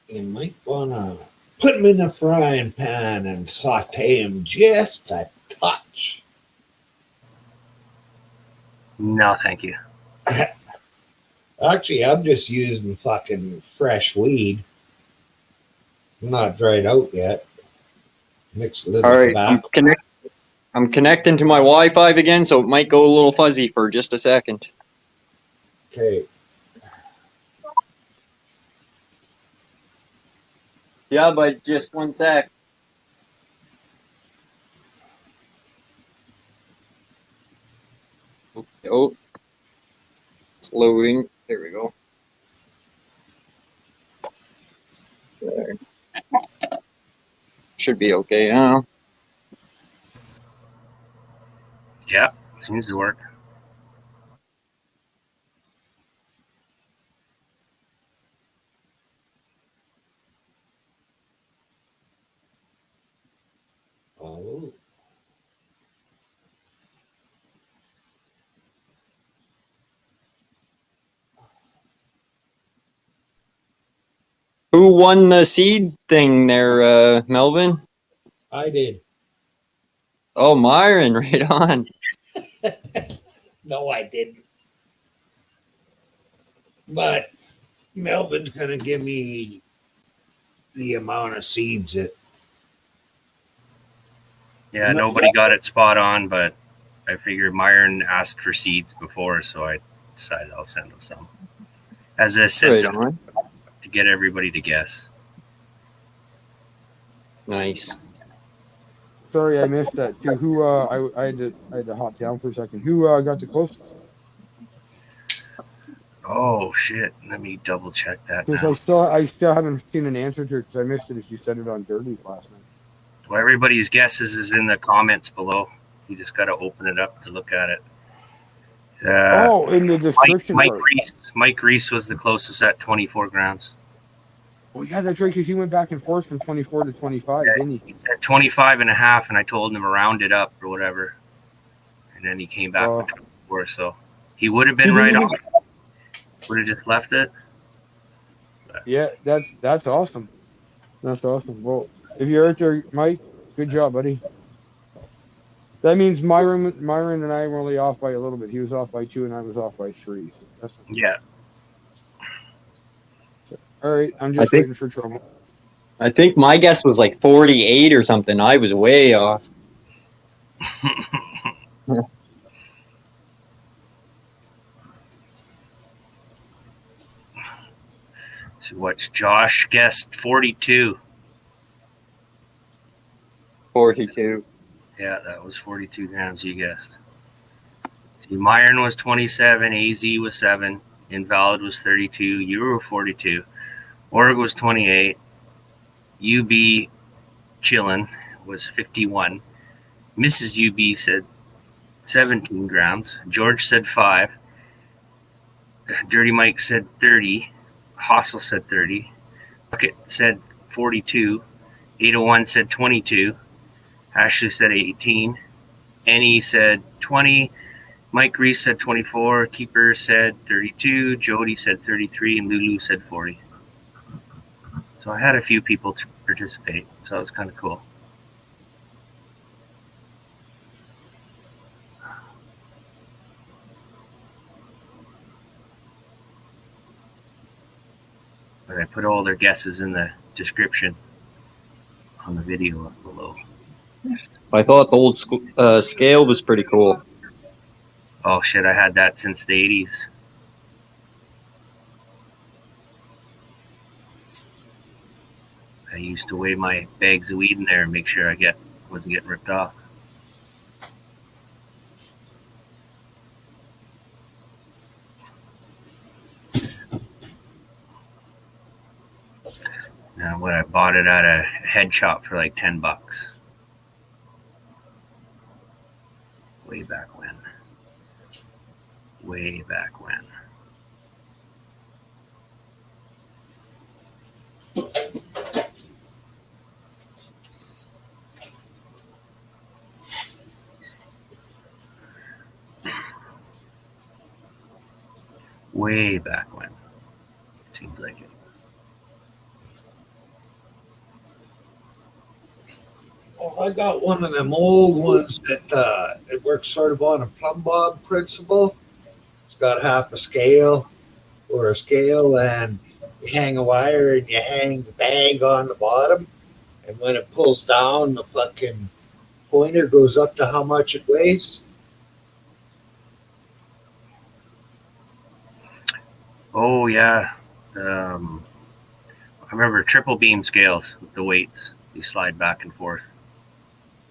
B: You might want to put them in the frying pan and saute them just a touch.
E: No, thank you.
B: Actually, I'm just using fucking fresh weed. Not dried out yet. Mix a little
A: All right,
B: tobacco.
A: I'm connecting to my Wi-Fi again, so it might go a little fuzzy for just a second.
B: Okay.
A: Yeah, but just one sec. Oh, it's loading. There we go. There. Should be okay now.
E: Yeah, seems to work.
B: Oh.
A: Who won the seed thing there, Melvin?
B: I did.
A: Oh, Myron, right on.
B: No, I didn't. But Melvin's going to give me the amount of seeds that.
E: Yeah, nobody got it spot on, but I figured Myron asked for seeds before, so I decided I'll send him some as a
A: Right
E: incentive
A: on.
E: to get everybody to guess.
A: Nice.
D: Sorry, I missed that too. Who? I had to hop down for a second. Who got the closest?
E: Oh shit! Let me double check that
D: Because
E: now.
D: I still haven't seen an answer to it because I missed it as you said it on Dirty last night.
E: Well, everybody's guesses is in the comments below. You just got to open it up to look at it.
D: In the description
E: Mike
D: part.
E: Reese. Mike Reese was the closest at 24 grams.
D: Oh yeah, that's right. Because he went back and forth from 24 to 25, didn't he?
E: He said 25 and a half, and I told him to round it up or whatever. And then he came back with 24, so he would have been right on. Would have just left it. But.
D: Yeah, that's awesome. That's awesome. Well, if you're out there, Mike, good job, buddy. That means Myron and I were only off by a little bit. He was off by 2, and I was off by 3. So
E: yeah.
D: All right, I'm just waiting for trouble.
A: I think my guess was like 48 or something. I was way off.
E: So what's Josh guessed 42.
A: 42.
E: Yeah, that was 42 grams you guessed. See, Myron was 27, AZ was 7, Invalid was 32, you were 42. Org was 28. UB chillin' was 51. Mrs. UB said 17 grams. George said 5. Dirty Mike said 30. Hostel said 30. Bucket said 42. 801 said 22. Ashley said 18. Annie said 20. Mike Reese said 24. Keeper said 32. Jody said 33. And Lulu said 40. So I had a few people participate. So it was kind of cool. But I put all their guesses in the description on the video up below.
A: I thought the old scale was pretty cool.
E: Oh shit, I had that since the 80s. I used to weigh my bags of weed in there and make sure I wasn't getting ripped off. Now, when I bought it at a head shop for like $10. Way back when. Way back when. Way back when. Seems like it.
B: Oh, I got one of them old ones that it works sort of on a plumb bob principle. It's got half a scale or a scale, and you hang a wire and you hang the bag on the bottom. And when it pulls down, the fucking pointer goes up to how much it weighs.
E: Oh, yeah. I remember triple beam scales with the weights. You slide back and forth.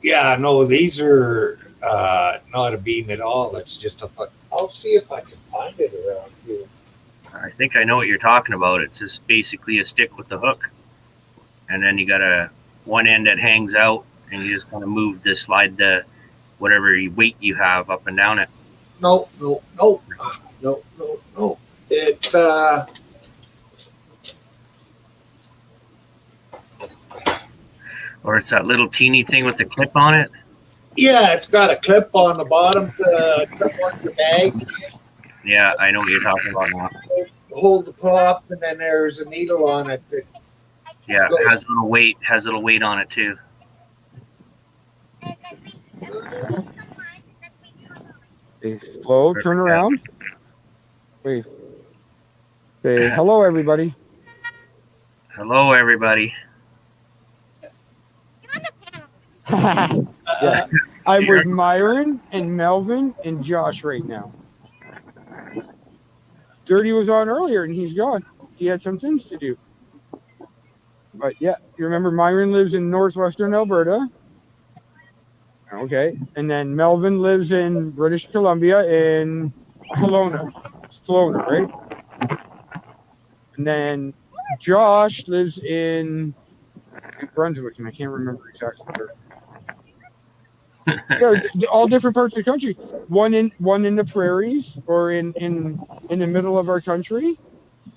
B: Yeah, no, these are not a beam at all. It's just a fuck. I'll see if I can find it around here.
E: I think I know what you're talking about. It's just basically a stick with the hook. And then you got one end that hangs out, and you just kind of slide the whatever weight you have up and down it.
B: No. It
E: Or it's that little teeny thing with the clip on it.
B: yeah, it's got a clip on the bottom to clip on your bag.
E: Yeah, I know what you're talking about now.
B: Hold the prop, and then there's a needle on it.
E: Yeah, it has a little weight on it too.
D: Hey, slow, turn around. Wait. Say hello, everybody.
E: Hello, everybody.
D: Yeah. I'm with Myron and Melvin and Josh right now. Dirty was on earlier and he's gone. He had some things to do. But yeah, you remember Myron lives in northwestern Alberta. Okay. And then Melvin lives in British Columbia in Kelowna, right? And then Josh lives in New Brunswick, and I can't remember exactly where. Yeah, all different parts of the country. One in the prairies or in the middle of our country.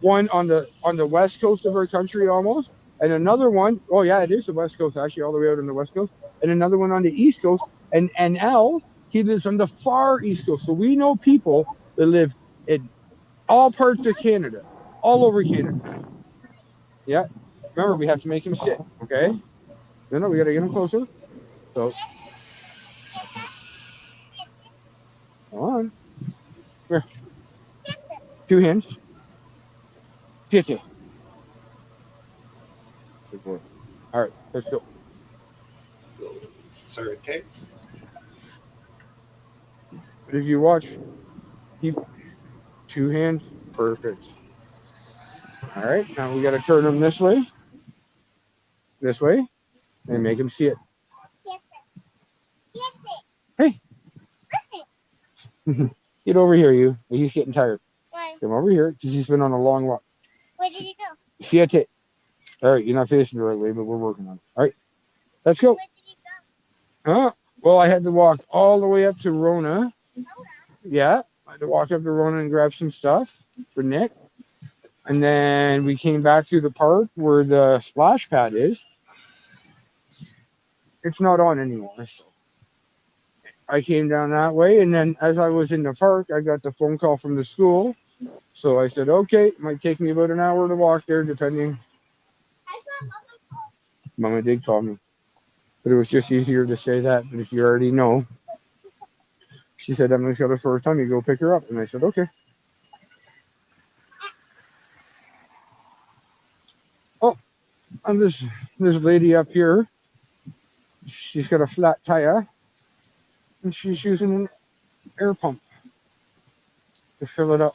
D: One on the west coast of our country almost, and another one. Oh yeah, it is the west coast actually, all the way out on the west coast, and another one on the east coast. And Al, he lives on the far east coast. So we know people that live in all parts of Canada, all over Canada. Yeah. Remember, we have to make him sit. Okay. No, we gotta get him closer. So. Come on. Here. 2 hands. Sit it. Good boy. All right, let's go.
B: Sorry, tape.
D: But if you watch, keep 2 hands. Perfect. All right, now we got to turn him this way, and make him see it. Hey. Get over here, you. He's getting tired.
F: Why?
D: Come over here, because he's been on a long walk.
F: Where did you go?
D: Siete. All right, you're not facing the right way, but we're working on it. All right, let's go. Huh? Well, I had to walk all the way up to Rona. Yeah, I had to walk up to Rona and grab some stuff for Nick. And then we came back through the park where the splash pad is. It's not on anymore. So I came down that way. And then as I was in the park, I got the phone call from the school. So I said, okay, it might take me about an hour to walk there, depending. Mama did call me. But it was just easier to say that. But if you already know, she said, Emily's got a sore tummy. Go pick her up. And I said, okay. Oh, and this lady up here, she's got a flat tire. And she's using an air pump to fill it up.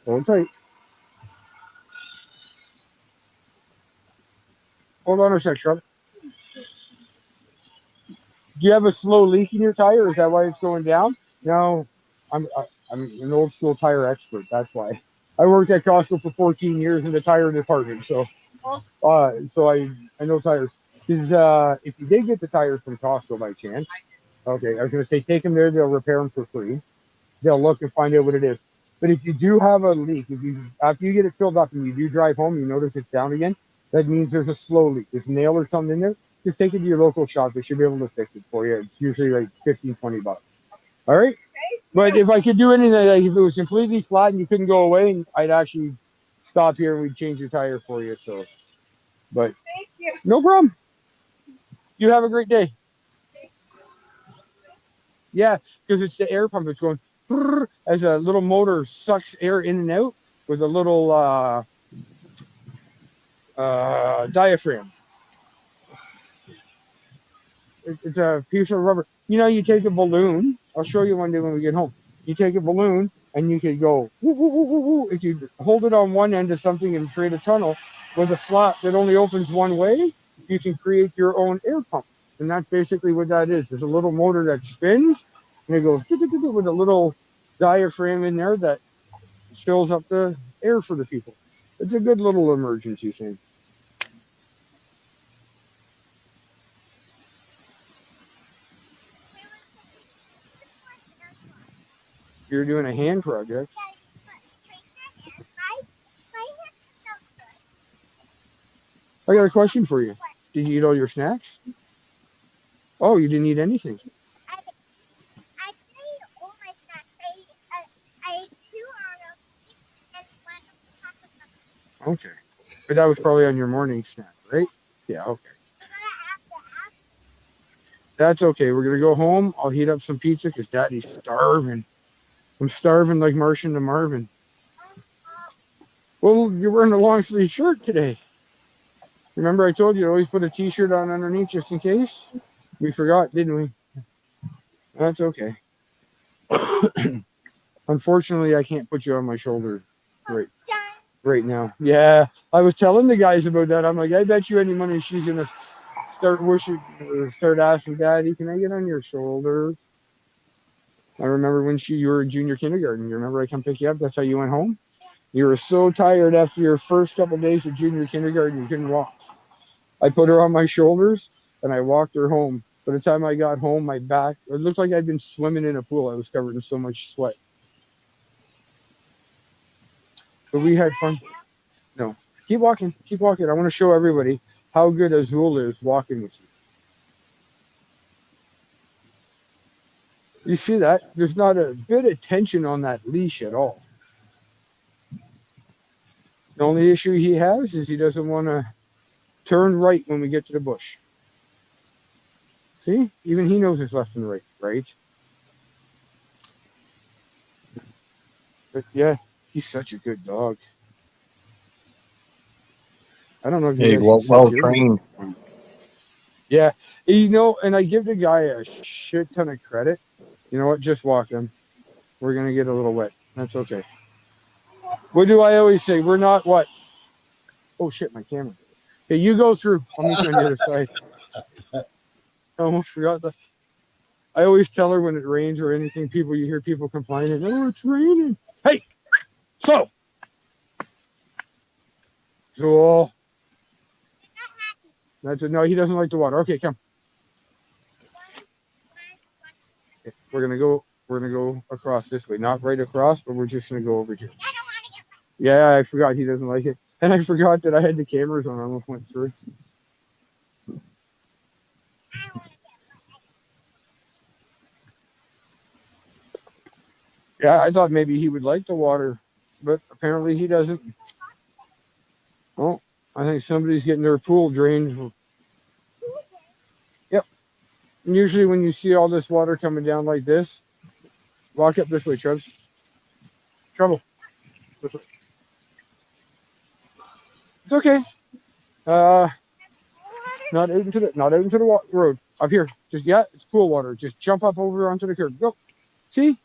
D: Hold tight. Hold on a sec, Chuck. Do you have a slow leak in your tire? Is that why it's going down? No, I'm an old school tire expert. That's why. I worked at Costco for 14 years in the tire department, so I know tires. If you did get the tires from Costco by chance, okay, I was gonna say take them there. They'll repair them for free. They'll look and find out what it is. But if you do have a leak, after you get it filled up and you do drive home, you notice it's down again. That means there's a slow leak. There's a nail or something in there. Just take it to your local shop. They should be able to fix it for you. It's usually like 15, 20 bucks. All right. But if I could do anything, like if it was completely flat and you couldn't go away, I'd actually stop here and we'd change your tire for you. So, but no problem. You have a great day. Yeah, because it's the air pump. It's going as a little motor sucks air in and out with a little diaphragm. It's a piece of rubber. You know, you take a balloon. I'll show you one day when we get home. You take a balloon and you can go woo, woo, woo, woo, woo. If you hold it on one end of something and create a tunnel with a flap that only opens one way, you can create your own air pump. And that's basically what that is. There's a little motor that spins and it goes with a little diaphragm in there that fills up the air for the people. It's a good little emergency thing. You're doing a hand project. I got a question for you. Did you eat all your snacks? Oh, you didn't eat anything.
F: I didn't eat all my snacks. I ate 2 out of and 1 of the.
D: Okay. But that was probably on your morning snack, right? Yeah, okay. That's okay. We're going to go home. I'll heat up some pizza because Daddy's starving. I'm starving like Martian to Marvin. Well, you're wearing a long sleeve shirt today. Remember I told you to always put a t-shirt on underneath just in case? We forgot, didn't we? That's okay. Unfortunately, I can't put you on my shoulder right now. Yeah, I was telling the guys about that. I'm like, I bet you any money she's going to start wishing or start asking Daddy, can I get on your shoulder? I remember when you were in junior kindergarten. You remember I come pick you up? That's how you went home? You were so tired after your first couple of days of junior kindergarten, you couldn't walk. I put her on my shoulders and I walked her home. By the time I got home, my back, it looked like I'd been swimming in a pool. I was covered in so much sweat. But we had fun. No, keep walking, keep walking. I want to show everybody how good Azul is walking with you. You see that? There's not a bit of tension on that leash at all. The only issue he has is he doesn't want to turn right when we get to the bush. See? Even he knows it's left and right, right? But yeah, he's such a good dog. I don't know if you guys
A: well trained.
D: Yeah, you know, and I give the guy a shit ton of credit. You know what? Just walk him. We're gonna get a little wet. That's okay. What do I always say? We're not what? Oh shit, my camera. Okay, you go through. I'll meet you on the other side. I almost forgot that. I always tell her when it rains or anything, you hear people complaining, oh, it's raining. Hey, slow. Joel. That's it. No, he doesn't like the water. Okay, come. Okay, we're gonna go across this way. Not right across, but we're just gonna go over here. Yeah, I forgot he doesn't like it. And I forgot that I had the cameras on. I almost went through. Yeah, I thought maybe he would like the water, but apparently he doesn't. Oh, I think somebody's getting their pool drained. Yep. And usually when you see all this water coming down like this, walk up this way, Chubbs. Trouble. This way. It's okay. Not out into the road. Up here. Just it's pool water. Just jump up over onto the curb. Go. See?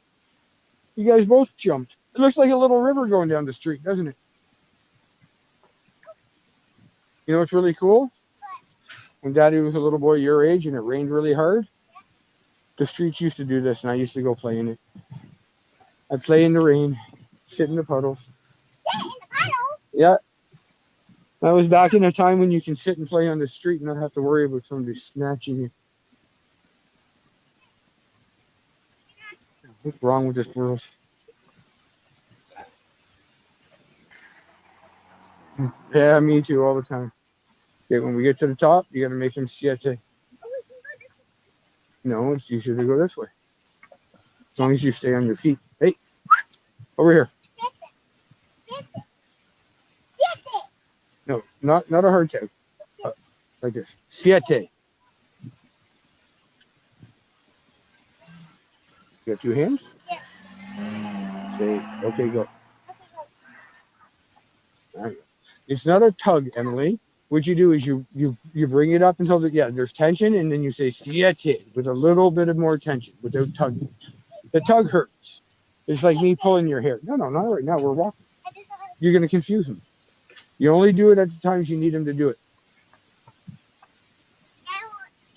D: You guys both jumped. It looks like a little river going down the street, doesn't it? You know what's really cool? When Daddy was a little boy your age and it rained really hard, the streets used to do this, and I used to go play in it. I play in the rain, sit in the puddles.
F: Sit in the puddles?
D: Yeah. That was back in a time when you can sit and play on the street and not have to worry about somebody snatching you. What's wrong with this world? Yeah, me too, all the time. Okay, when we get to the top, you gotta make him siete. No, it's easier to go this way. As long as you stay on your feet. Hey, over here. No, not a hard tag. Like this. Siete. You got two hands?
F: Yeah.
D: Say, okay, go. There you go. It's not a tug, Emily. What you do is you bring it up until there's tension, and then you say siete with a little bit of more tension without tugging. The tug hurts. It's like me pulling your hair. No, not right now. We're walking. You're gonna confuse him. You only do it at the times you need him to do it.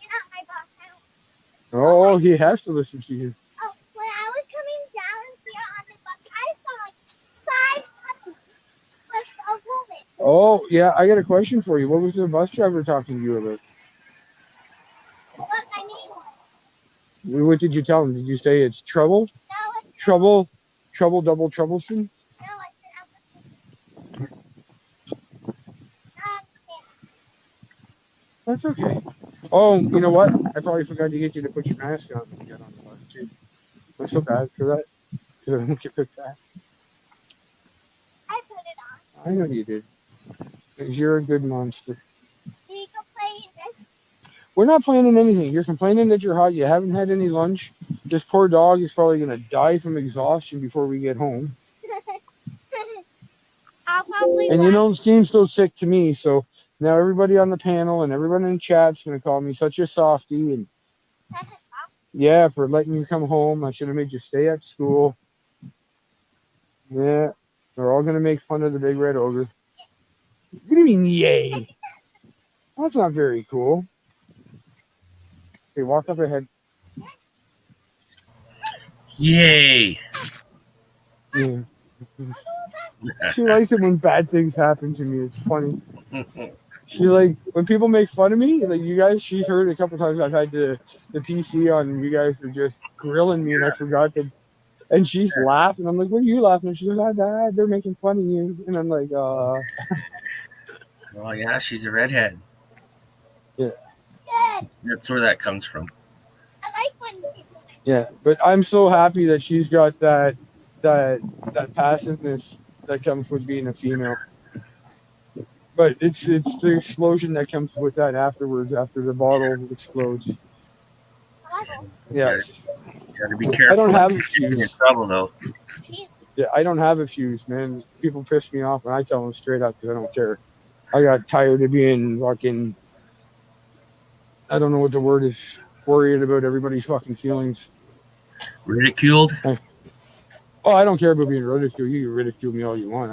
F: You're not my boss.
D: Oh, he has to listen to you.
F: Oh, when I was coming down here on the bus, I saw like 5 puppies with a woman.
D: Oh, yeah, I got a question for you. What was the bus driver talking to you about?
F: What my name was.
D: What did you tell him? Did you say it's trouble?
F: No, it's
D: Trouble, double troublesome?
F: No, it's
D: That's okay. Oh, you know what? I probably forgot to get you to put your mask on when you get on the bus, too. I'm so bad for that. Because I don't get picked back.
F: I put it on.
D: I know you did. 'Cause you're a good monster.
F: Did you go play this?
D: We're not planning anything. You're complaining that you're hot. You haven't had any lunch. This poor dog is probably going to die from exhaustion before we get home.
F: I'll probably
D: And you don't seem so sick to me, so now everybody on the panel and everyone in the chat's going to call me such a softie. And yeah, for letting you come home. I should have made you stay at school. Yeah, they're all going to make fun of the big red ogre. What do you mean, yay? That's not very cool. Okay, walk up ahead.
E: Yay!
D: Yeah. She likes it when bad things happen to me. It's funny. She like when people make fun of me, like you guys. She's heard a couple times I've had the PC on. You guys are just grilling me, and I forgot to. And she's laughing. I'm like, "What are you laughing?" She goes, "Dad, they're making fun of you." And I'm like,
E: Oh yeah, she's a redhead.
D: Yeah.
F: Good.
E: That's where that comes from.
F: I like when people make
D: Yeah, but I'm so happy that she's got that passiveness that comes with being a female. But it's the explosion that comes with that afterwards, after the bottle explodes.
F: bottle.
D: Yeah.
E: You gotta be careful.
D: I don't have a
E: You're in
D: fuse.
E: trouble though.
F: Jeez.
D: Yeah, I don't have a fuse, man. People piss me off, and I tell them straight up because I don't care. I got tired of being fucking. I don't know what the word is. Worried about everybody's fucking feelings.
E: Ridiculed?
D: Oh, I don't care about being ridiculed. You can ridicule me all you want.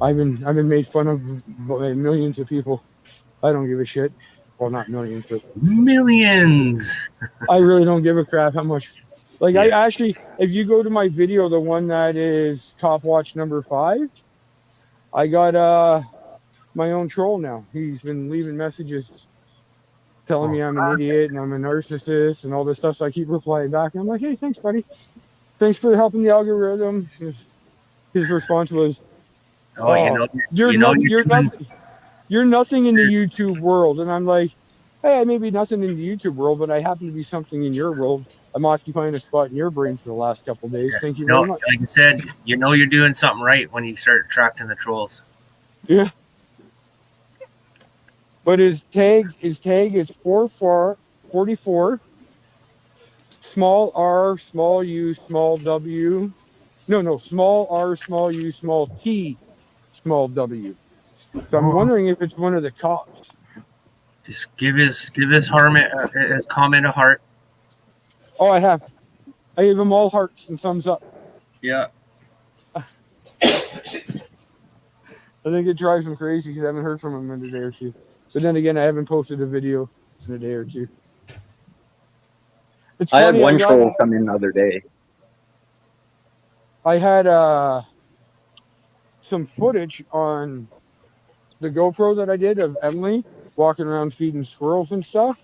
D: I've been made fun of by millions of people. I don't give a shit. Well, not millions, but
E: Millions.
D: I really don't give a crap how much. Like, I
E: Yeah.
D: actually, if you go to my video, the one that is top watch number 5, I got my own troll now. He's been leaving messages telling me I'm an idiot and I'm a narcissist and all this stuff. So I keep replying back. And I'm like, hey, thanks, buddy. Thanks for helping the algorithm. His response was,
E: Oh,
D: you're
E: you're
D: you're
E: doing.
D: nothing. You're nothing in the YouTube world. And I'm like, hey, I may be nothing in the YouTube world, but I happen to be something in your world. I'm occupying a spot in your brain for the last couple of days. Thank you
E: No,
D: very much.
E: like I said, you're doing something right when you start attracting the trolls.
D: Yeah. But his tag is 44, small r, small u, small w. No, small r, small u, small t, small w. So I'm wondering if it's one of the cops.
E: Just give his his comment a heart.
D: Oh, I gave them all hearts and thumbs up.
E: Yeah.
D: I think it drives him crazy because I haven't heard from him in a day or two. But then again, I haven't posted a video in a day or two. It's
A: I had
D: funny.
A: one troll come in the other day.
D: I had some footage on the GoPro that I did of Emily walking around feeding squirrels and stuff.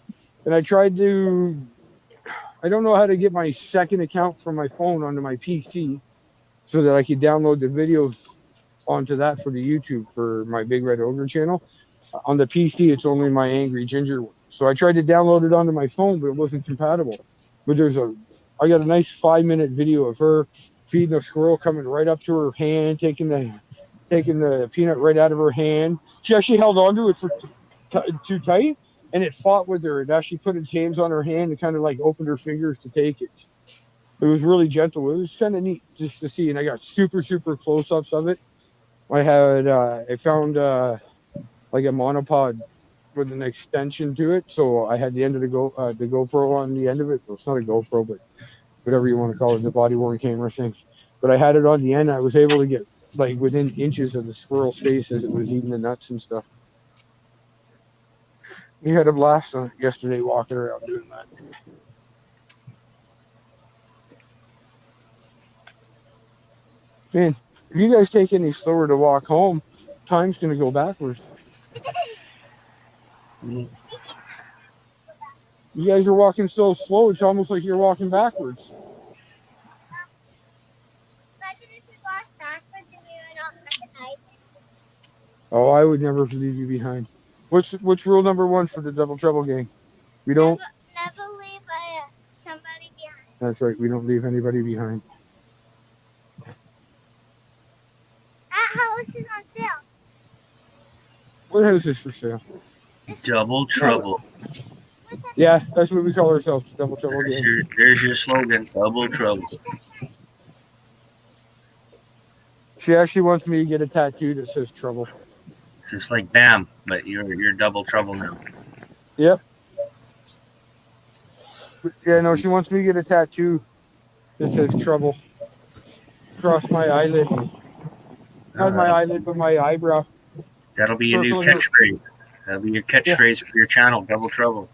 D: And I tried to, I don't know how to get my second account from my phone onto my PC so that I could download the videos onto that for the YouTube for my Big Red Ogre channel. On the PC, it's only my Angry Ginger one. So I tried to download it onto my phone, but it wasn't compatible. But I got a nice 5-minute video of her feeding a squirrel, coming right up to her hand, taking the peanut right out of her hand. She actually held onto it for too tight, and it fought with her. It actually put its hands on her hand and kind of like opened her fingers to take it. It was really gentle. It was kind of neat just to see, and I got super close-ups of it. I found like a monopod with an extension to it, so I had the end of the GoPro on the end of it. Well, it's not a GoPro, but whatever you want to call it, the body worn camera thing. But I had it on the end. I was able to get like within inches of the squirrel's face as it was eating the nuts and stuff. He had a blast on it yesterday walking around doing that. Man, if you guys take any slower to walk home, time's gonna go backwards. You guys are walking so slow, it's almost like you're walking backwards.
F: Imagine if we lost backwards and we were not recognized.
D: Oh, I would never leave you behind. What's rule number 1 for the Double Trouble gang? We don't.
F: Never leave somebody behind.
D: That's right. We don't leave anybody behind.
F: That house is on sale.
D: What house is for sale?
E: Double trouble.
D: Yeah, that's what we call ourselves, Double Trouble gang.
E: There's your slogan. Double trouble.
D: She actually wants me to get a tattoo that says trouble.
E: Just like Bam, but you're double trouble now.
D: Yep. Yeah, no, she wants me to get a tattoo that says trouble across my eyelid. Not my eyelid, but my eyebrow.
E: That'll be your new catchphrase. That'll be your catchphrase for your channel, Double Trouble.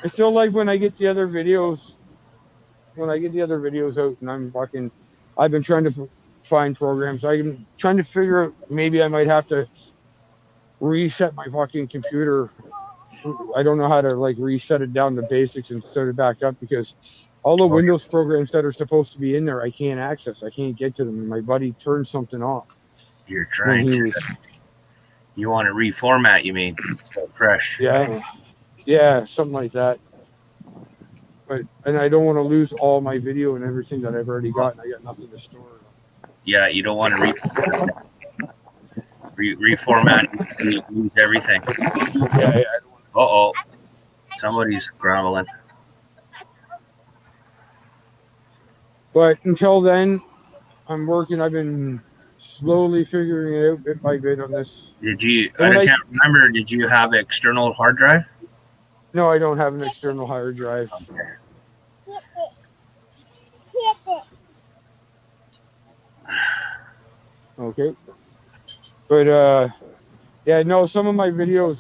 D: I still like when I get the other videos. When I get the other videos out, and I've been trying to find programs. I'm trying to figure out, maybe I might have to reset my fucking computer. I don't know how to like reset it down to basics and start it back up, because all the Windows programs that are supposed to be in there, I can't access. I can't get to them. And my buddy turned something off.
E: You're trying to. You want to reformat, you mean? So fresh.
D: Yeah, something like that. And I don't want to lose all my video and everything that I've already got, and I got nothing to store.
E: Yeah, you don't want to reformat and lose everything.
D: Yeah.
E: Uh-oh. Somebody's growling.
D: But until then, I'm working. I've been slowly figuring it out bit by bit on this.
E: I can't remember, did you have an external hard drive?
D: No, I don't have an external hard drive. Okay. But Yeah, no, some of my videos,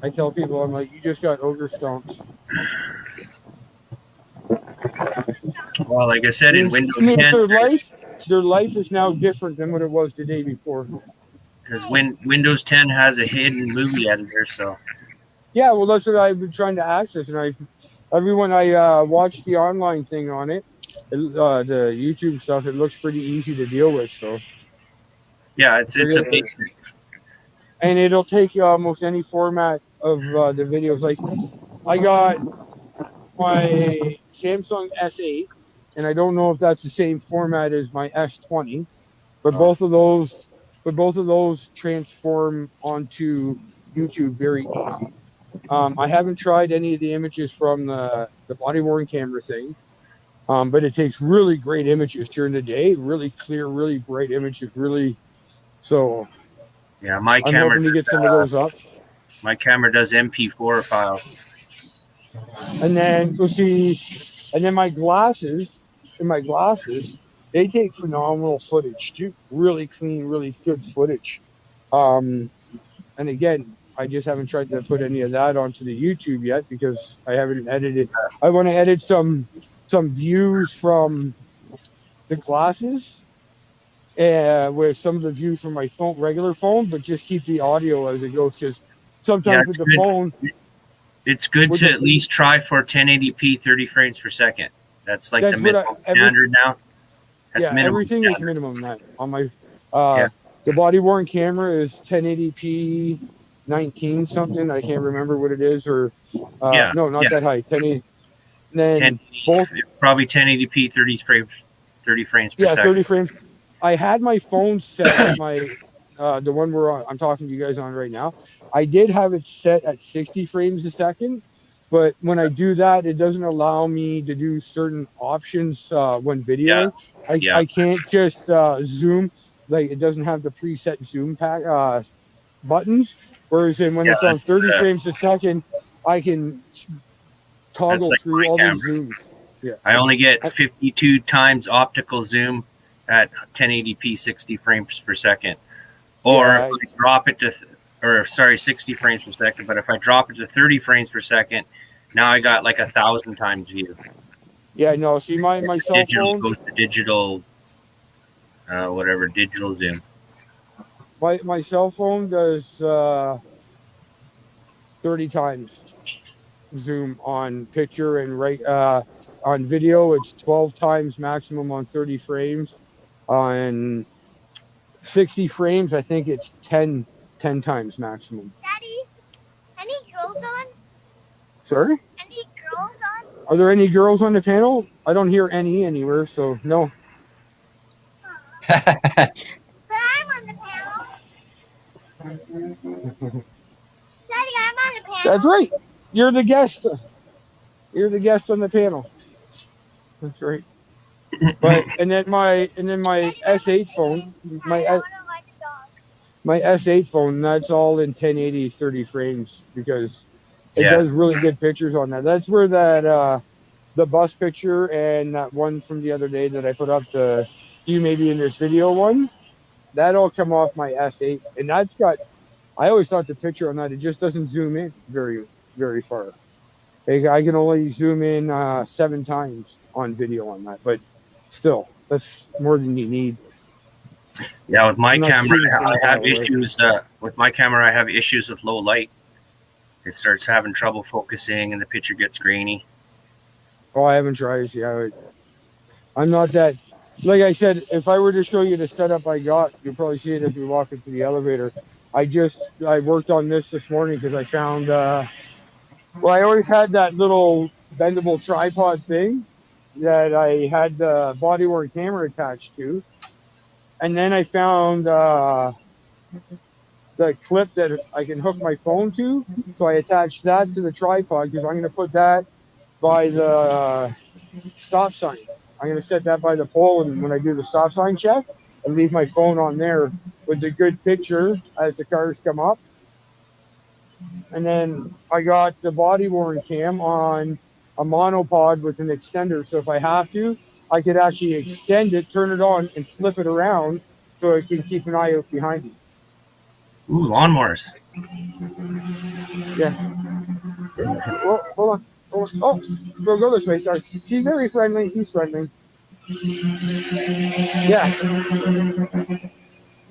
D: I tell people, I'm like, you just got ogre stomped.
E: Well, like I said, in Windows
D: I mean,
E: 10,
D: their life is now different than what it was the day before.
E: because Windows 10 has a hidden movie editor, so
D: Yeah, well, that's what I've been trying to access, and everyone I watched the online thing on it, the YouTube stuff, it looks pretty easy to deal with. So,
E: yeah, it's a basic.
D: and it'll take you almost any format of the videos. Like I got my Samsung S8, and I don't know if that's the same format as my S20, but
E: Oh.
D: both of those transform onto YouTube very easy. I haven't tried any of the images from the body worn camera thing, but it takes really great images during the day, really clear, really bright images, really. So
E: Yeah,
D: I'm hoping to get some of those up.
E: my camera does MP4 files.
D: And then we'll see, and then my glasses, they take phenomenal footage too. Really clean, really good footage. Um, and again, I just haven't tried to put any of that onto the YouTube yet because I haven't edited. I want to edit some views from the glasses, with some of the views from my phone, regular phone, but just keep the audio as it goes. Because
E: Yeah,
D: sometimes with
E: it's
D: the
E: good.
D: phone,
E: It's good
D: with
E: to
D: the
E: at least try for 1080p 30 frames per second. That's like the
D: that's what
E: minimum standard now. That's
D: yeah,
E: minimum
D: everything is
E: standard.
D: minimum that on my
E: Yeah.
D: the body worn camera is 1080p 19 something. I can't remember what it is, or
E: Yeah.
D: no, not
E: Yeah.
D: that high. 1080. Then
E: 1080,
D: both,
E: probably 1080p 30 frames per
D: yeah,
E: second.
D: 30 frames. I had my phone set my the one I'm talking to you guys on right now. I did have it set at 60 frames a second, but when I do that, it doesn't allow me to do certain options when
E: Yeah.
D: videoing.
E: Yeah.
D: I can't just zoom, like it doesn't have the preset zoom pack buttons. Whereas when
E: Yeah.
D: it's on 30 frames a second, I can
E: That's
D: toggle
E: like
D: through
E: my
D: all these
E: camera.
D: zooms. Yeah.
E: I only get
D: I-
E: 52 times optical zoom at 1080p 60 frames per second. Or if
D: yeah,
E: I drop it to, or sorry, 60 frames per second. But if I drop it to 30 frames per second, now I got like 1,000 times view.
D: yeah, no. See, my
E: It's a
D: cell
E: digital,
D: phone,
E: goes to digital, whatever, digital zoom.
D: my cell phone does 30 times zoom on picture, and right on video it's 12 times maximum on 30 frames. On 60 frames, I think it's 10 times maximum.
F: Daddy, any girls on?
D: Sorry?
F: Any girls on?
D: Are there any girls on the panel? I don't hear any anywhere, so no.
F: But I'm on the panel. Daddy, I'm on the panel.
D: That's right. You're the guest. You're the guest on the panel. That's right. But and then my
F: Daddy,
D: S8 phone,
F: I want to like a dog.
D: my S8 phone, that's all in 1080 30 frames because it
E: Yeah.
D: does really good pictures on that. That's where that the bus picture and that one from the other day that I put up to you maybe in this video one, that all come off my S8, and that's got. I always thought the picture on that, it just doesn't zoom in very far. I can only zoom in 7 times on video on that, but still, that's more than you need.
E: Yeah, with my
D: I'm not
E: camera,
D: shooting from a
E: I have
D: mile away.
E: issues. With my camera, I have issues with low light. It starts having trouble focusing, and the picture gets grainy.
D: Oh, I haven't tried. Yeah, I'm not that. Like I said, if I were to show you the setup I got, you'll probably see it if you walk into the elevator. I worked on this morning because I found. Well, I always had that little bendable tripod thing that I had the body worn camera attached to, and then I found the clip that I can hook my phone to. So I attached that to the tripod because I'm going to put that by the stop sign. I'm going to set that by the pole, and when I do the stop sign check, and leave my phone on there with a good picture as the cars come up. And then I got the body worn cam on a monopod with an extender. So if I have to, I could actually extend it, turn it on, and flip it around so it can keep an eye out behind me.
E: Ooh, lawnmowers.
D: Yeah. Well, hold on. Oh, go this way. Sorry. She's very friendly. He's friendly. Yeah.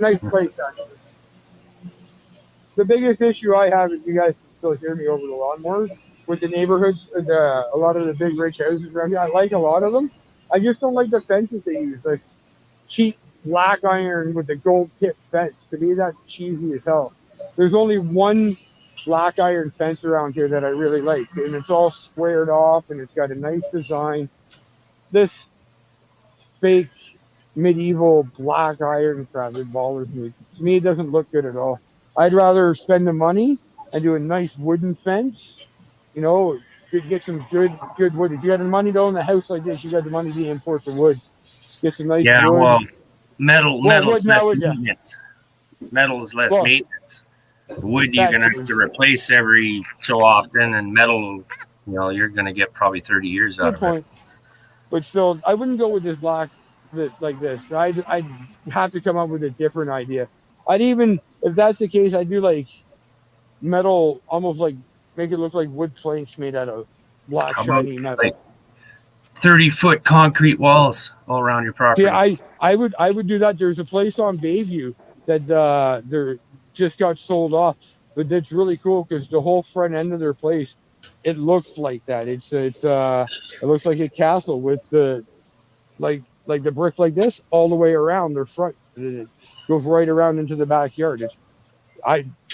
D: Nice place, actually. The biggest issue I have is you guys can still hear me over the lawnmowers with the neighborhoods, a lot of the big rich houses around here. I like a lot of them. I just don't like the fences they use. Like cheap black iron with the gold tip fence. To me, that's cheesy as hell. There's only one black iron fence around here that I really like, and it's all squared off and it's got a nice design. This fake medieval black iron crap, it bothers me. To me, it doesn't look good at all. I'd rather spend the money and do a nice wooden fence. You know, get some good wood. If you got the money to own a house like this, you got the money to import the wood. Get some nice
E: Yeah,
D: wood.
E: well, metal's
D: wood
E: less
D: now, yeah.
E: maintenance. Metal is less
D: Well,
E: maintenance. Wood you're gonna have to replace every so often, and metal, you're gonna get probably 30 years out
D: good
E: of it.
D: point. But still, I wouldn't go with this black like this. I'd have to come up with a different idea. I'd even, if that's the case, I'd do like metal, almost like make it look like wood planks made out of black
E: How about
D: shiny metal.
E: like 30-foot concrete walls all around your property?
D: Yeah, I would do that. There's a place on Bayview that they're just got sold off, but that's really cool because the whole front end of their place, it looks like that. It looks like a castle with the like the brick like this all the way around their front. It goes right around into the backyard.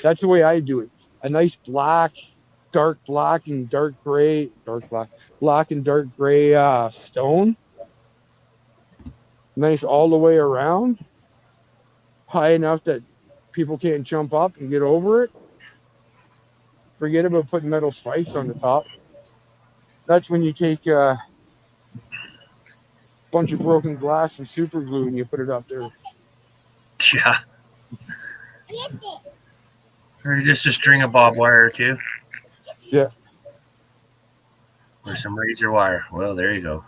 D: That's the way I do it. A nice dark black and dark gray, black and dark gray stone. Nice all the way around, high enough that people can't jump up and get over it. Forget about putting metal spikes on the top. That's when you take a bunch of broken glass and super glue and you put it up there.
E: Yeah. Or just a string of barbed wire too.
D: Yeah.
E: Or some razor wire. Well, there you go.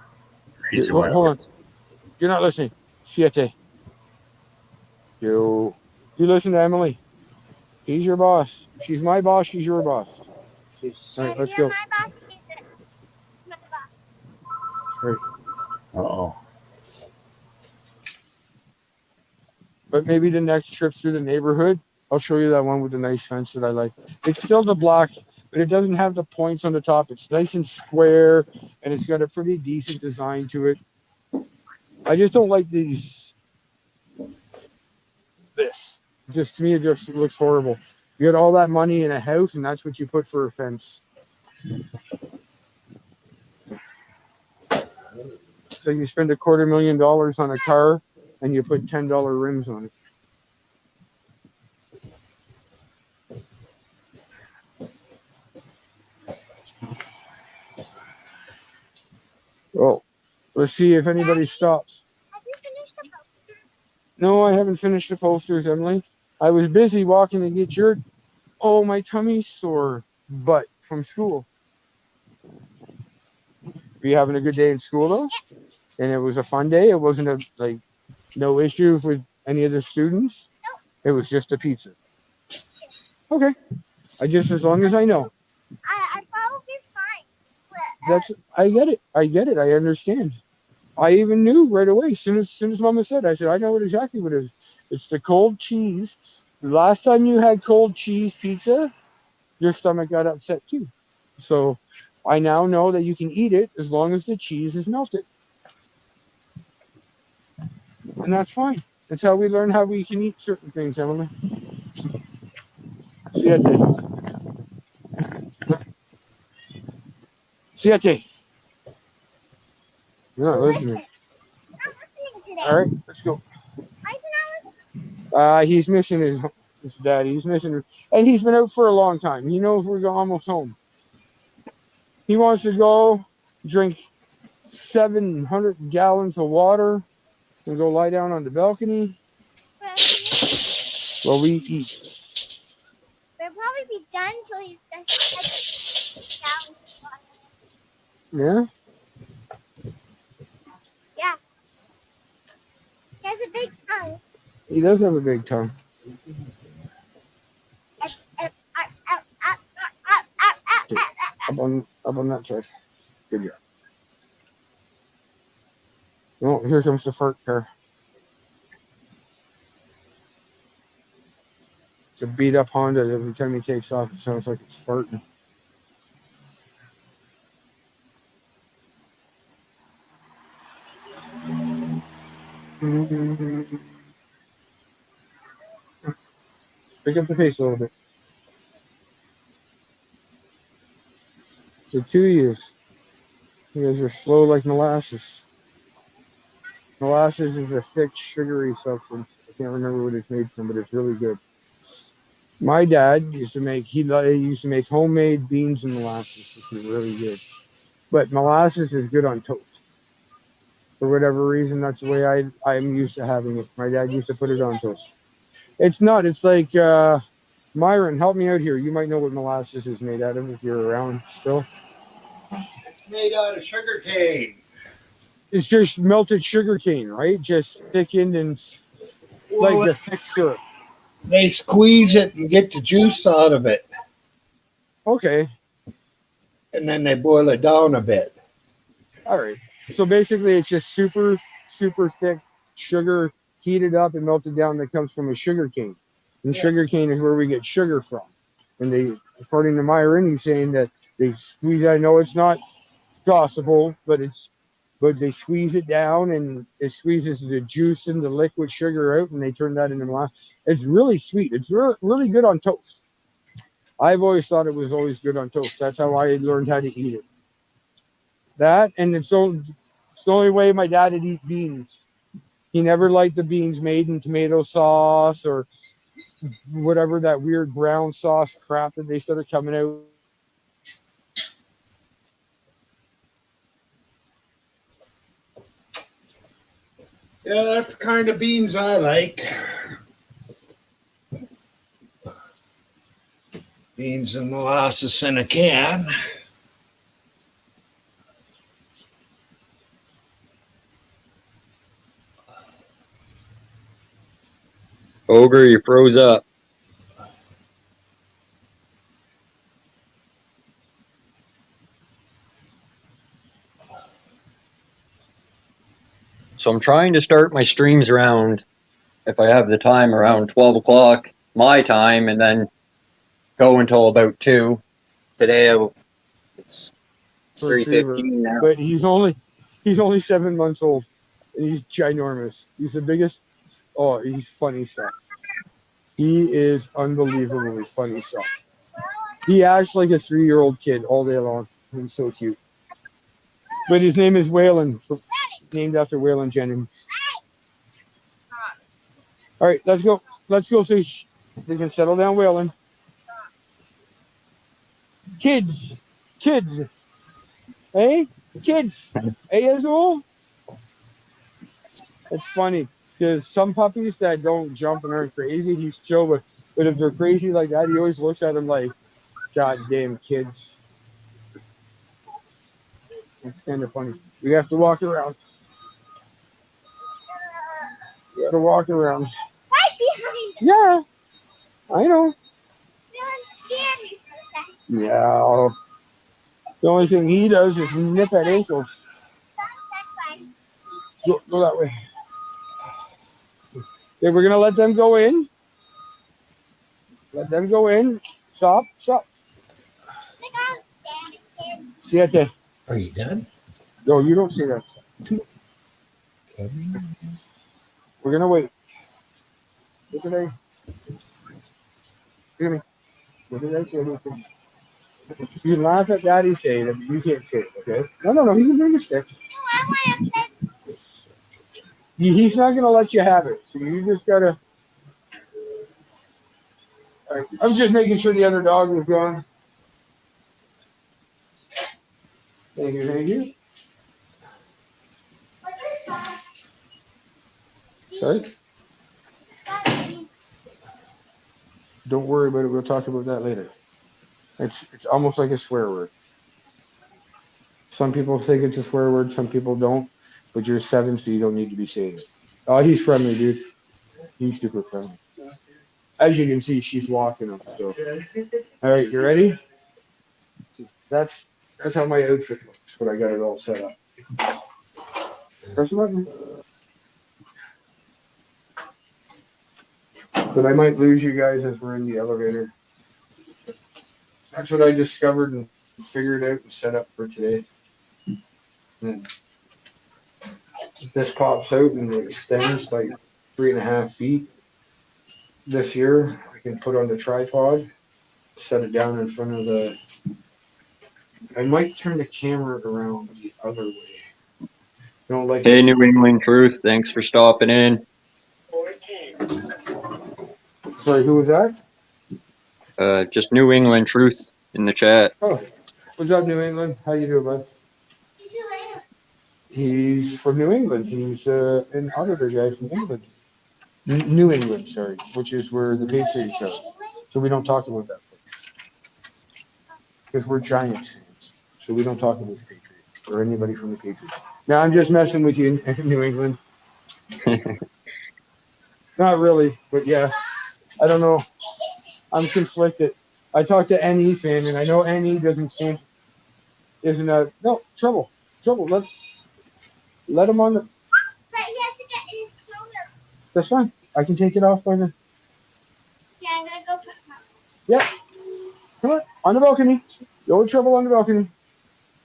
E: Razor
D: Hold
E: wire.
D: on. You're not listening. Siete. You listen to Emily. He's your boss. She's my boss. She's your boss. All right, let's
F: You're
D: go.
F: my boss. He's my boss.
D: Right.
E: Uh-oh.
D: But maybe the next trip through the neighborhood, I'll show you that one with the nice fence that I like. It's still the black, but it doesn't have the points on the top. It's nice and square, and it's got a pretty decent design to it. I just don't like this. Just to me, it just looks horrible. You got all that money in a house, and that's what you put for a fence. So you spend $250,000 on a car, and you put $10 rims on it. Well, let's see if anybody stops.
F: Have you finished the poster?
D: No, I haven't finished the posters, Emily. I was busy walking to get your, my tummy's sore butt from school. Were you having a good day in school though? And it was a fun day. It wasn't no issues with any of the students. It was just a pizza. Okay. As long as I know.
F: I probably fine.
D: I get it. I understand. I even knew right away. As soon as Mama said, I said, I know exactly what it is. It's the cold cheese. The last time you had cold cheese pizza, your stomach got upset too. So I now know that you can eat it as long as the cheese is melted. And that's fine. That's how we learn how we can eat certain things, Emily. Siete. Siete. You're not listening.
F: Not listening today.
D: All right, let's go. He's missing his daddy. He's missing, and he's been out for a long time. He knows we're almost home. He wants to go drink 700 gallons of water and go lie down on the balcony while we eat.
F: They'll probably be done until he's done.
D: Yeah?
F: Yeah. He has a big tongue.
D: He does have a big tongue. up on that side. Good job. Oh, here comes the fart car. It's a beat up Honda. Every time he takes off, it sounds like it's farting. Pick up the pace a little bit. So 2 years. You guys are slow like molasses. Molasses is a thick, sugary substance. I can't remember what it's made from, but it's really good. My dad used to make homemade beans and molasses, which is really good. But molasses is good on toast. For whatever reason, that's the way I'm used to having it. My dad used to put it on toast. It's not. It's like Myron, help me out here. You might know what molasses is made out of if you're around still.
B: Made out of sugar cane.
D: It's just melted sugar cane, right? Just thickened and
B: Well,
D: like the thick syrup.
B: they squeeze it and get the juice out of it,
D: Okay.
B: and then they boil it down a bit.
D: All right. So basically, it's just super, super thick sugar heated up and melted down that comes from a sugar cane. And sugar cane is where we get sugar from. And they, according to Myron, he's saying that they squeeze. I know it's not possible, but they squeeze it down and it squeezes the juice and the liquid sugar out, and they turn that into molasses. It's really sweet. It's really good on toast. I've always thought it was always good on toast. That's how I learned how to eat it. That, and it's the only way my dad would eat beans. He never liked the beans made in tomato sauce or whatever that weird brown sauce crap that they started coming out.
B: Yeah, that's the kind of beans I like. Beans and molasses in a can.
A: Ogre, you froze up. So I'm trying to start my streams around, if I have the time, around 12 o'clock my time, and then go until about 2. Today it's 3:15 now.
D: But he's only 7 months old, and he's ginormous. He's the biggest. Oh, he's funny stuff. He is unbelievably funny stuff. He acts like a 3-year-old kid all day long. He's so cute. But his name is Waylon, named after Waylon Jennings. All right, let's go. Let's go so we can settle down, Waylon. Kids. Hey, kids. Hey, Azul. It's funny because some puppies that don't jump and aren't crazy, he's chill with. But if they're crazy like that, he always looks at them like, goddamn kids. It's kind of funny. We have to walk around. We got to walk around.
F: Right behind us.
D: Yeah, I know.
F: Feeling scary for a second.
D: Yeah. The only thing he does is nip at ankles.
F: That's fine.
D: Go that way. Okay, we're gonna let them go in. Let them go in. Stop.
F: Look out, damn it, kids.
D: Siete.
B: Are you done?
D: No, you don't say that. We're gonna wait. Look at me. Look at me. What did I say? You can laugh at Daddy saying it, but you can't say it, okay? No. He can bring a stick.
F: No, I want to play.
D: He's not gonna let you have it. So you just gotta. All right. I'm just making sure the other dog is gone. Thank you. Sorry? Don't worry about it. We'll talk about that later. It's almost like a swear word. Some people think it's a swear word. Some people don't. But you're 7, so you don't need to be saying it. Oh, he's friendly, dude. He's super friendly. As you can see, she's walking him. So, all right, you ready? That's That's how my outfit looks when I got it all set up. Press the button. But I might lose you guys as we're in the elevator. That's what I discovered and figured out and set up for today. And this pops out and it extends like 3.5 feet. This here, I can put on the tripod, set it down in front of the. I might turn the camera around the other way. Don't like.
A: Hey, New England Truth, thanks for stopping in.
D: Sorry, who was that?
A: Just New England Truth in the chat.
D: Oh, what's up, New England? How you doing, bud? He's from New England. He's an auditor guy from England. New England, sorry, which is where the Patriots are. So we don't talk about that because we're Giants fans. So we don't talk about the Patriots or anybody from the Patriots. Now I'm just messing with you, New England. Not really, but yeah. I don't know. I'm conflicted. I talked to NE fan, and I know NE doesn't stand. Isn't a no trouble. Let him on the.
F: But he has to get his clothes.
D: That's fine. I can take it off by then.
F: Yeah, I'm gonna go put him outside.
D: Yep. Come on the balcony. No trouble on the balcony.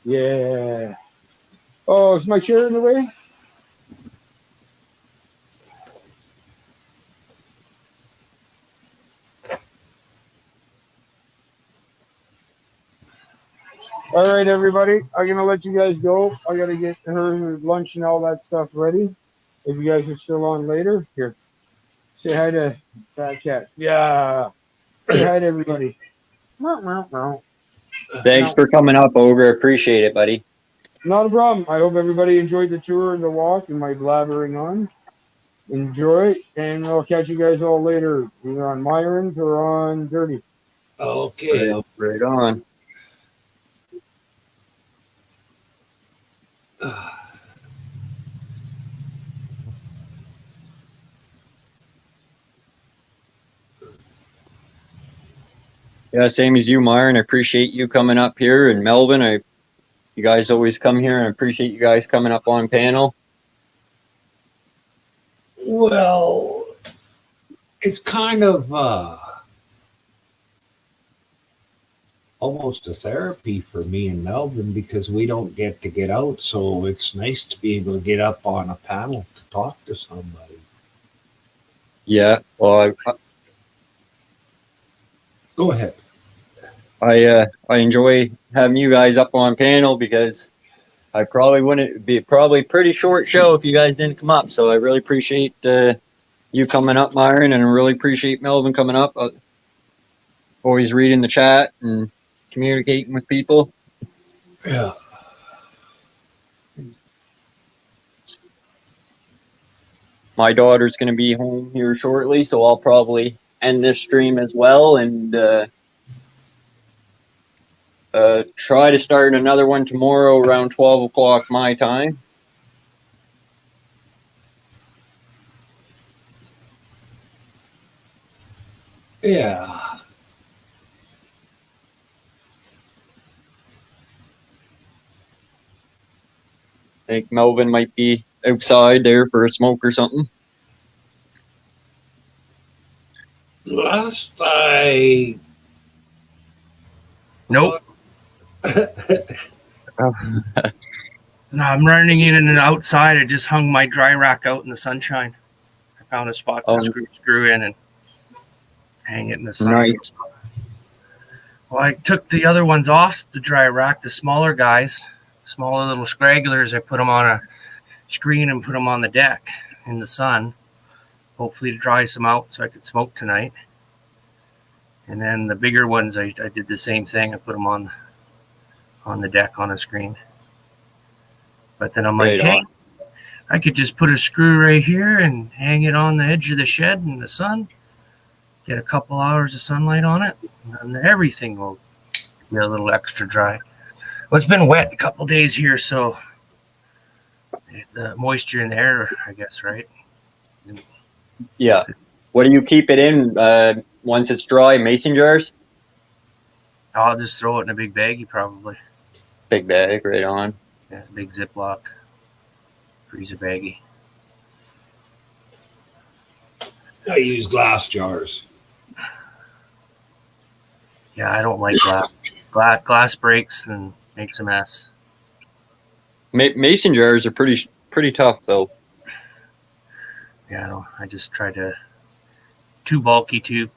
D: Yeah. Oh, is my chair in the way? All right, everybody. I'm gonna let you guys go. I gotta get her lunch and all that stuff ready. If you guys are still on later, here. Say hi to Fat Cat. Yeah. Say hi to everybody.
A: Thanks for coming up, Ogre. Appreciate it, buddy.
D: Not a problem. I hope everybody enjoyed the tour and the walk and my blabbering on. Enjoy, and I'll catch you guys all later, either on Myron's or on Dirty.
B: Okay.
A: Right on. Yeah, same as you, Myron. I appreciate you coming up here, and Melvin. You guys always come here, and I appreciate you guys coming up on panel.
B: Well, it's kind of almost a therapy for me and Melvin because we don't get out. So it's nice to be able to get up on a panel to talk to somebody.
A: Yeah, well,
B: Go ahead.
A: I enjoy having you guys up on panel because I probably wouldn't be probably pretty short show if you guys didn't come up. So I really appreciate you coming up, Myron, and I really appreciate Melvin coming up. Always reading the chat and communicating with people.
B: Yeah.
A: My daughter's going to be home here shortly, so I'll probably end this stream as well and try to start another one tomorrow around 12 o'clock my time.
B: Yeah.
A: I think Melvin might be outside there for a smoke or something.
B: Last I.
E: Nope. No, I'm running in and outside. I just hung my dry rack out in the sunshine. I found a spot to screw in and hang it in the sun.
A: Nice.
E: Well, I took the other ones off the dry rack, the smaller guys, smaller little scragglers. I put them on a screen and put them on the deck in the sun, hopefully to dry some out so I could smoke tonight. And then the bigger ones, I did the same thing. I put them on the deck on a screen. But then I'm like, hey, I could just put a screw right here and hang it on the edge of the shed in the sun, get a couple hours of sunlight on it, and everything will be a little extra dry. Well, it's been wet a couple days here, so the moisture in the air, I guess, right?
A: Yeah. What do you keep it in once it's dry? Mason jars?
E: I'll just throw it in a big baggie, probably.
A: Big bag, right on.
E: Yeah, big Ziploc freezer baggie.
B: I use glass jars.
E: Yeah, I don't like glass breaks and makes a mess.
A: Mason jars are pretty tough though.
E: Yeah, I just try to too bulky too.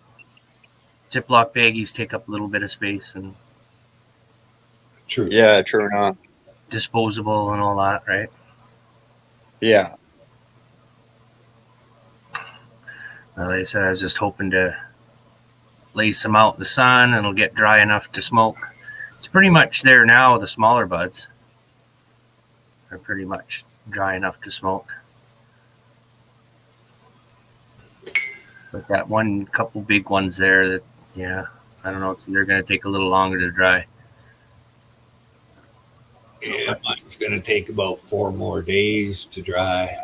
E: Ziploc baggies take up a little bit of space and
B: True.
A: Yeah, true enough.
E: disposable and all that, right?
A: Yeah.
E: Like I said, I was just hoping to lay some out in the sun and it'll get dry enough to smoke. It's pretty much there now. The smaller buds are pretty much dry enough to smoke. But that one couple big ones there that, yeah, I don't know, they're going to take a little longer to dry.
B: Yeah, mine's going to take about 4 more days to dry.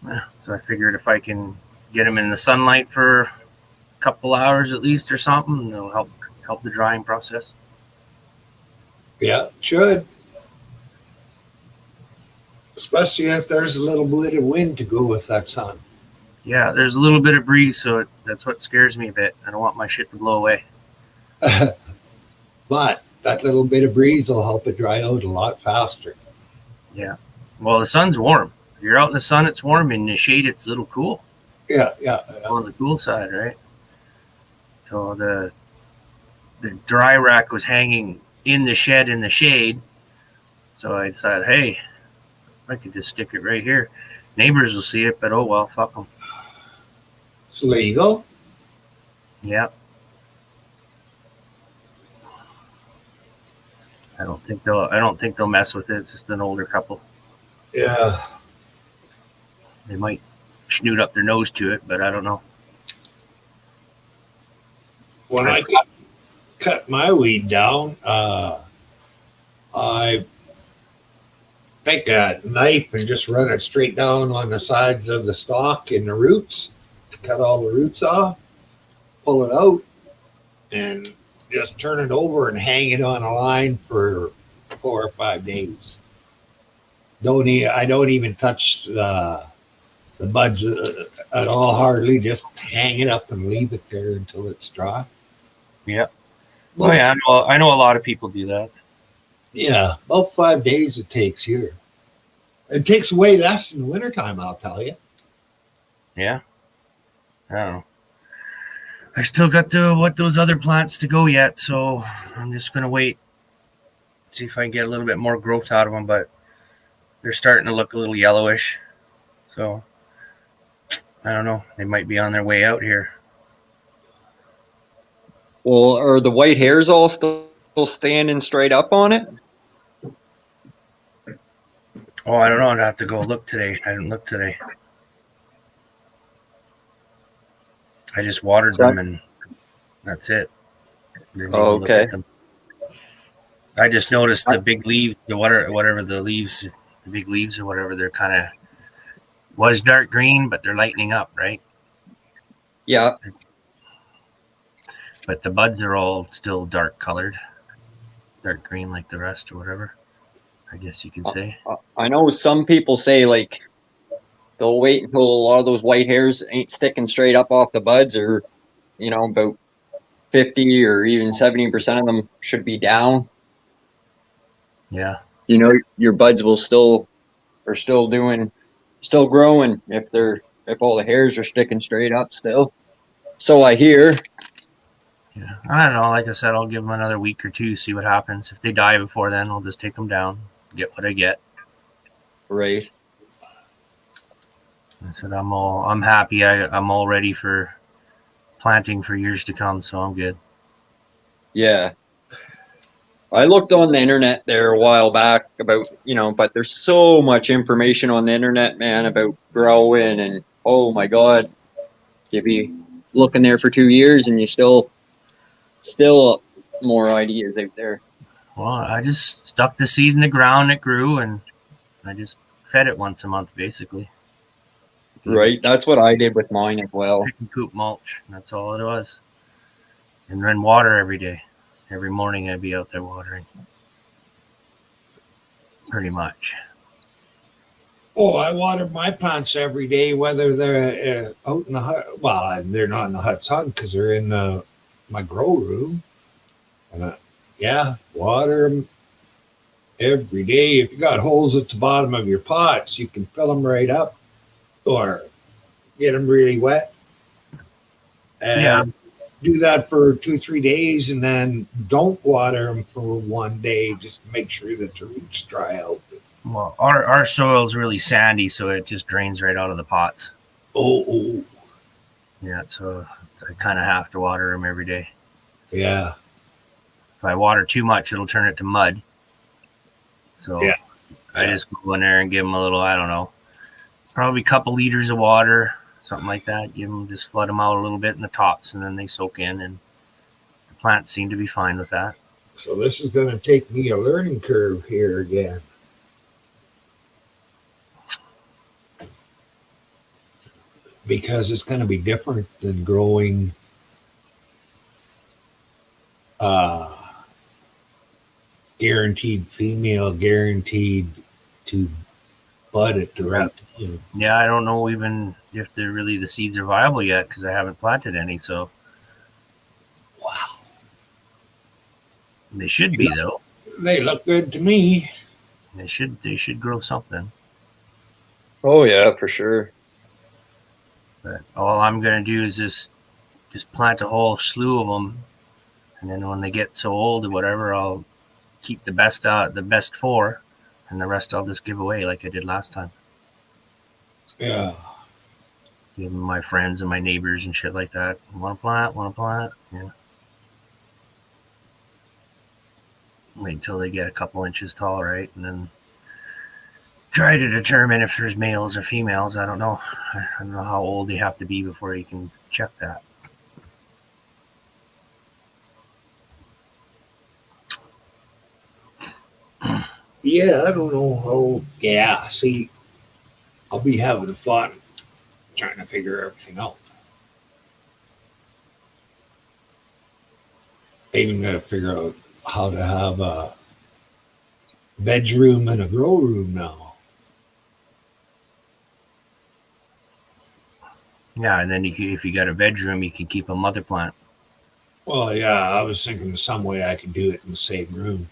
E: Yeah, so I figured if I can get them in the sunlight for a couple hours at least or something, it'll help the drying process.
B: Yeah, it should. Especially if there's a little bit of wind to go with that sun.
E: Yeah, there's a little bit of breeze, so that's what scares me a bit. I don't want my shit to blow away.
B: But that little bit of breeze will help it dry out a lot faster.
E: Yeah. Well, the sun's warm. If you're out in the sun, it's warm. In the shade, it's a little cool.
B: Yeah.
E: On the cool side, right? So the dry rack was hanging in the shed in the shade. So I decided, hey, I could just stick it right here. Neighbors will see it, but oh well, fuck them.
B: So there you go.
E: Yeah. I don't think they'll mess with it. It's just an older couple.
B: Yeah.
E: They might snoot up their nose to it, but I don't know.
B: When I cut my weed down, I take a knife and just run it straight down on the sides of the stalk and the roots, cut all the roots off, pull it out, and just turn it over and hang it on a line for 4 or 5 days. I don't even touch the buds at all, hardly. Just hang it up and leave it there until it's dry.
E: Yeah. Oh yeah, I know a lot of people do that.
B: Yeah, about 5 days it takes here. It takes way less in the wintertime, I'll tell you.
E: Yeah. I don't know. I still got those other plants to go yet, so I'm just gonna wait, see if I can get a little bit more growth out of them. But they're starting to look a little yellowish, so I don't know. They might be on their way out here.
A: Well, are the white hairs all still standing straight up on it?
E: Oh, I don't know. I'd have to go look today. I didn't look today. I just watered them and that's it. Didn't even look
A: Okay.
E: at them. I just noticed the big leaves, whatever the leaves, the big leaves or whatever, they're kind of was dark green, but they're lightening up, right?
A: Yeah.
E: But the buds are all still dark colored, dark green like the rest or whatever, I guess you could say.
A: I know some people say like they'll wait until a lot of those white hairs ain't sticking straight up off the buds, or about 50 or even 70% of them should be down.
E: Yeah.
A: Your buds will still growing if all the hairs are sticking straight up still. So I hear.
E: Yeah. I don't know. Like I said, I'll give them another week or two, see what happens. If they die before then, I'll just take them down, get what I get.
A: Right.
E: I said I'm happy. I'm all ready for planting for years to come, so I'm good.
A: Yeah. I looked on the internet there a while back about, but there's so much information on the internet, man, about growing, and oh my God, you'd be looking there for 2 years and you still more ideas out there.
E: Well, I just stuck the seed in the ground, it grew, and I just fed it once a month, basically.
A: Right, that's what I did with mine as well.
E: Chicken coop mulch, that's all it was. And then water every day. Every morning I'd be out there watering. pretty much.
B: Oh, I water my plants every day, whether they're out in the hut. Well, they're not in the hot sun because they're in my grow room. And yeah, water them every day. If you got holes at the bottom of your pots, you can fill them right up or get them really wet. And
E: Yeah.
B: do that for 2-3 days and then don't water them for 1 day. Just make sure that the roots dry out.
E: Well, our soil's really sandy, so it just drains right out of the pots.
B: Oh.
E: Yeah, so I kind of have to water them every day.
B: Yeah.
E: If I water too much, it'll turn it to mud. So
B: Yeah.
E: I just go in there and give them a little, I don't know, probably a couple liters of water, something like that. Just flood them out a little bit in the tops, and then they soak in, and the plants seem to be fine with that.
B: So this is going to take me a learning curve here again. Because it's going to be different than growing guaranteed female, guaranteed to bud at the right time.
E: Yeah, I don't know even if they're really the seeds are viable yet because I haven't planted any. So
B: Wow.
E: They should be though.
B: They look good to me.
E: They should grow something.
A: Oh yeah, for sure.
E: But all I'm gonna do is just plant a whole slew of them, and then when they get so old or whatever, I'll keep the best 4, and the rest I'll just give away like I did last time.
B: Yeah.
E: Give them my friends and my neighbors and shit like that. Want to plant? Yeah. Wait until they get a couple inches tall, right? And then try to determine if there's males or females. I don't know. I don't know how old they have to be before you can check that.
B: Yeah, I don't know how. Yeah, see, I'll be having fun trying to figure everything out. I even got to figure out how to have a bedroom and a grow room now.
E: Yeah, and then if you got a bedroom, you can keep a mother plant.
B: Well, yeah, I was thinking of some way I could do it in the same room.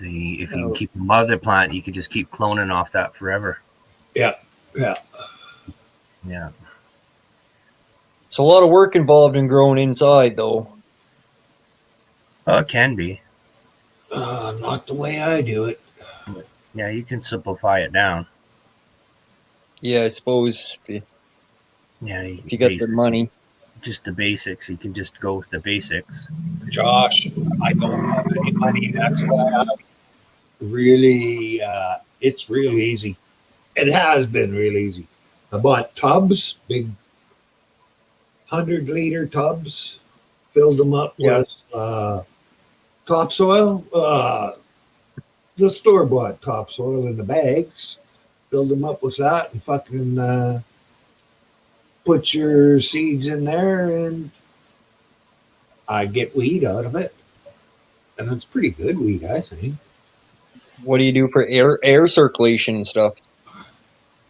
E: If you can keep a mother plant, you could just keep cloning off that forever.
B: Yeah.
E: Yeah.
A: It's a lot of work involved in growing inside, though.
E: Oh, it can be.
B: Not the way I do it.
E: Yeah, you can simplify it down.
A: Yeah, I suppose if you got the money.
E: Just the basics. You can just go with the basics.
B: Josh, I don't have any money. That's why I really, it's real easy. It has been real easy. I bought tubs, big 100-liter tubs, filled them up with topsoil, the store-bought topsoil in the bags, filled them up with that and fucking put your seeds in there and I get weed out of it. And it's pretty good weed, I think.
A: What do you do for air circulation and stuff?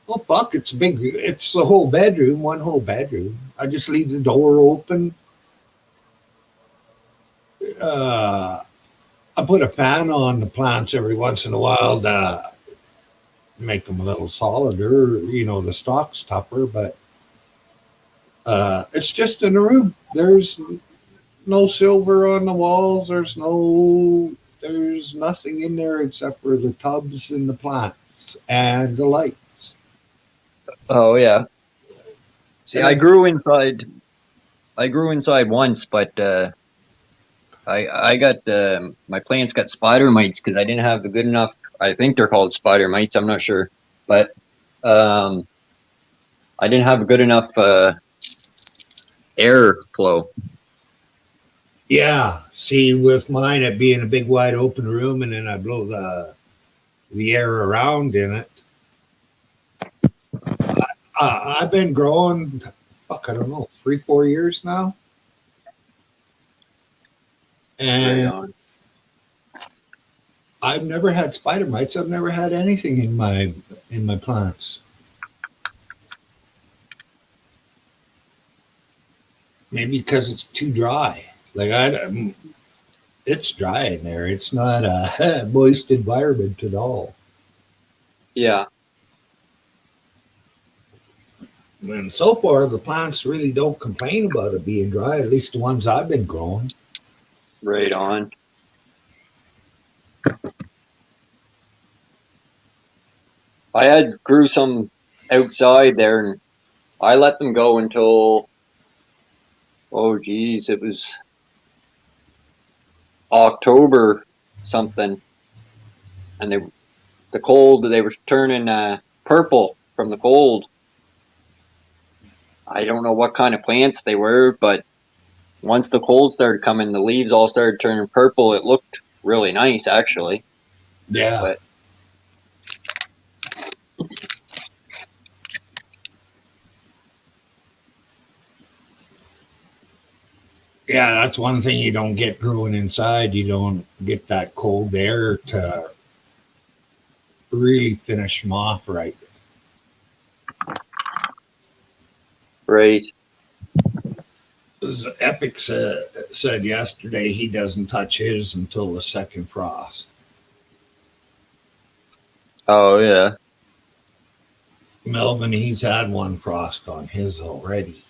B: Well, fuck, it's big. It's the whole bedroom, one whole bedroom. I just leave the door open. I put a fan on the plants every once in a while to make them a little solider, the stalk's tougher, but it's just in a room. There's no silver on the walls. There's nothing in there except for the tubs and the plants and the lights.
A: Oh yeah. See, I grew inside once, but I got my plants got spider mites because I didn't have a good enough. I think they're called spider mites. I'm not sure, but I didn't have a good enough air flow.
B: Yeah. See, with mine, it being a big wide open room, and then I blow the air around in it. I've been growing, I don't know, 3-4 years now. And I've never had spider mites. I've never had anything in my plants. Maybe because it's too dry. Like it's dry in there. It's not a moist environment at all.
A: Yeah.
B: And so far, the plants really don't complain about it being dry. At least the ones I've been growing.
A: Right on. I had grew some outside there, and I let them go until, oh geez, it was October something, and they were turning purple from the cold. I don't know what kind of plants they were, but once the cold started coming, the leaves all started turning purple. It looked really nice, actually.
B: Yeah.
A: But
B: Yeah, that's one thing you don't get growing inside. You don't get that cold air to really finish them off right.
A: right,
B: As Epic said yesterday, he doesn't touch his until the second frost.
A: oh yeah,
B: Melvin, he's had one frost on his already.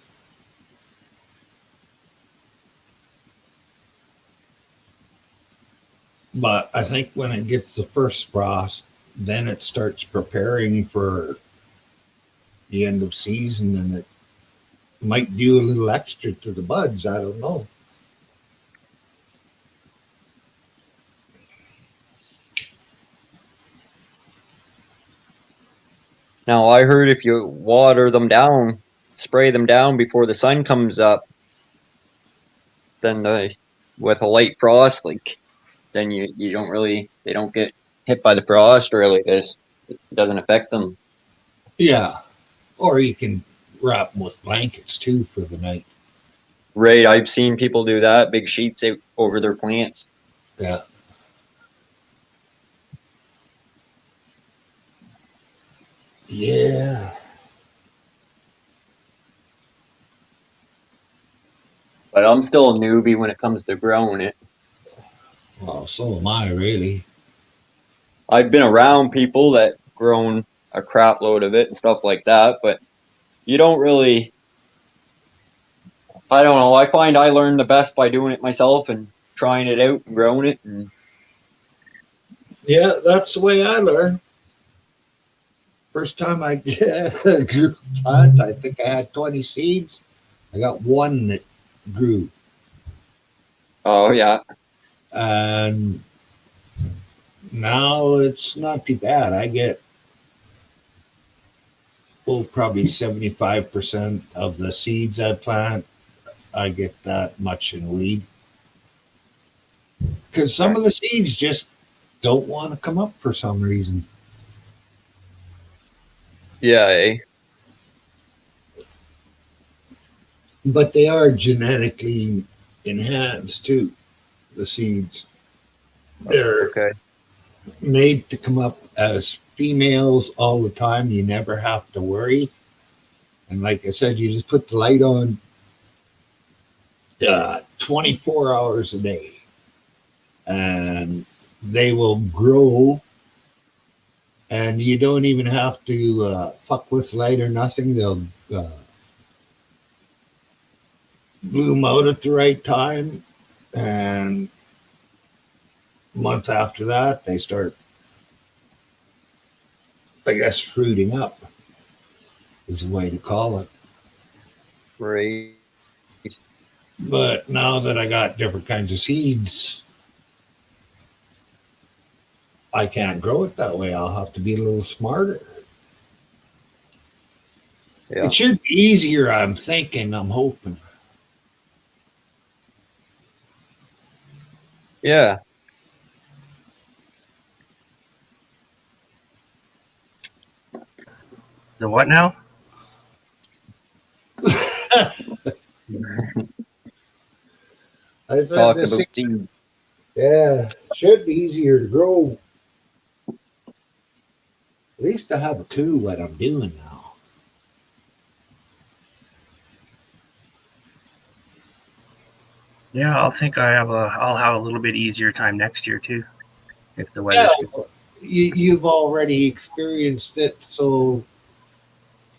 B: But I think when it gets the first frost, then it starts preparing for the end of season, and it might do a little extra to the buds. I don't know.
A: now I heard if you water them down, spray them down before the sun comes up, then with a light frost, like then you don't really they don't get hit by the frost really. It doesn't affect them.
B: Yeah. Or you can wrap them with blankets too for the night.
A: Right, I've seen people do that, big sheets over their plants.
B: Yeah. Yeah.
A: But I'm still a newbie when it comes to growing it.
B: Well, so am I, really.
A: I've been around people that grown a crap load of it and stuff like that, but you don't really. I don't know. I find I learn the best by doing it myself and trying it out and growing it. And
B: Yeah, that's the way I learn. First time I grew a plant, I think I had 20 seeds. I got one that grew.
A: oh yeah,
B: And now it's not too bad. I get, probably 75% of the seeds I plant. I get that much in weed. Because some of the seeds just don't want to come up for some reason.
A: yeah, eh?
B: But they are genetically enhanced too, the seeds. They're
A: Okay,
B: made to come up as females all the time. You never have to worry. And like I said, you just put the light on 24 hours a day. And they will grow. And you don't even have to fuck with light or nothing. They'll bloom out at the right time. And a month after that, they start, I guess, fruiting up is the way to call it.
A: right.
B: But now that I got different kinds of seeds, I can't grow it that way. I'll have to be a little smarter.
A: Yeah,
B: It should be easier, I'm thinking, I'm hoping.
A: yeah.
E: The what now?
B: I said
A: Talk
B: the
A: about
B: seed,
A: seeds.
B: Yeah, should be easier to grow. At least I have a clue what I'm doing now.
E: Yeah, I'll have a little bit easier time next year too, if the
B: Yeah,
E: weather's good.
B: you've already experienced it, so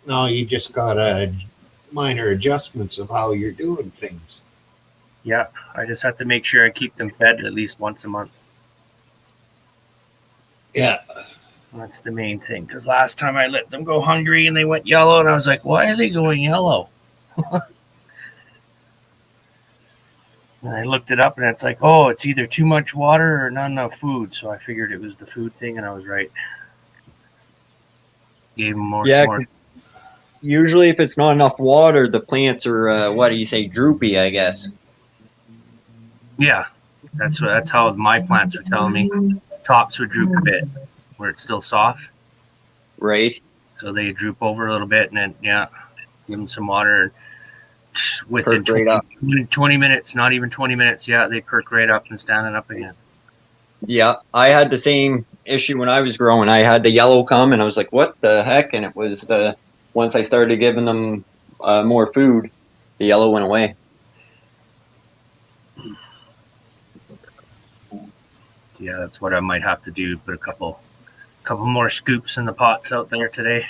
B: now you just got minor adjustments of how you're doing things.
E: Yeah, I just have to make sure I keep them fed at least once a month.
B: Yeah,
E: That's the main thing. Because last time I let them go hungry and they went yellow, and I was like, why are they going yellow? And I looked it up, and it's like, oh, it's either too much water or not enough food. So I figured it was the food thing, and I was right. Gave them more.
A: Yeah, usually if it's not enough water, the plants are, what do you say, droopy, I guess.
E: Yeah, that's how my plants were telling me. Tops would droop a bit where it's still soft,
A: Right?
E: so they droop over a little bit, and then give them some water. Within
A: Perk right up.
E: 20 minutes, not even 20 minutes, they perk right up and standing up again.
A: Yeah, I had the same issue when I was growing. I had the yellow come, and I was like, what the heck? And it was once I started giving them more food, the yellow went away.
E: Yeah, that's what I might have to do. Put a couple more scoops in the pots out there today.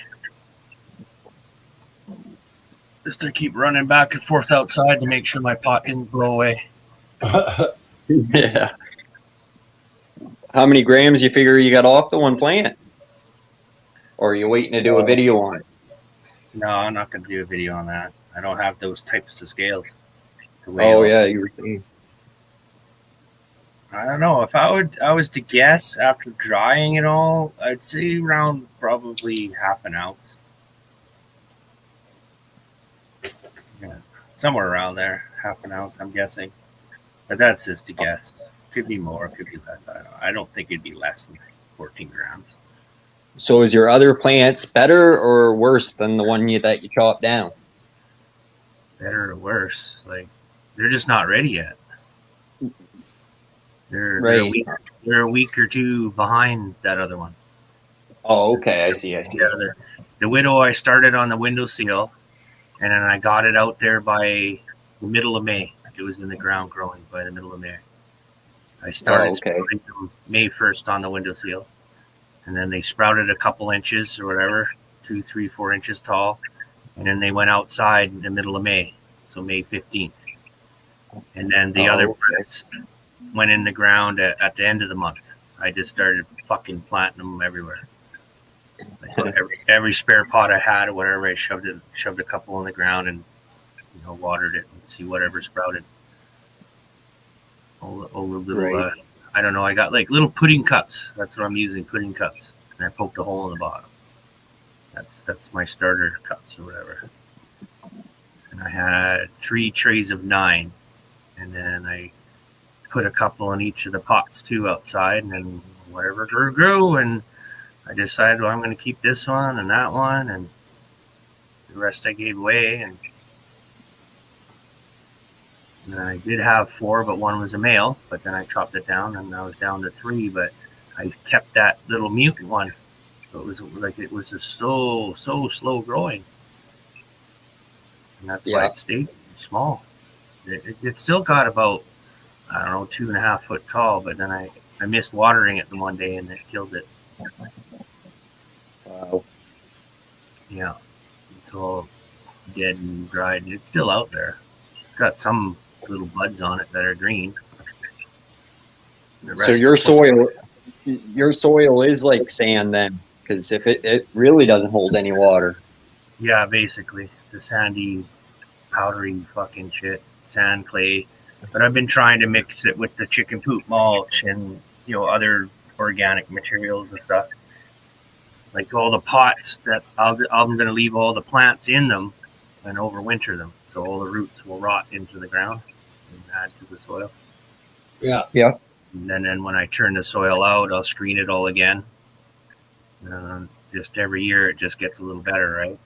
E: Just to keep running back and forth outside to make sure my pot didn't blow away.
A: Yeah. How many grams you figure you got off the one plant? Or are you waiting to do a video on it?
E: No, I'm not going to do a video on that. I don't have those types of scales.
A: Oh, yeah, you were saying.
E: I don't know. If I was to guess after drying it all, I'd say around probably half an ounce. Yeah, somewhere around there, half an ounce, I'm guessing. But that's just a guess. Could be more, could be less. I don't think it'd be less than 14 grams.
A: So is your other plants better or worse than the one that you chopped down?
E: Better or worse? Like, they're just not ready yet. They're a week or two behind that other one.
A: Oh, okay. I see.
E: Yeah, the widow I started on the windowsill, and then I got it out there by the middle of May. It was in the ground growing by the middle of May. I started sprouting them May 1st on the windowsill, and then they sprouted a couple inches or whatever, 2, 3, 4 inches tall, and then they went outside in the middle of May, so May 15th. And then the other plants went in the ground at the end of the month. I just started fucking planting them everywhere. Like every spare pot I had or whatever, I shoved a couple on the ground and watered it and see whatever sprouted. All the little, I don't know. I got like little pudding cups. That's what I'm using, pudding cups. And I poked a hole in the bottom. That's my starter cups or whatever. And I had 3 trays of 9, and then I put a couple in each of the pots too outside, and then whatever grew. And I decided, well, I'm going to keep this one and that one, and the rest I gave away. And I did have 4, but 1 was a male. But then I chopped it down, and I was down to 3. But I kept that little mutant one. So it was just so slow growing, and that's why it stayed small. It still got about, I don't know, 2.5 foot tall. But then I missed watering it the one day, and it killed it.
A: Wow.
E: Yeah, it's all dead and dried. It's still out there. It's got some little buds on it that are green.
A: So your soil is like sand then, because if it really doesn't hold any water.
E: Yeah, basically the sandy, powdery fucking shit, sand, clay. But I've been trying to mix it with the chicken poop mulch and other organic materials and stuff. Like all the pots that I'm going to leave all the plants in them and overwinter them, so all the roots will rot into the ground and add to the soil.
B: Yeah.
E: And then when I turn the soil out, I'll screen it all again. Just every year, it just gets a little better, right?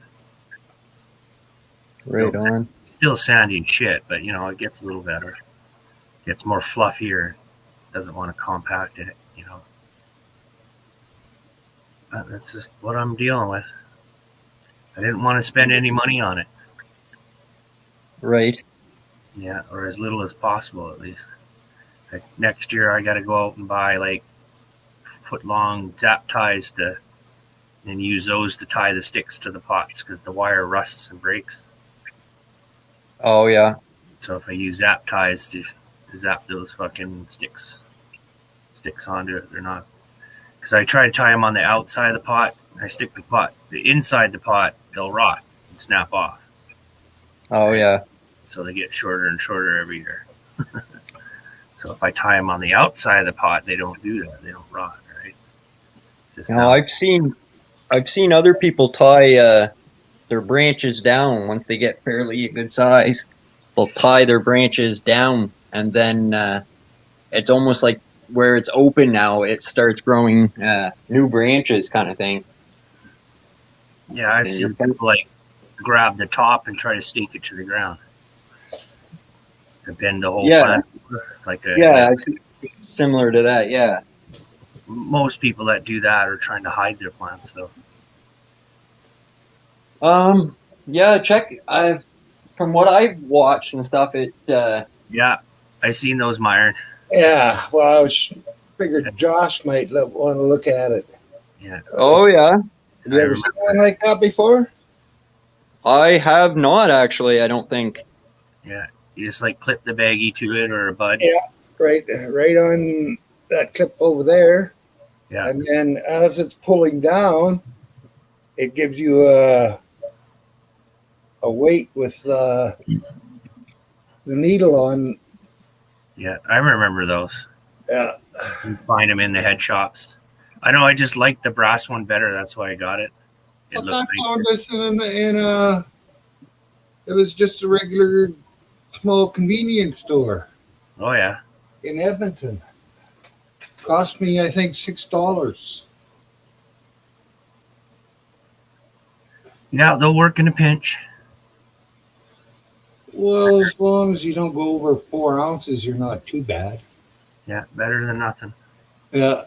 A: Right on.
E: Still sandy and shit, but it gets a little better. Gets more fluffier. doesn't want to compact it, you know. But that's just what I'm dealing with. I didn't want to spend any money on it.
A: Right.
E: Yeah, or as little as possible at least. Like next year, I got to go out and buy like foot-long zap ties and use those to tie the sticks to the pots because the wire rusts and breaks.
A: Oh yeah.
E: So if I use zap ties to zap those fucking sticks onto it, they're not. Because I try to tie them on the outside of the pot, I stick the inside the pot, they'll rot and snap off.
A: Oh yeah.
E: So they get shorter and shorter every year. So if I tie them on the outside of the pot, they don't do that. They don't rot, right? Just
A: No, I've seen other people tie their branches down once they get fairly a good size. They'll tie their branches down, and then it's almost like where it's open now, it starts growing new branches, kind of thing.
E: yeah, I've seen people like grab the top and try to stake it to the ground. To bend the whole
A: Yeah.
E: plant. Like
A: I've seen similar to that. Yeah.
E: most people that do that are trying to hide their plants, though.
A: Yeah. From what I've watched and stuff,
E: Yeah, I seen those, Myron.
B: Yeah, well, I was figured Josh might want to look at it.
E: Yeah.
A: Oh yeah.
B: Have you ever seen one like that before?
A: I have not actually. I don't think.
E: Yeah, you just like clip the baggie to it or a bud.
B: Yeah. Right on that clip over there.
E: Yeah.
B: And then as it's pulling down, it gives you a weight with the needle on.
E: Yeah, I remember those.
B: Yeah.
E: You find them in the head shops. I know. I just like the brass one better. That's why I got it. It
B: But I
E: looked nice.
B: found this it was just a regular small convenience store
E: Oh yeah.
B: in Edmonton. Cost me, I think, $6.
E: Yeah, they'll work in a pinch.
B: Well, as long as you don't go over 4 ounces, you're not too bad.
E: Yeah, better than nothing.
B: Yeah.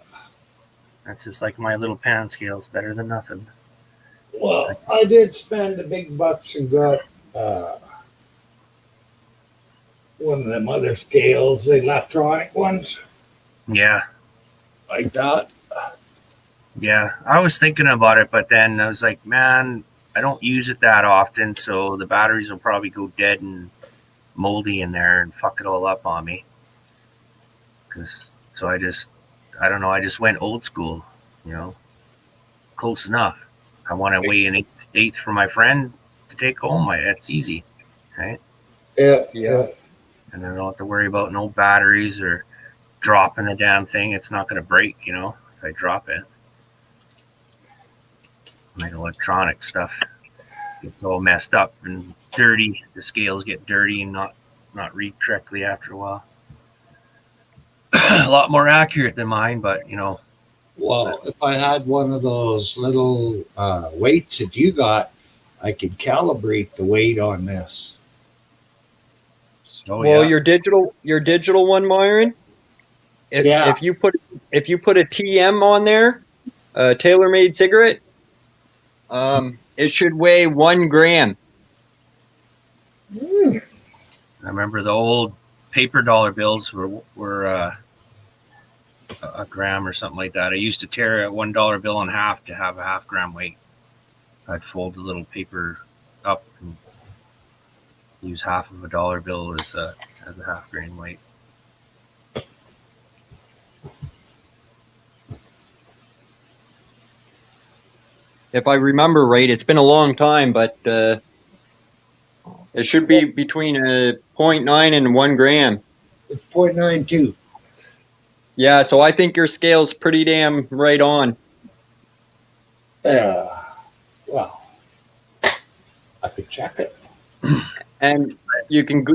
E: That's just like my little pan scales. Better than nothing.
B: Well, I did spend the big bucks and got one of them other scales, the electronic ones,
E: Yeah.
B: like that.
E: Yeah, I was thinking about it, but then I was like, man, I don't use it that often, so the batteries will probably go dead and moldy in there and fuck it all up on me. So I don't know, I just went old school, you know, close enough. I want to weigh an eighth for my friend to take home. That's easy, right?
B: Yeah.
E: And I don't have to worry about no batteries or dropping the damn thing. It's not going to break, you know, if I drop it. Like electronic stuff gets all messed up and dirty. The scales get dirty and not read correctly after a while. A lot more accurate than mine, but you know.
B: Well, if I had one of those little weights that you got, I could calibrate the weight on this.
E: Oh,
A: Well,
E: yeah.
A: your digital one, Myron. If you put a TM on there, tailor-made cigarette, it should weigh 1 gram.
B: Mm.
E: I remember the old paper dollar bills were a gram or something like that. I used to tear a $1 bill in half to have a half-gram weight. I'd fold the little paper up and use half of a dollar bill as a half-grain weight.
A: If I remember right, it's been a long time, but it should be between 0.9 and 1 gram.
B: It's 0.92.
A: Yeah, so I think your scale's pretty damn right on.
B: Well, I could check it.
A: And you can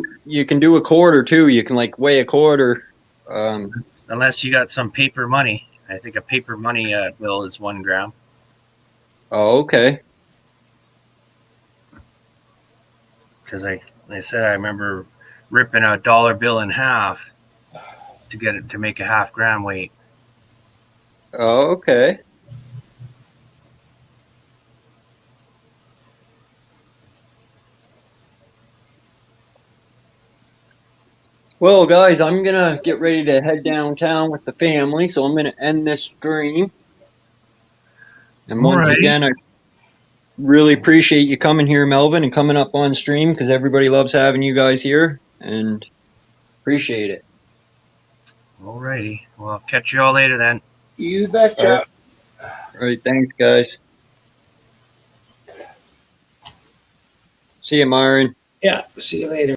A: do a quarter too. You can like weigh a quarter.
E: Unless you got some paper money. I think a paper money bill is 1 gram.
A: Oh, okay.
E: Because I said I remember ripping a dollar bill in half to get it to make a half gram weight.
A: Oh, okay. Well, guys, I'm gonna get ready to head downtown with the family, so I'm gonna end this stream. And once
E: Alrighty.
A: again, I really appreciate you coming here, Melvin, and coming up on stream because everybody loves having you guys here, and appreciate it.
E: Alrighty. Well, I'll catch you all later then.
B: You betcha.
A: All right, thanks, guys. See you, Myron.
B: Yeah. See you later.